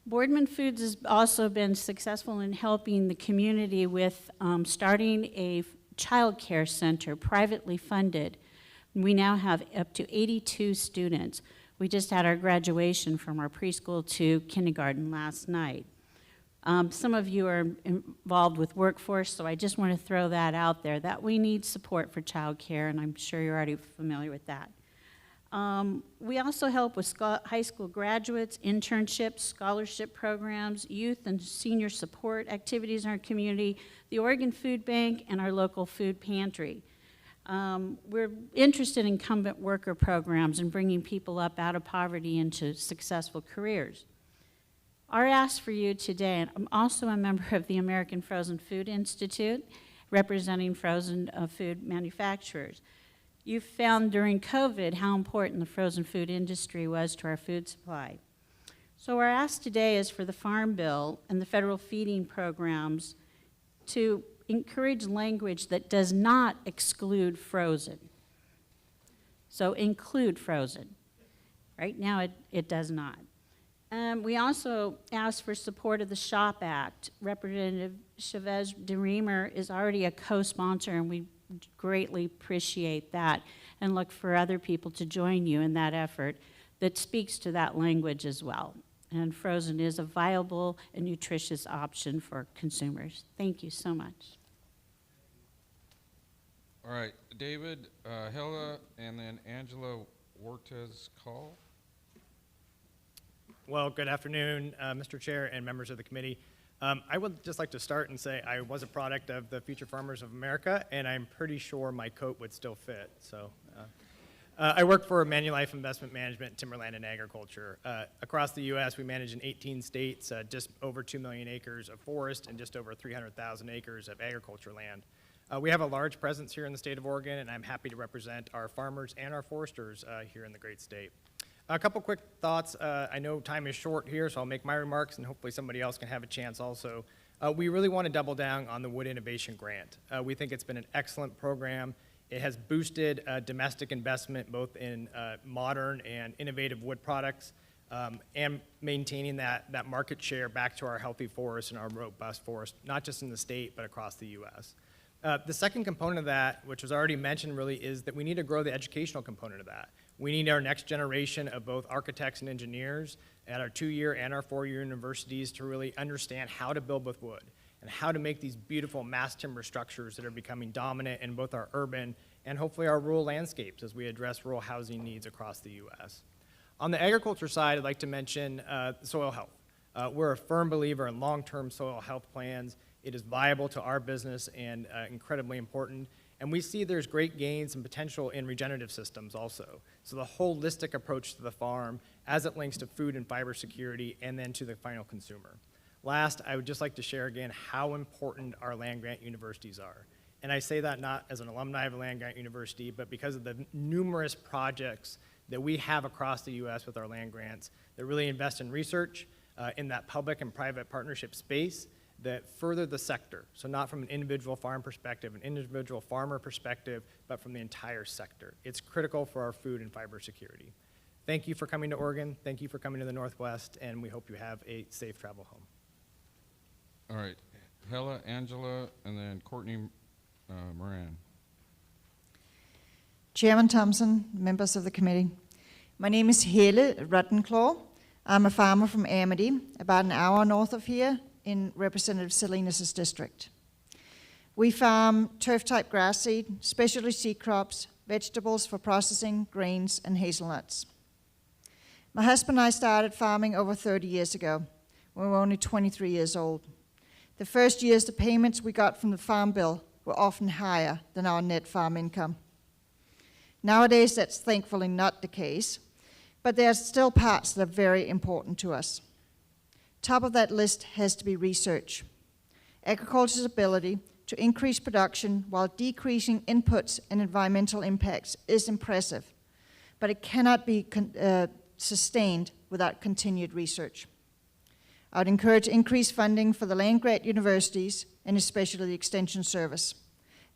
Speaker 18: Boardman Foods has also been successful in helping the community with starting a child care center, privately funded. We now have up to 82 students. We just had our graduation from our preschool to kindergarten last night. Some of you are involved with workforce, so I just want to throw that out there, that we need support for child care, and I'm sure you're already familiar with that. We also help with high school graduates, internships, scholarship programs, youth and senior support activities in our community, the Oregon Food Bank, and our local food pantry. We're interested in incumbent worker programs and bringing people up out of poverty into successful careers. Our ask for you today, and I'm also a member of the American Frozen Food Institute, representing frozen food manufacturers. You found during COVID how important the frozen food industry was to our food supply. So our ask today is for the Farm Bill and the federal feeding programs to encourage language that does not exclude frozen. So include frozen. Right now it does not. We also ask for support of the SHOP Act. Representative Chavez-DeRemer is already a co-sponsor, and we greatly appreciate that and look for other people to join you in that effort that speaks to that language as well. And frozen is a viable and nutritious option for consumers. Thank you so much.
Speaker 2: All right, David, Hella, and then Angela Wortez-Call.
Speaker 4: Well, good afternoon, Mr. Chair and members of the committee. I would just like to start and say I was a product of the Future Farmers of America, and I'm pretty sure my coat would still fit. So, I work for Manulife Investment Management, Timberland and Agriculture. Across the U.S., we manage in 18 states, just over 2 million acres of forest and just over 300,000 acres of agriculture land. We have a large presence here in the state of Oregon, and I'm happy to represent our farmers and our foresters here in the great state. A couple quick thoughts. I know time is short here, so I'll make my remarks, and hopefully somebody else can have a chance also. We really want to double down on the Wood Innovation Grant. We think it's been an excellent program. It has boosted domestic investment both in modern and innovative wood products. and maintaining that market share back to our healthy forests and our robust forests, not just in the state, but across the U.S. The second component of that, which was already mentioned really, is that we need to grow the educational component of that. We need our next generation of both architects and engineers at our 2-year and our 4-year universities to really understand how to build with wood and how to make these beautiful mass timber structures that are becoming dominant in both our urban and hopefully our rural landscapes as we address rural housing needs across the U.S. On the agriculture side, I'd like to mention soil health. We're a firm believer in long-term soil health plans. It is viable to our business and incredibly important. And we see there's great gains and potential in regenerative systems also. So the holistic approach to the farm as it links to food and fiber security and then to the final consumer. Last, I would just like to share again how important our land-grant universities are. And I say that not as an alumni of a land-grant university, but because of the numerous projects that we have across the U.S. with our land grants that really invest in research in that public and private partnership space that further the sector. So not from an individual farm perspective, an individual farmer perspective, but from the entire sector. It's critical for our food and fiber security. Thank you for coming to Oregon. Thank you for coming to the Northwest, and we hope you have a safe travel home.
Speaker 2: All right, Hella, Angela, and then Courtney Moran.
Speaker 5: Chairman Thompson, members of the committee. My name is Helle Ruttenclaw. I'm a farmer from Amity, about an hour north of here in Representative Salinas' district. We farm turf-type grass seed, specialty seed crops, vegetables for processing, grains, and hazelnuts. My husband and I started farming over 30 years ago when we were only 23 years old. The first years, the payments we got from the Farm Bill were often higher than our net farm income. Nowadays, that's thankfully not the case, but there are still parts that are very important to us. Top of that list has to be research. Agriculture's ability to increase production while decreasing inputs and environmental impacts is impressive, but it cannot be sustained without continued research. I would encourage increased funding for the land-grant universities and especially the Extension Service.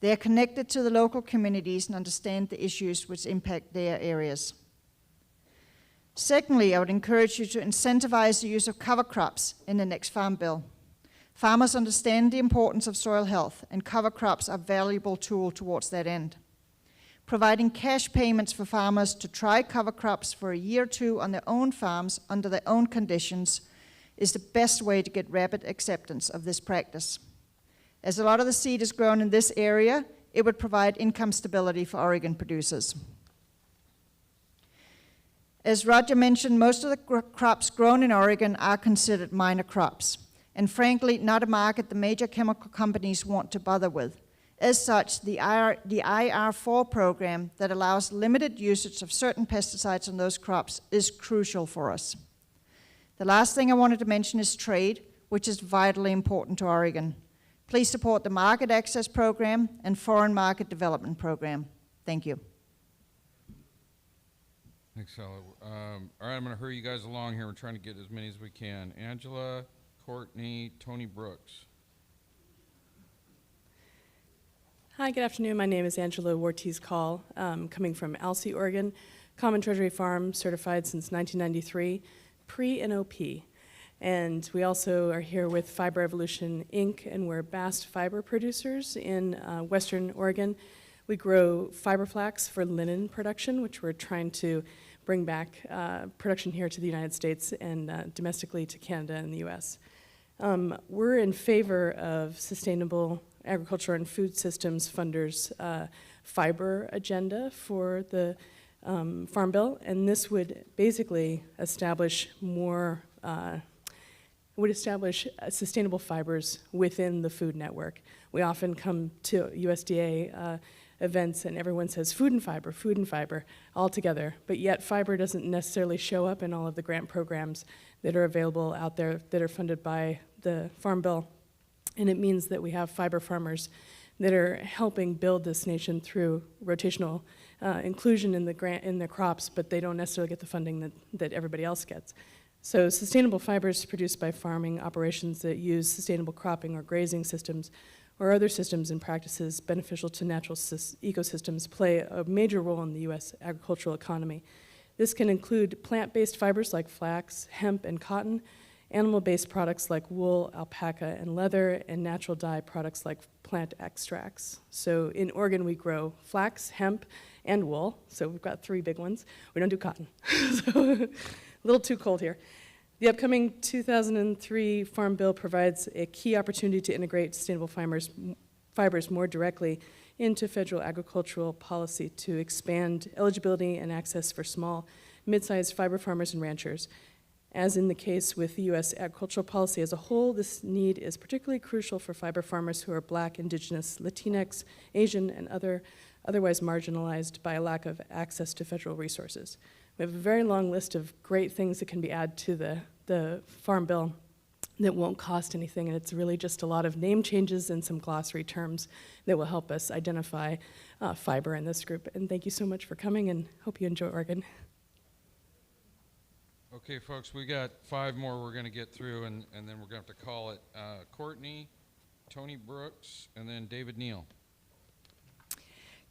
Speaker 5: They are connected to the local communities and understand the issues which impact their areas. Secondly, I would encourage you to incentivize the use of cover crops in the next Farm Bill. Farmers understand the importance of soil health, and cover crops are a valuable tool towards that end. Providing cash payments for farmers to try cover crops for a year or two on their own farms under their own conditions is the best way to get rapid acceptance of this practice. As a lot of the seed is grown in this area, it would provide income stability for Oregon producers. As Roger mentioned, most of the crops grown in Oregon are considered minor crops, and frankly, not a market the major chemical companies want to bother with. As such, the IR4 program that allows limited usage of certain pesticides on those crops is crucial for us. The last thing I wanted to mention is trade, which is vitally important to Oregon. Please support the Market Access Program and Foreign Market Development Program. Thank you.
Speaker 2: Thanks, Hella. All right, I'm going to hurry you guys along here. We're trying to get as many as we can. Angela, Courtney, Tony Brooks.
Speaker 22: Hi, good afternoon. My name is Angela Ortiz-Call, coming from Alsea, Oregon. Common Treasury Farm, certified since 1993, pre-NOP. And we also are here with Fiber Evolution, Inc., and we're bast fiber producers in Western Oregon. We grow fiber flax for linen production, which we're trying to bring back production here to the United States and domestically to Canada and the US. We're in favor of sustainable agriculture and food systems funders' fiber agenda for the Farm Bill, and this would basically establish sustainable fibers within the food network. We often come to USDA events and everyone says food and fiber all together, but yet fiber doesn't necessarily show up in all of the grant programs that are available out there that are funded by the Farm Bill. And it means that we have fiber farmers that are helping build this nation through rotational inclusion in the crops, but they don't necessarily get the funding that everybody else gets. So sustainable fibers produced by farming operations that use sustainable cropping or grazing systems or other systems and practices beneficial to natural ecosystems play a major role in the U.S. agricultural economy. This can include plant-based fibers like flax, hemp, and cotton, animal-based products like wool, alpaca, and leather, and natural dye products like plant extracts. So in Oregon, we grow flax, hemp, and wool. So we've got 3 big ones. We don't do cotton. So a little too cold here. The upcoming 2003 Farm Bill provides a key opportunity to integrate sustainable fibers more directly into federal agricultural policy to expand eligibility and access for small, mid-sized fiber farmers and ranchers. As in the case with the U.S. agricultural policy as a whole, this need is particularly crucial for fiber farmers who are Black, Indigenous, Latinx, Asian, and otherwise marginalized by a lack of access to federal resources. We have a very long list of great things that can be added to the Farm Bill that won't cost anything, and it's really just a lot of name changes and some glossary terms that will help us identify fiber in this group. And thank you so much for coming, and hope you enjoy Oregon.
Speaker 2: Okay, folks, we got 5 more we're going to get through, and then we're going to have to call it Courtney, Tony Brooks, and then David Neal.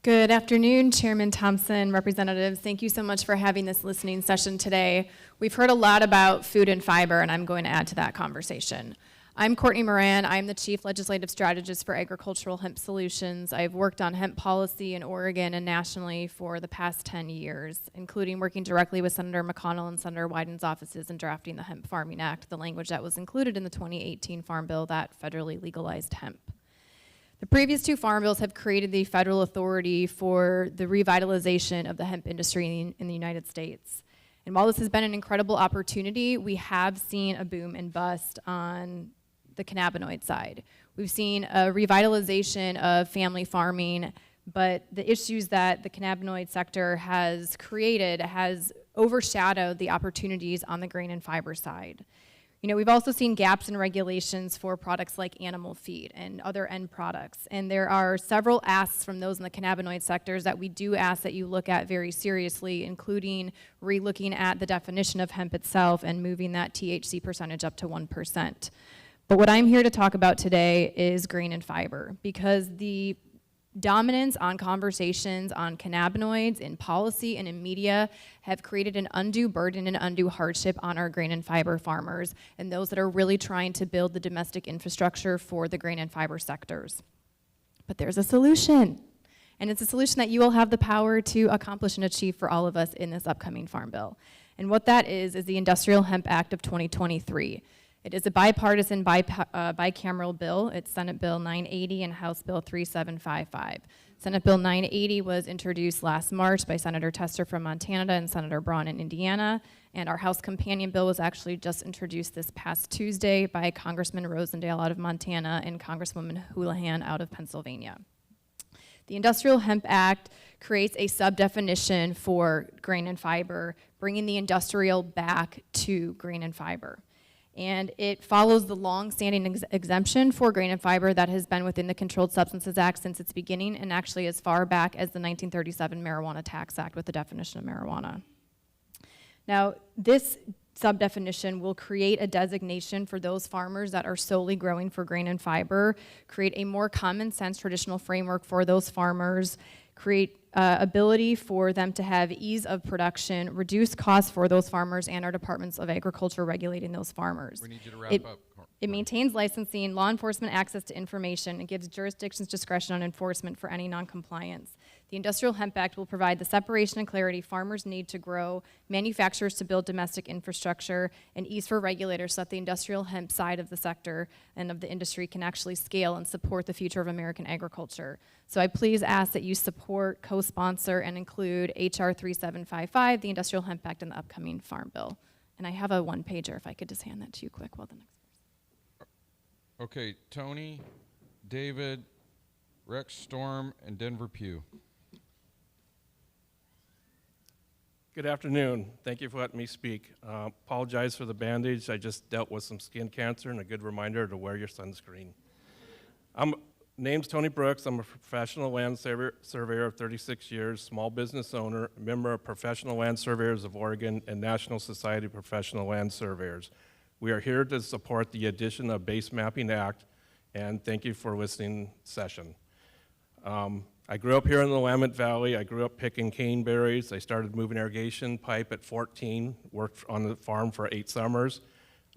Speaker 6: Good afternoon, Chairman Thompson, representatives. Thank you so much for having this listening session today. We've heard a lot about food and fiber, and I'm going to add to that conversation. I'm Courtney Moran. I'm the Chief Legislative Strategist for Agricultural Hemp Solutions. I've worked on hemp policy in Oregon and nationally for the past 10 years, including working directly with Senator McConnell and Senator Wyden's offices in drafting the Hemp Farming Act, the language that was included in the 2018 Farm Bill that federally legalized hemp. The previous 2 farm bills have created the federal authority for the revitalization of the hemp industry in the United States. And while this has been an incredible opportunity, we have seen a boom and bust on the cannabinoid side. We've seen a revitalization of family farming, but the issues that the cannabinoid sector has created has overshadowed the opportunities on the grain and fiber side. You know, we've also seen gaps in regulations for products like animal feed and other end products. And there are several asks from those in the cannabinoid sectors that we do ask that you look at very seriously, including re-looking at the definition of hemp itself and moving that THC percentage up to 1%. But what I'm here to talk about today is grain and fiber, because the dominance on conversations on cannabinoids in policy and in media have created an undue burden and undue hardship on our grain and fiber farmers and those that are really trying to build the domestic infrastructure for the grain and fiber sectors. But there's a solution, and it's a solution that you will have the power to accomplish and achieve for all of us in this upcoming Farm Bill. And what that is the Industrial Hemp Act of 2023. It is a bipartisan, bicameral bill. It's Senate Bill 980 and House Bill 3755. Senate Bill 980 was introduced last March by Senator Tester from Montana and Senator Braun in Indiana, and our House companion bill was actually just introduced this past Tuesday by Congressman Rosendale out of Montana and Congresswoman Houlihan out of Pennsylvania. The Industrial Hemp Act creates a sub-definition for grain and fiber, bringing the industrial back to grain and fiber. And it follows the long-standing exemption for grain and fiber that has been within the Controlled Substances Act since its beginning, and actually as far back as the 1937 Marijuana Tax Act with the definition of marijuana. Now, this sub-definition will create a designation for those farmers that are solely growing for grain and fiber, create a more common sense traditional framework for those farmers, create ability for them to have ease of production, reduce costs for those farmers and our departments of agriculture regulating those farmers.
Speaker 2: We need you to wrap up.
Speaker 6: It maintains licensing, law enforcement access to information, and gives jurisdictions discretion on enforcement for any noncompliance. The Industrial Hemp Act will provide the separation and clarity farmers need to grow, manufacturers to build domestic infrastructure, and ease for regulators so that the industrial hemp side of the sector and of the industry can actually scale and support the future of American agriculture. So I please ask that you support, co-sponsor, and include H.R. 3755, the Industrial Hemp Act, in the upcoming Farm Bill. And I have a one-pager, if I could just hand that to you quick while the next.
Speaker 2: Okay, Tony, David, Rex Storm, and Denver Pugh.
Speaker 7: Good afternoon. Thank you for letting me speak. Apologize for the bandage. I just dealt with some skin cancer, and a good reminder to wear your sunscreen. Name's Tony Brooks. I'm a professional land surveyor of 36 years, small business owner, member of Professional Land Surveyors of Oregon and National Society of Professional Land Surveyors. We are here to support the addition of Base Mapping Act, and thank you for listening session. I grew up here in the Willamette Valley. I grew up picking caneberries. I started moving irrigation pipe at 14, worked on the farm for 8 summers.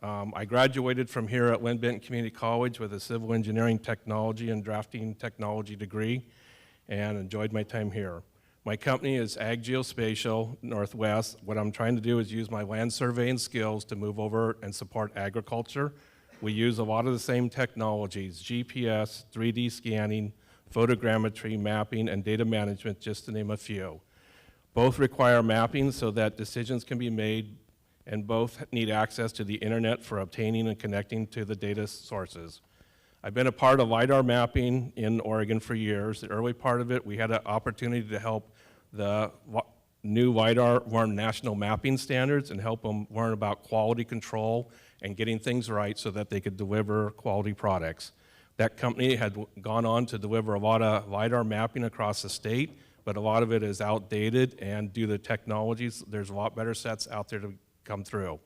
Speaker 7: I graduated from here at Lynn Benton Community College with a civil engineering technology and drafting technology degree, and enjoyed my time here. My company is Ag Geospatial Northwest. What I'm trying to do is use my land surveying skills to move over and support agriculture. We use a lot of the same technologies, GPS, 3D scanning, photogrammetry, mapping, and data management, just to name a few. Both require mapping so that decisions can be made, and both need access to the internet for obtaining and connecting to the data sources. I've been a part of LiDAR mapping in Oregon for years. The early part of it, we had an opportunity to help the new LiDAR learn national mapping standards and help them learn about quality control and getting things right so that they could deliver quality products. That company had gone on to deliver a lot of LiDAR mapping across the state, but a lot of it is outdated, and due to technologies, there's a lot better sets out there to come through.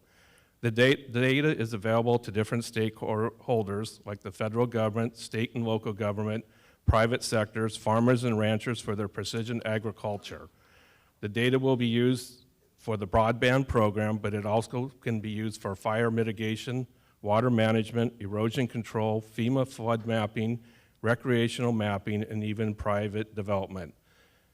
Speaker 7: The data is available to different stakeholders like the federal government, state and local government, private sectors, farmers and ranchers for their precision agriculture. The data will be used for the broadband program, but it also can be used for fire mitigation, water management, erosion control, FEMA flood mapping, recreational mapping, and even private development.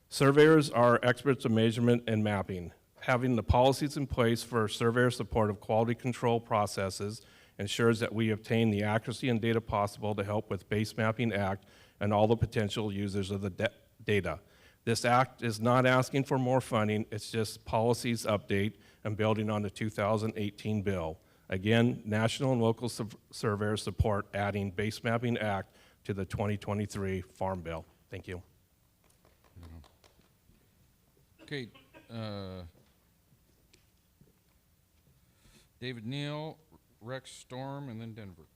Speaker 7: Surveyors are experts of measurement and mapping. Having the policies in place for surveyor support of quality control processes ensures that we obtain the accuracy and data possible to help with Base Mapping Act and all the potential users of the data. This act is not asking for more funding, it's just policies update and building on the 2018 bill. Again, national and local surveyors support adding Base Mapping Act to the 2023 Farm Bill. Thank you.
Speaker 2: Okay. David Neal, Rex Storm, and then Denver.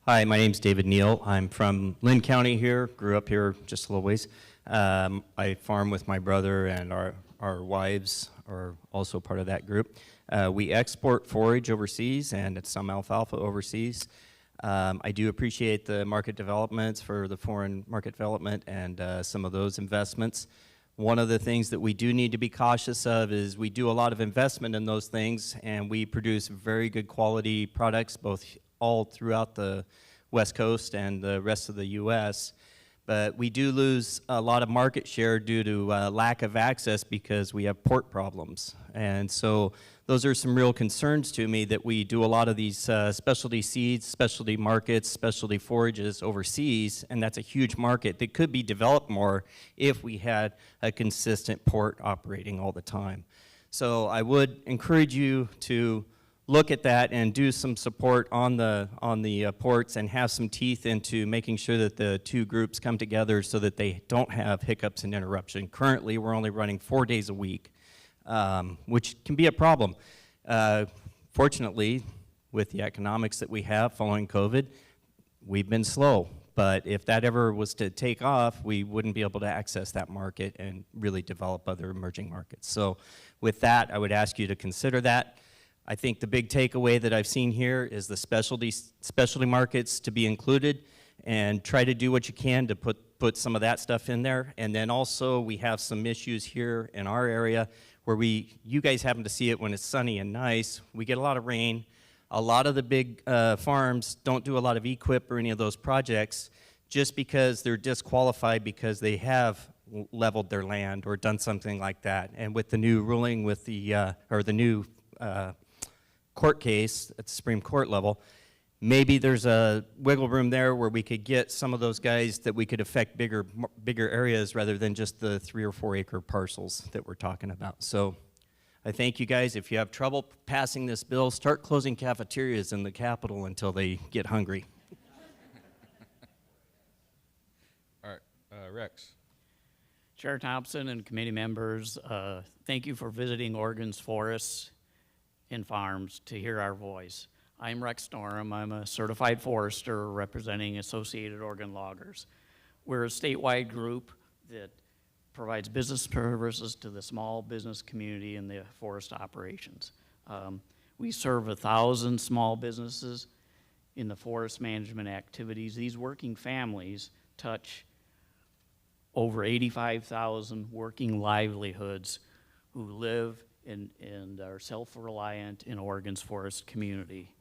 Speaker 8: Hi, my name's David Neal. I'm from Lynn County here, grew up here just a little ways. I farm with my brother, and our wives are also part of that group. We export forage overseas and some alfalfa overseas. I do appreciate the market developments for the foreign market development and some of those investments. One of the things that we do need to be cautious of is we do a lot of investment in those things, and we produce very good quality products both all throughout the West Coast and the rest of the U.S., but we do lose a lot of market share due to lack of access because we have port problems. And so those are some real concerns to me, that we do a lot of these specialty seeds, specialty markets, specialty forages overseas, and that's a huge market that could be developed more if we had a consistent port operating all the time. So I would encourage you to look at that and do some support on the ports and have some teeth into making sure that the two groups come together so that they don't have hiccups and interruption. Currently, we're only running 4 days a week, which can be a problem. Fortunately, with the economics that we have following COVID, we've been slow. But if that ever was to take off, we wouldn't be able to access that market and really develop other emerging markets. So with that, I would ask you to consider that. I think the big takeaway that I've seen here is the specialty markets to be included, and try to do what you can to put some of that stuff in there. And then also we have some issues here in our area where you guys happen to see it when it's sunny and nice. We get a lot of rain. A lot of the big farms don't do a lot of EQIP or any of those projects just because they're disqualified because they have leveled their land or done something like that. And with the new ruling with the new court case at the Supreme Court level, maybe there's a wiggle room there where we could get some of those guys that we could affect bigger areas rather than just the 3 or 4 acre parcels that we're talking about. So I thank you guys. If you have trouble passing this bill, start closing cafeterias in the Capitol until they get hungry.
Speaker 2: All right, Rex.
Speaker 9: Chair Thompson and committee members, thank you for visiting Oregon's forests and farms to hear our voice. I'm Rex Storm. I'm a certified forester representing Associated Oregon Loggers. We're a statewide group that provides business services to the small business community in the forest operations. We serve 1,000 small businesses in the forest management activities. These working families touch over 85,000 working livelihoods who live and are self-reliant in Oregon's forest community.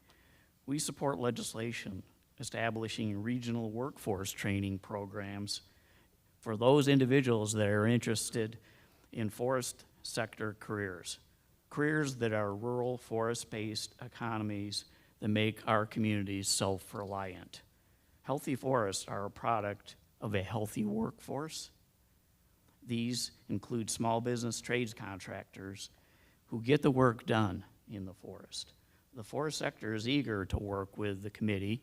Speaker 9: We support legislation establishing regional workforce training programs for those individuals that are interested in forest sector careers that are rural forest-based economies that make our communities self-reliant. Healthy forests are a product of a healthy workforce. These include small business trades contractors who get the work done in the forest. The forest sector is eager to work with the committee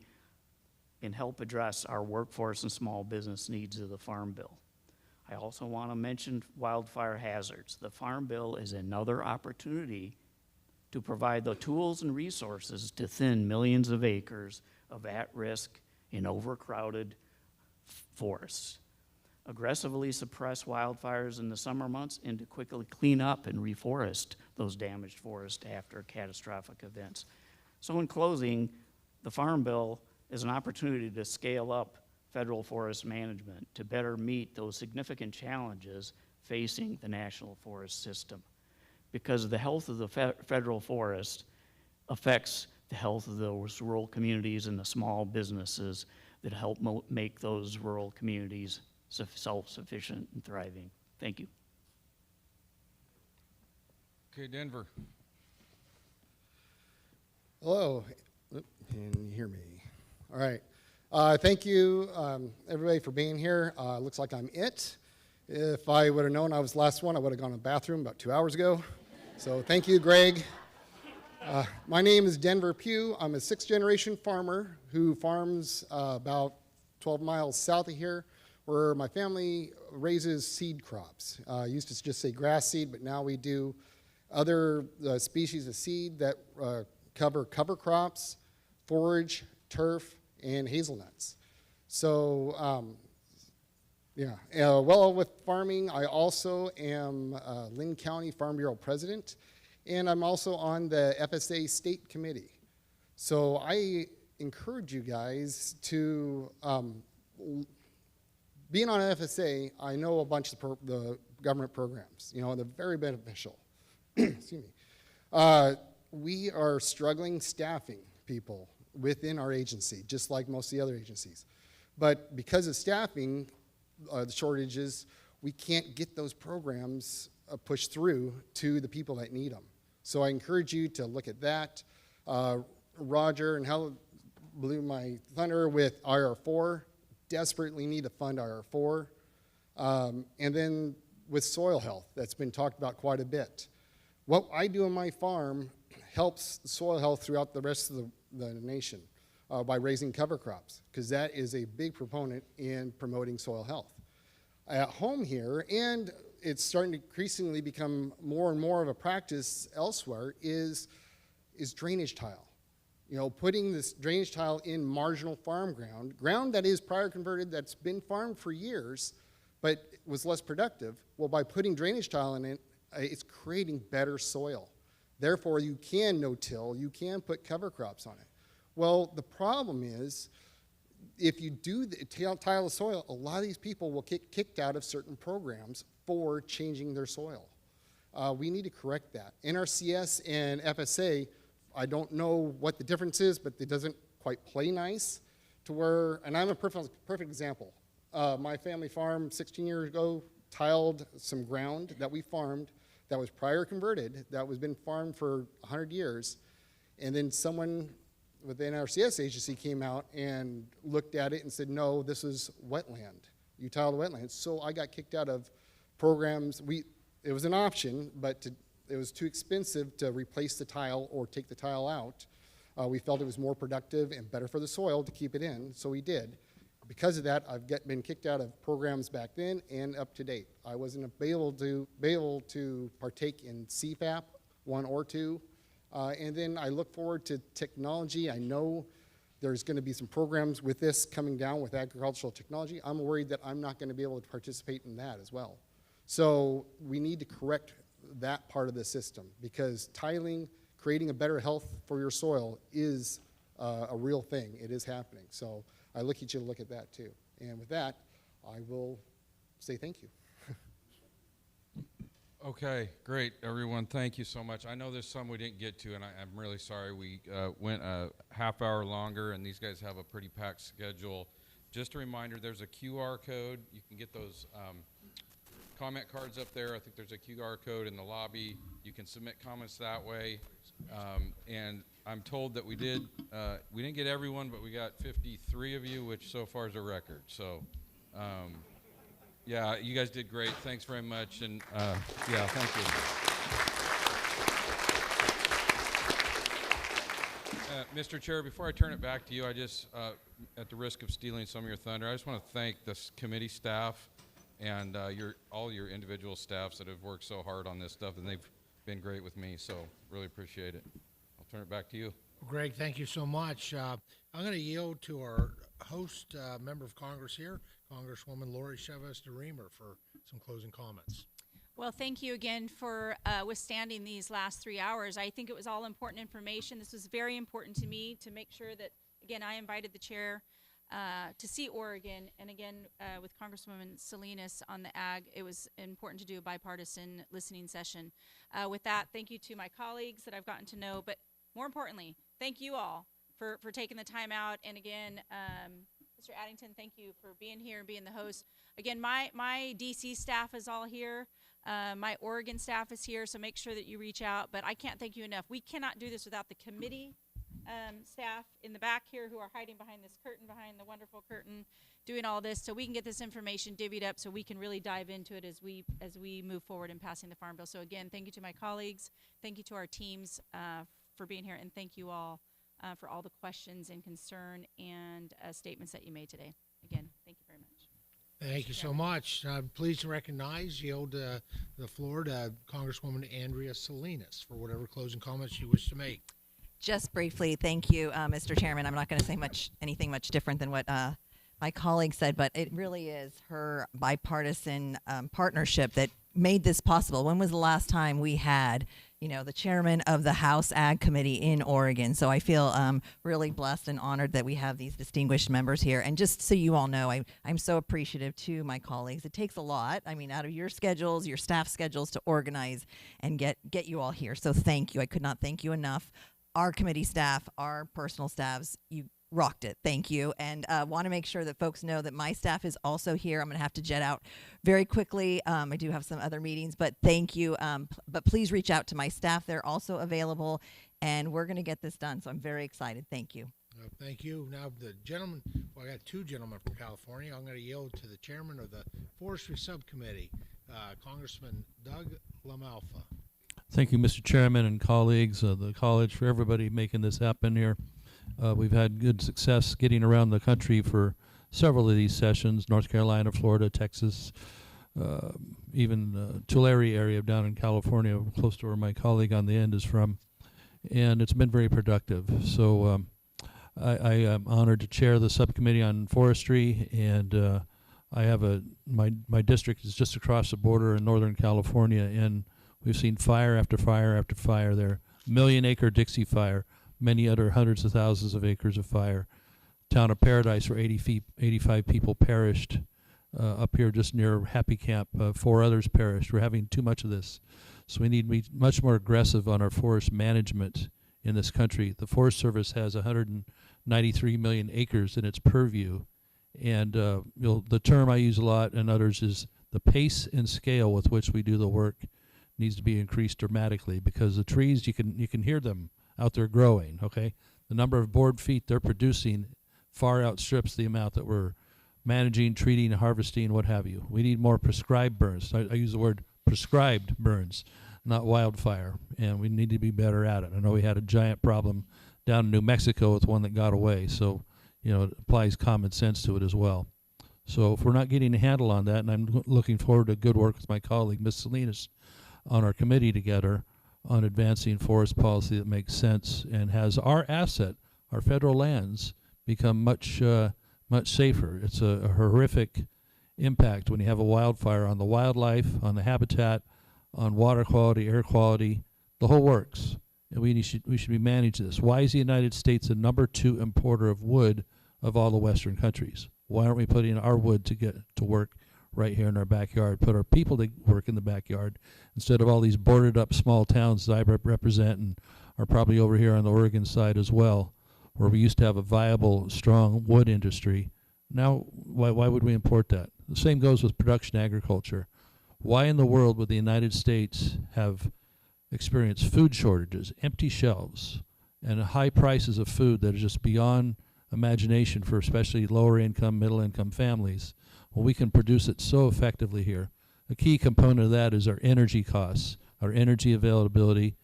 Speaker 9: and help address our workforce and small business needs of the Farm Bill. I also want to mention wildfire hazards. The Farm Bill is another opportunity to provide the tools and resources to thin millions of acres of at-risk and overcrowded forests, aggressively suppress wildfires in the summer months, and to quickly clean up and reforest those damaged forests after catastrophic events. So in closing, the Farm Bill is an opportunity to scale up federal forest management to better meet those significant challenges facing the national forest system. Because the health of the federal forest affects the health of those rural communities and the small businesses that help make those rural communities self-sufficient and thriving. Thank you.
Speaker 2: Okay, Denver.
Speaker 10: Hello, can you hear me? All right. Thank you, everybody, for being here. Looks like I'm it. If I would have known I was the last one, I would have gone to the bathroom about 2 hours ago. So thank you, Greg. My name is Denver Pugh. I'm a sixth-generation farmer who farms about 12 miles south of here, where my family raises seed crops. Used to just say grass seed, but now we do other species of seed that cover cover crops, forage, turf, and hazelnuts. So, well, with farming, I also am Linn County Farm Bureau president, and I'm also on the FSA state committee. So I encourage you guys to, being on FSA, I know a bunch of the government programs, they're very beneficial. Excuse me. We are struggling staffing people within our agency, just like most of the other agencies. But because of staffing shortages, we can't get those programs pushed through to the people that need them. So I encourage you to look at that. Roger and Helen blew my thunder with IR4. Desperately need to fund IR4. And then with soil health, that's been talked about quite a bit. What I do on my farm helps soil health throughout the rest of the nation by raising cover crops, because that is a big proponent in promoting soil health. At home here, and it's starting to increasingly become more and more of a practice elsewhere, is drainage tile. Putting this drainage tile in marginal farm ground that is prior converted, that's been farmed for years, but was less productive. Well, by putting drainage tile in it, it's creating better soil. Therefore, you can no-till, you can put cover crops on it. Well, the problem is, if you do tile the soil, a lot of these people will get kicked out of certain programs for changing their soil. We need to correct that. NRCS and FSA, I don't know what the difference is, but it doesn't quite play nice to where, and I'm a perfect example. My family farm 16 years ago tiled some ground that we farmed that was prior converted, that was been farmed for 100 years, and then someone with the NRCS agency came out and looked at it and said, no, this is wetland. You tiled wetlands. So I got kicked out of programs. It was an option, but it was too expensive to replace the tile or take the tile out. We felt it was more productive and better for the soil to keep it in, so we did. Because of that, I've been kicked out of programs back then and up to date. I wasn't able to partake in CFAP 1 or 2. And then I look forward to technology. I know there's going to be some programs with this coming down with agricultural technology. I'm worried that I'm not going to be able to participate in that as well. So we need to correct that part of the system, because tiling, creating a better health for your soil is a real thing. It is happening. So I look at you to look at that too. And with that, I will say thank you.
Speaker 2: Okay, great, everyone. Thank you so much. I know there's some we didn't get to, and I'm really sorry we went a half hour longer, and these guys have a pretty packed schedule. Just a reminder, there's a QR code. You can get those comment cards up there. I think there's a QR code in the lobby. You can submit comments that way. And I'm told that we didn't get everyone, but we got 53 of you, which so far is a record. So. Yeah, you guys did great. Thanks very much, and yeah, thank you. Mr. Chair, before I turn it back to you, I just, at the risk of stealing some of your thunder, I just want to thank this committee staff and all your individual staffs that have worked so hard on this stuff, and they've been great with me, so really appreciate it. I'll turn it back to you.
Speaker 11: Greg, thank you so much. I'm going to yield to our host member of Congress here, Congresswoman Lori Chavez-DeRemer, for some closing comments.
Speaker 12: Well, thank you again for withstanding these last 3 hours. I think it was all important information. This was very important to me to make sure that, again, I invited the chair to see Oregon, and again, with Congresswoman Salinas on the ag, it was important to do a bipartisan listening session. With that, thank you to my colleagues that I've gotten to know, but more importantly, thank you all for taking the time out. And again, Mr. Addington, thank you for being here and being the host. Again, my DC staff is all here. My Oregon staff is here, so make sure that you reach out. But I can't thank you enough. We cannot do this without the committee staff in the back here who are hiding behind this curtain, behind the wonderful curtain, doing all this so we can get this information divvied up so we can really dive into it as we move forward in passing the Farm Bill. So again, thank you to my colleagues. Thank you to our teams for being here, and thank you all for all the questions and concern and statements that you made today. Again, thank you very much.
Speaker 11: Thank you so much. I'm pleased to recognize, yield the floor to Congresswoman Andrea Salinas for whatever closing comments you wish to make.
Speaker 23: Just briefly, thank you, Mr. Chairman. I'm not going to say anything much different than what my colleague said, but it really is her bipartisan partnership that made this possible. When was the last time we had, the chairman of the House Ag Committee in Oregon? So I feel really blessed and honored that we have these distinguished members here. And just so you all know, I'm so appreciative to my colleagues. It takes a lot, out of your schedules, your staff schedules, to organize and get you all here. So thank you. I could not thank you enough. Our committee staff, our personal staffs, you rocked it. Thank you. And want to make sure that folks know that my staff is also here. I'm going to have to jet out very quickly. I do have some other meetings, but thank you. But please reach out to my staff. They're also available, and we're going to get this done. So I'm very excited. Thank you.
Speaker 11: Thank you. Now, the gentleman, I got two gentlemen from California. I'm going to yield to the chairman of the Forestry Subcommittee, Congressman Doug LaMalfa.
Speaker 24: Thank you, Mr. Chairman and colleagues of the college, for everybody making this happen here. We've had good success getting around the country for several of these sessions: North Carolina, Florida, Texas, even Tulare area down in California, close to where my colleague on the end is from. And it's been very productive. So I am honored to chair the subcommittee on forestry, and I have my district is just across the border in Northern California, and we've seen fire after fire after fire there. Million-acre Dixie Fire, many other hundreds of thousands of acres of fire. Town of Paradise, where 85 people perished. Up here just near Happy Camp, 4 others perished. We're having too much of this. So we need to be much more aggressive on our forest management in this country. The Forest Service has 193 million acres in its purview. And the term I use a lot, and others, is the pace and scale with which we do the work needs to be increased dramatically, because the trees, you can hear them out there growing, okay? The number of board feet they're producing far outstrips the amount that we're managing, treating, harvesting, what have you. We need more prescribed burns. I use the word prescribed burns, not wildfire, and we need to be better at it. I know we had a giant problem down in New Mexico with one that got away, so it applies common sense to it as well. So if we're not getting a handle on that, and I'm looking forward to good work with my colleague, Ms. Salinas, on our committee together on advancing forest policy that makes sense and has our asset, our federal lands, become much safer. It's a horrific impact when you have a wildfire on the wildlife, on the habitat, on water quality, air quality, the whole works. And we should be managing this. Why is the United States the #2 importer of wood of all the Western countries? Why aren't we putting our wood to work right here in our backyard, put our people to work in the backyard, instead of all these boarded up small towns that I represent and are probably over here on the Oregon side as well, where we used to have a viable, strong wood industry. Now, why would we import that? The same goes with production agriculture. Why in the world would the United States have experienced food shortages, empty shelves, and high prices of food that are just beyond imagination for especially lower income, middle income families? Well, we can produce it so effectively here. A key component of that is our energy costs, our energy availability,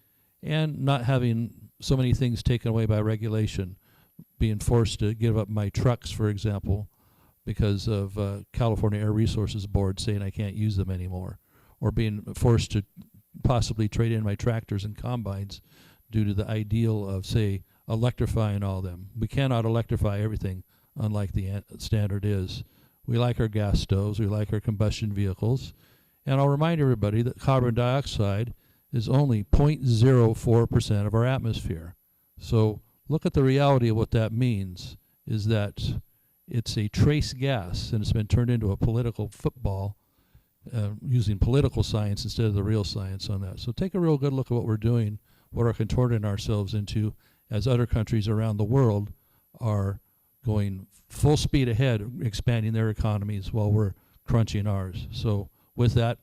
Speaker 24: and not having so many things taken away by regulation, being forced to give up my trucks, for example, because of California Air Resources Board saying I can't use them anymore, or being forced to possibly trade in my tractors and combines due to the ideal of, say, electrifying all of them. We cannot electrify everything, unlike the standard is. We like our gas stoves, we like our combustion vehicles, and I'll remind everybody that carbon dioxide is only 0.04% of our atmosphere. So look at the reality of what that means, is that it's a trace gas, and it's been turned into a political football using political science instead of the real science on that. So take a real good look at what we're doing, what we're contorting ourselves into, as other countries around the world are going full speed ahead, expanding their economies while we're crunching ours. So with that,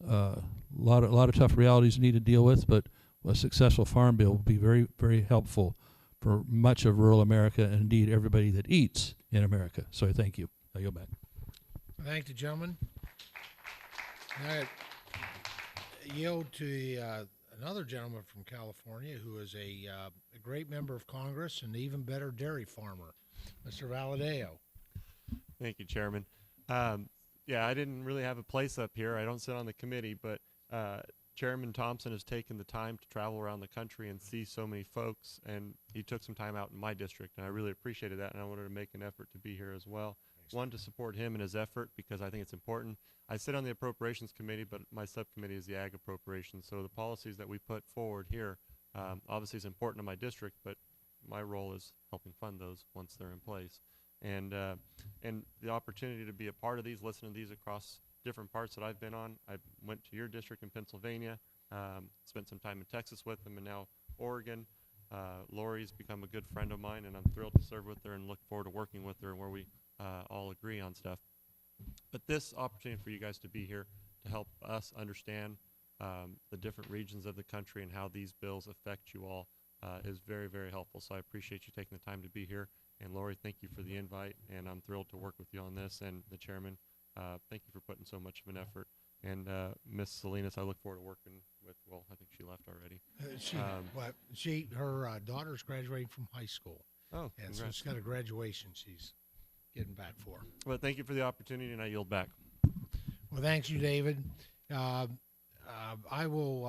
Speaker 24: a lot of tough realities we need to deal with, but a successful farm bill will be very, very helpful for much of rural America, and indeed everybody that eats in America. So I thank you. I go back.
Speaker 11: Thank the gentleman. Now I yield to another gentleman from California who is a great member of Congress and even better dairy farmer, Mr. Valadeo.
Speaker 1: Thank you, Chairman. Yeah, I didn't really have a place up here. I don't sit on the committee, but Chairman Thompson has taken the time to travel around the country and see so many folks, and he took some time out in my district, and I really appreciated that, and I wanted to make an effort to be here as well. One, to support him in his effort, because I think it's important. I sit on the Appropriations Committee, but my subcommittee is the Ag Appropriations, so the policies that we put forward here obviously is important to my district, but my role is helping fund those once they're in place. And the opportunity to be a part of these, listen to these across different parts that I've been on. I went to your district in Pennsylvania, spent some time in Texas with them, and now Oregon. Lori's become a good friend of mine, and I'm thrilled to serve with her and look forward to working with her where we all agree on stuff. But this opportunity for you guys to be here to help us understand the different regions of the country and how these bills affect you all is very, very helpful. So I appreciate you taking the time to be here. And Lori, thank you for the invite, and I'm thrilled to work with you on this. And the chairman, thank you for putting so much of an effort. And Miss Salinas, I look forward to working with, well, I think she left already.
Speaker 11: Her daughter's graduating from high school.
Speaker 1: Oh,
Speaker 11: and so she's got a graduation she's getting back for.
Speaker 1: Well, thank you for the opportunity, and I yield back.
Speaker 11: Well, thanks you, David. I will,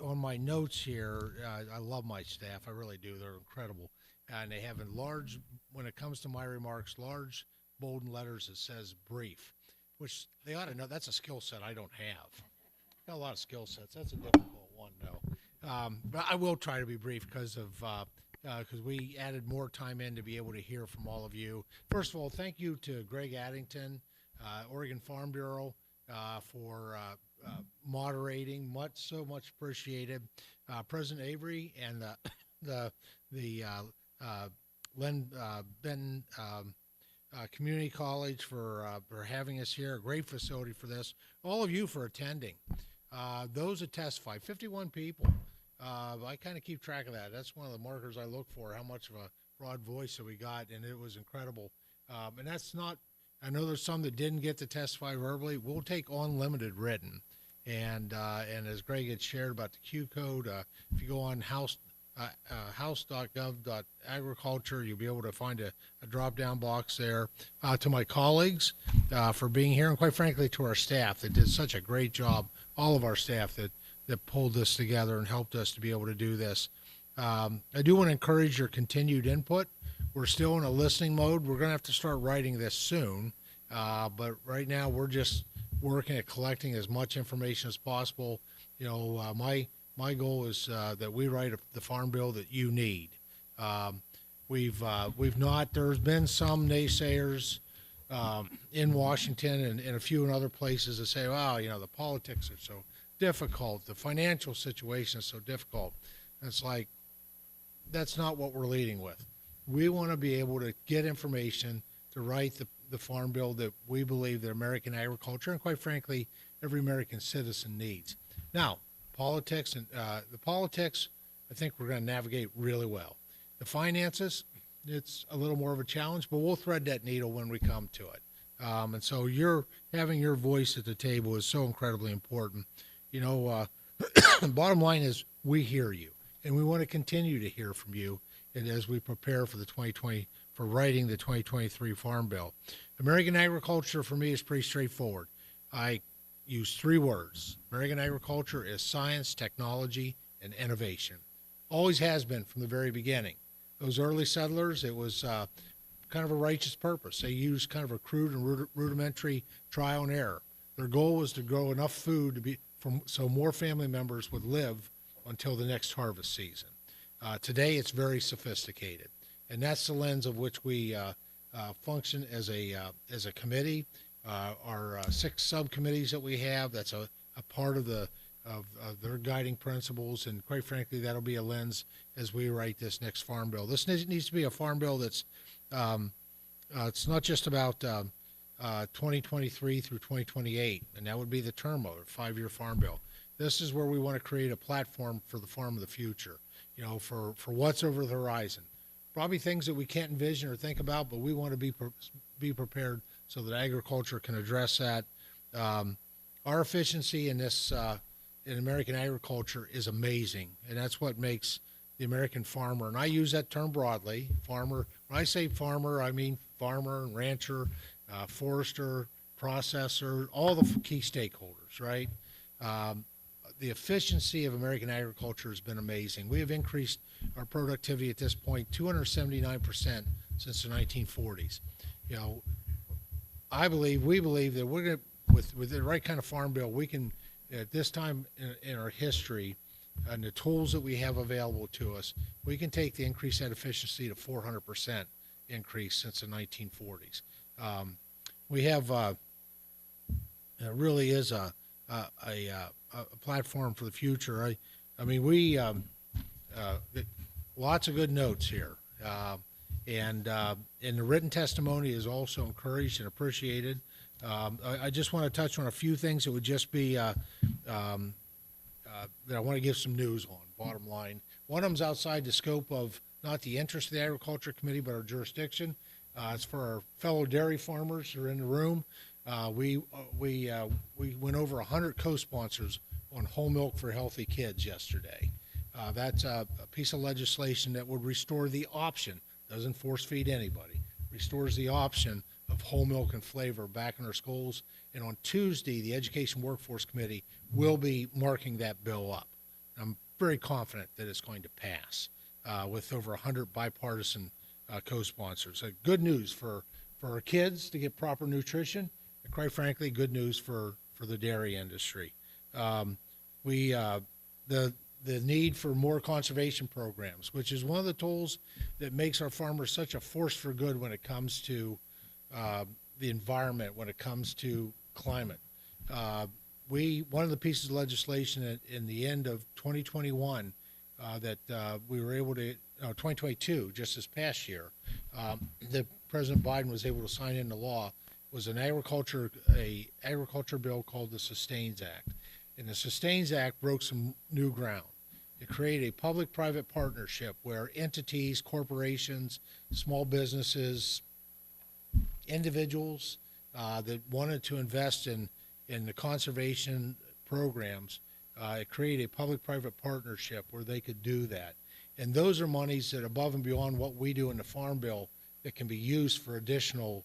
Speaker 11: on my notes here, I love my staff. I really do. They're incredible. And they have in large, when it comes to my remarks, large, bold letters that says brief, which they ought to know. That's a skill set I don't have. Got a lot of skill sets. That's a difficult one, though. But I will try to be brief because we added more time in to be able to hear from all of you. First of all, thank you to Greg Addington, Oregon Farm Bureau, for moderating. So much appreciated. President Avery and the Ben Community College for having us here. A great facility for this. All of you for attending. Those that testified, 51 people. I kind of keep track of that. That's one of the markers I look for, how much of a broad voice that we got, and it was incredible. And that's not, I know there's some that didn't get to testify verbally. We'll take unlimited written. And as Greg had shared about the Q code, if you go on house.gov.agriculture, you'll be able to find a drop-down box there. To my colleagues for being here, and quite frankly to our staff that did such a great job, all of our staff that pulled this together and helped us to be able to do this. I do want to encourage your continued input. We're still in a listening mode. We're going to have to start writing this soon, but right now we're just working at collecting as much information as possible. You know, my goal is that we write the farm bill that you need. There's been some naysayers in Washington and a few in other places that say, wow, you know, the politics are so difficult, the financial situation is so difficult. And it's like, that's not what we're leading with. We want to be able to get information to write the farm bill that we believe that American agriculture and, quite frankly, every American citizen needs. Now, politics and the politics, I think we're going to navigate really well. The finances, it's a little more of a challenge, but we'll thread that needle when we come to it. And so having your voice at the table is so incredibly important. You know, bottom line is we hear you, and we want to continue to hear from you and as we prepare for for writing the 2023 Farm Bill. American agriculture for me is pretty straightforward. I use 3 words. American agriculture is science, technology, and innovation. Always has been from the very beginning. Those early settlers, it was kind of a righteous purpose. They used kind of a crude and rudimentary trial and error. Their goal was to grow enough food so more family members would live until the next harvest season. Today, it's very sophisticated, and that's the lens of which we function as a committee. Our 6 subcommittees that we have, that's a part of their guiding principles, and quite frankly, that'll be a lens as we write this next farm bill. This needs to be a farm bill that's it's not just about 2023 through 2028, and that would be the term of it, 5-year farm bill. This is where we want to create a platform for the farm of the future, you know, for what's over the horizon. Probably things that we can't envision or think about, but we want to be prepared so that agriculture can address that. Our efficiency in this in American agriculture is amazing, and that's what makes the American farmer, and I use that term broadly, farmer. When I say farmer, I mean farmer, rancher, forester, processor, all the key stakeholders, right? The efficiency of American agriculture has been amazing. We have increased our productivity at this point 279% since the 1940s. You know, we believe that we're going to, with the right kind of farm bill, we can, at this time in our history, and the tools that we have available to us, we can take the increased efficiency to 400% increase since the 1940s. We have, it really is a platform for the future. I mean, we, lots of good notes here. And the written testimony is also encouraged and appreciated. I just want to touch on a few things that would just be that I want to give some news on, bottom line. One of them's outside the scope of not the interest of the Agriculture Committee, but our jurisdiction. It's for our fellow dairy farmers who are in the room. We went over 100 co-sponsors on whole milk for healthy kids yesterday. That's a piece of legislation that would restore the option, doesn't force feed anybody, restores the option of whole milk and flavor back in our schools. And on Tuesday, the Education Workforce Committee will be marking that bill up. I'm very confident that it's going to pass with over 100 bipartisan co-sponsors. Good news for our kids to get proper nutrition, and quite frankly, good news for the dairy industry. The need for more conservation programs, which is one of the tools that makes our farmers such a force for good when it comes to the environment, when it comes to climate. One of the pieces of legislation in the end of 2021 that we were able to, 2022, just this past year, that President Biden was able to sign into law was an agriculture bill called the Sustains Act. And the Sustains Act broke some new ground. It created a public-private partnership where entities, corporations, small businesses, individuals that wanted to invest in the conservation programs, it created a public-private partnership where they could do that. And those are monies that above and beyond what we do in the Farm Bill that can be used for additional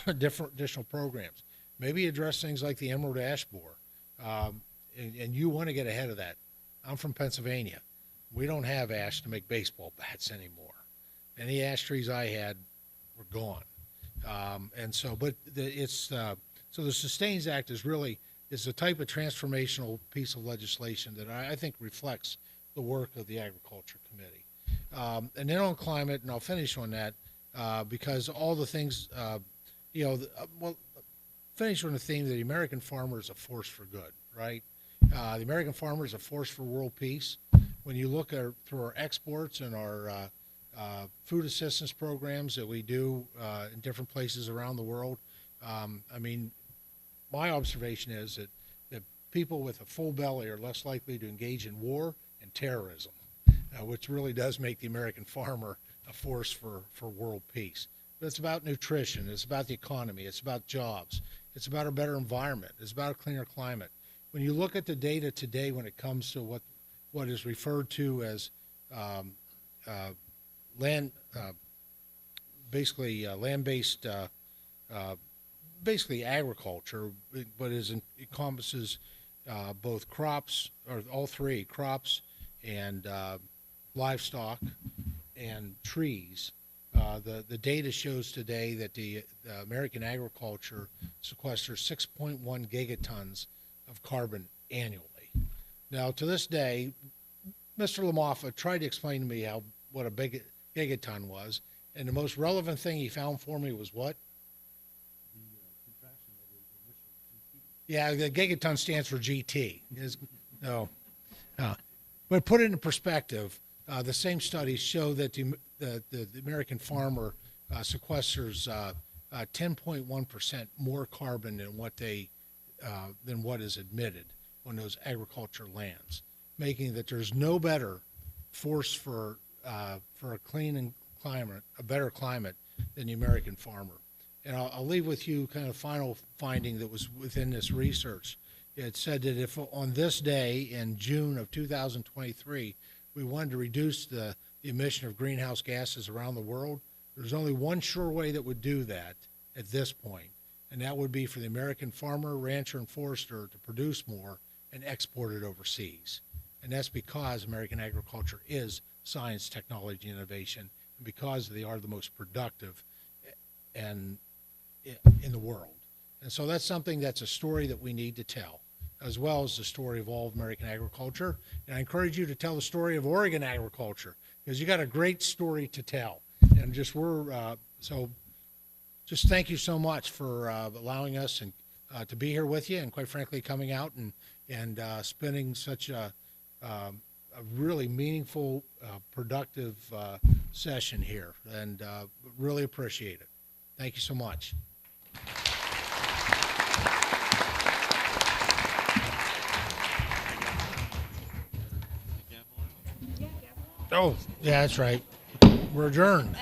Speaker 11: additional programs. Maybe address things like the emerald ash borer. And you want to get ahead of that. I'm from Pennsylvania. We don't have ash to make baseball bats anymore. Any ash trees I had were gone. So the Sustains Act is the type of transformational piece of legislation that I think reflects the work of the Agriculture Committee. And then on climate, and I'll finish on that, because all the things you know, well, finish on the theme that the American farmer is a force for good, right? The American farmer is a force for world peace. When you look through our exports and our food assistance programs that we do in different places around the world, I mean, my observation is that people with a full belly are less likely to engage in war and terrorism, which really does make the American farmer a force for world peace. But it's about nutrition, it's about the economy, it's about jobs, it's about a better environment, it's about a cleaner climate. When you look at the data today when it comes to what is referred to as land-based, basically agriculture, but encompasses both crops, or all three, crops and livestock and trees. The data shows today that the American agriculture sequesters 6.1 gigatons of carbon annually. Now, to this day, Mr. LaMoffa tried to explain to me what a gigaton was, and the most relevant thing he found for me was what? Yeah, the gigaton stands for GT. But put it in perspective, the same studies show that the American farmer sequesters 10.1% more carbon than what is admitted on those agriculture lands, making that there's no better force for a clean and a better climate than the American farmer. And I'll leave with you kind of final finding that was within this research. It said that if on this day in June of 2023, we wanted to reduce the emission of greenhouse gases around the world, there's only one sure way that would do that at this point, and that would be for the American farmer, rancher, and forester to produce more and export it overseas. And that's because American agriculture is science, technology, and innovation, and because they are the most productive and in the world. And so that's something that's a story that we need to tell, as well as the story of all of American agriculture. And I encourage you to tell the story of Oregon agriculture, because you got a great story to tell. And just just thank you so much for allowing us and to be here with you, and quite frankly, coming out and spending such a really meaningful, productive session here, and really appreciate it. Thank you so much. Oh, yeah, that's right. We're adjourned.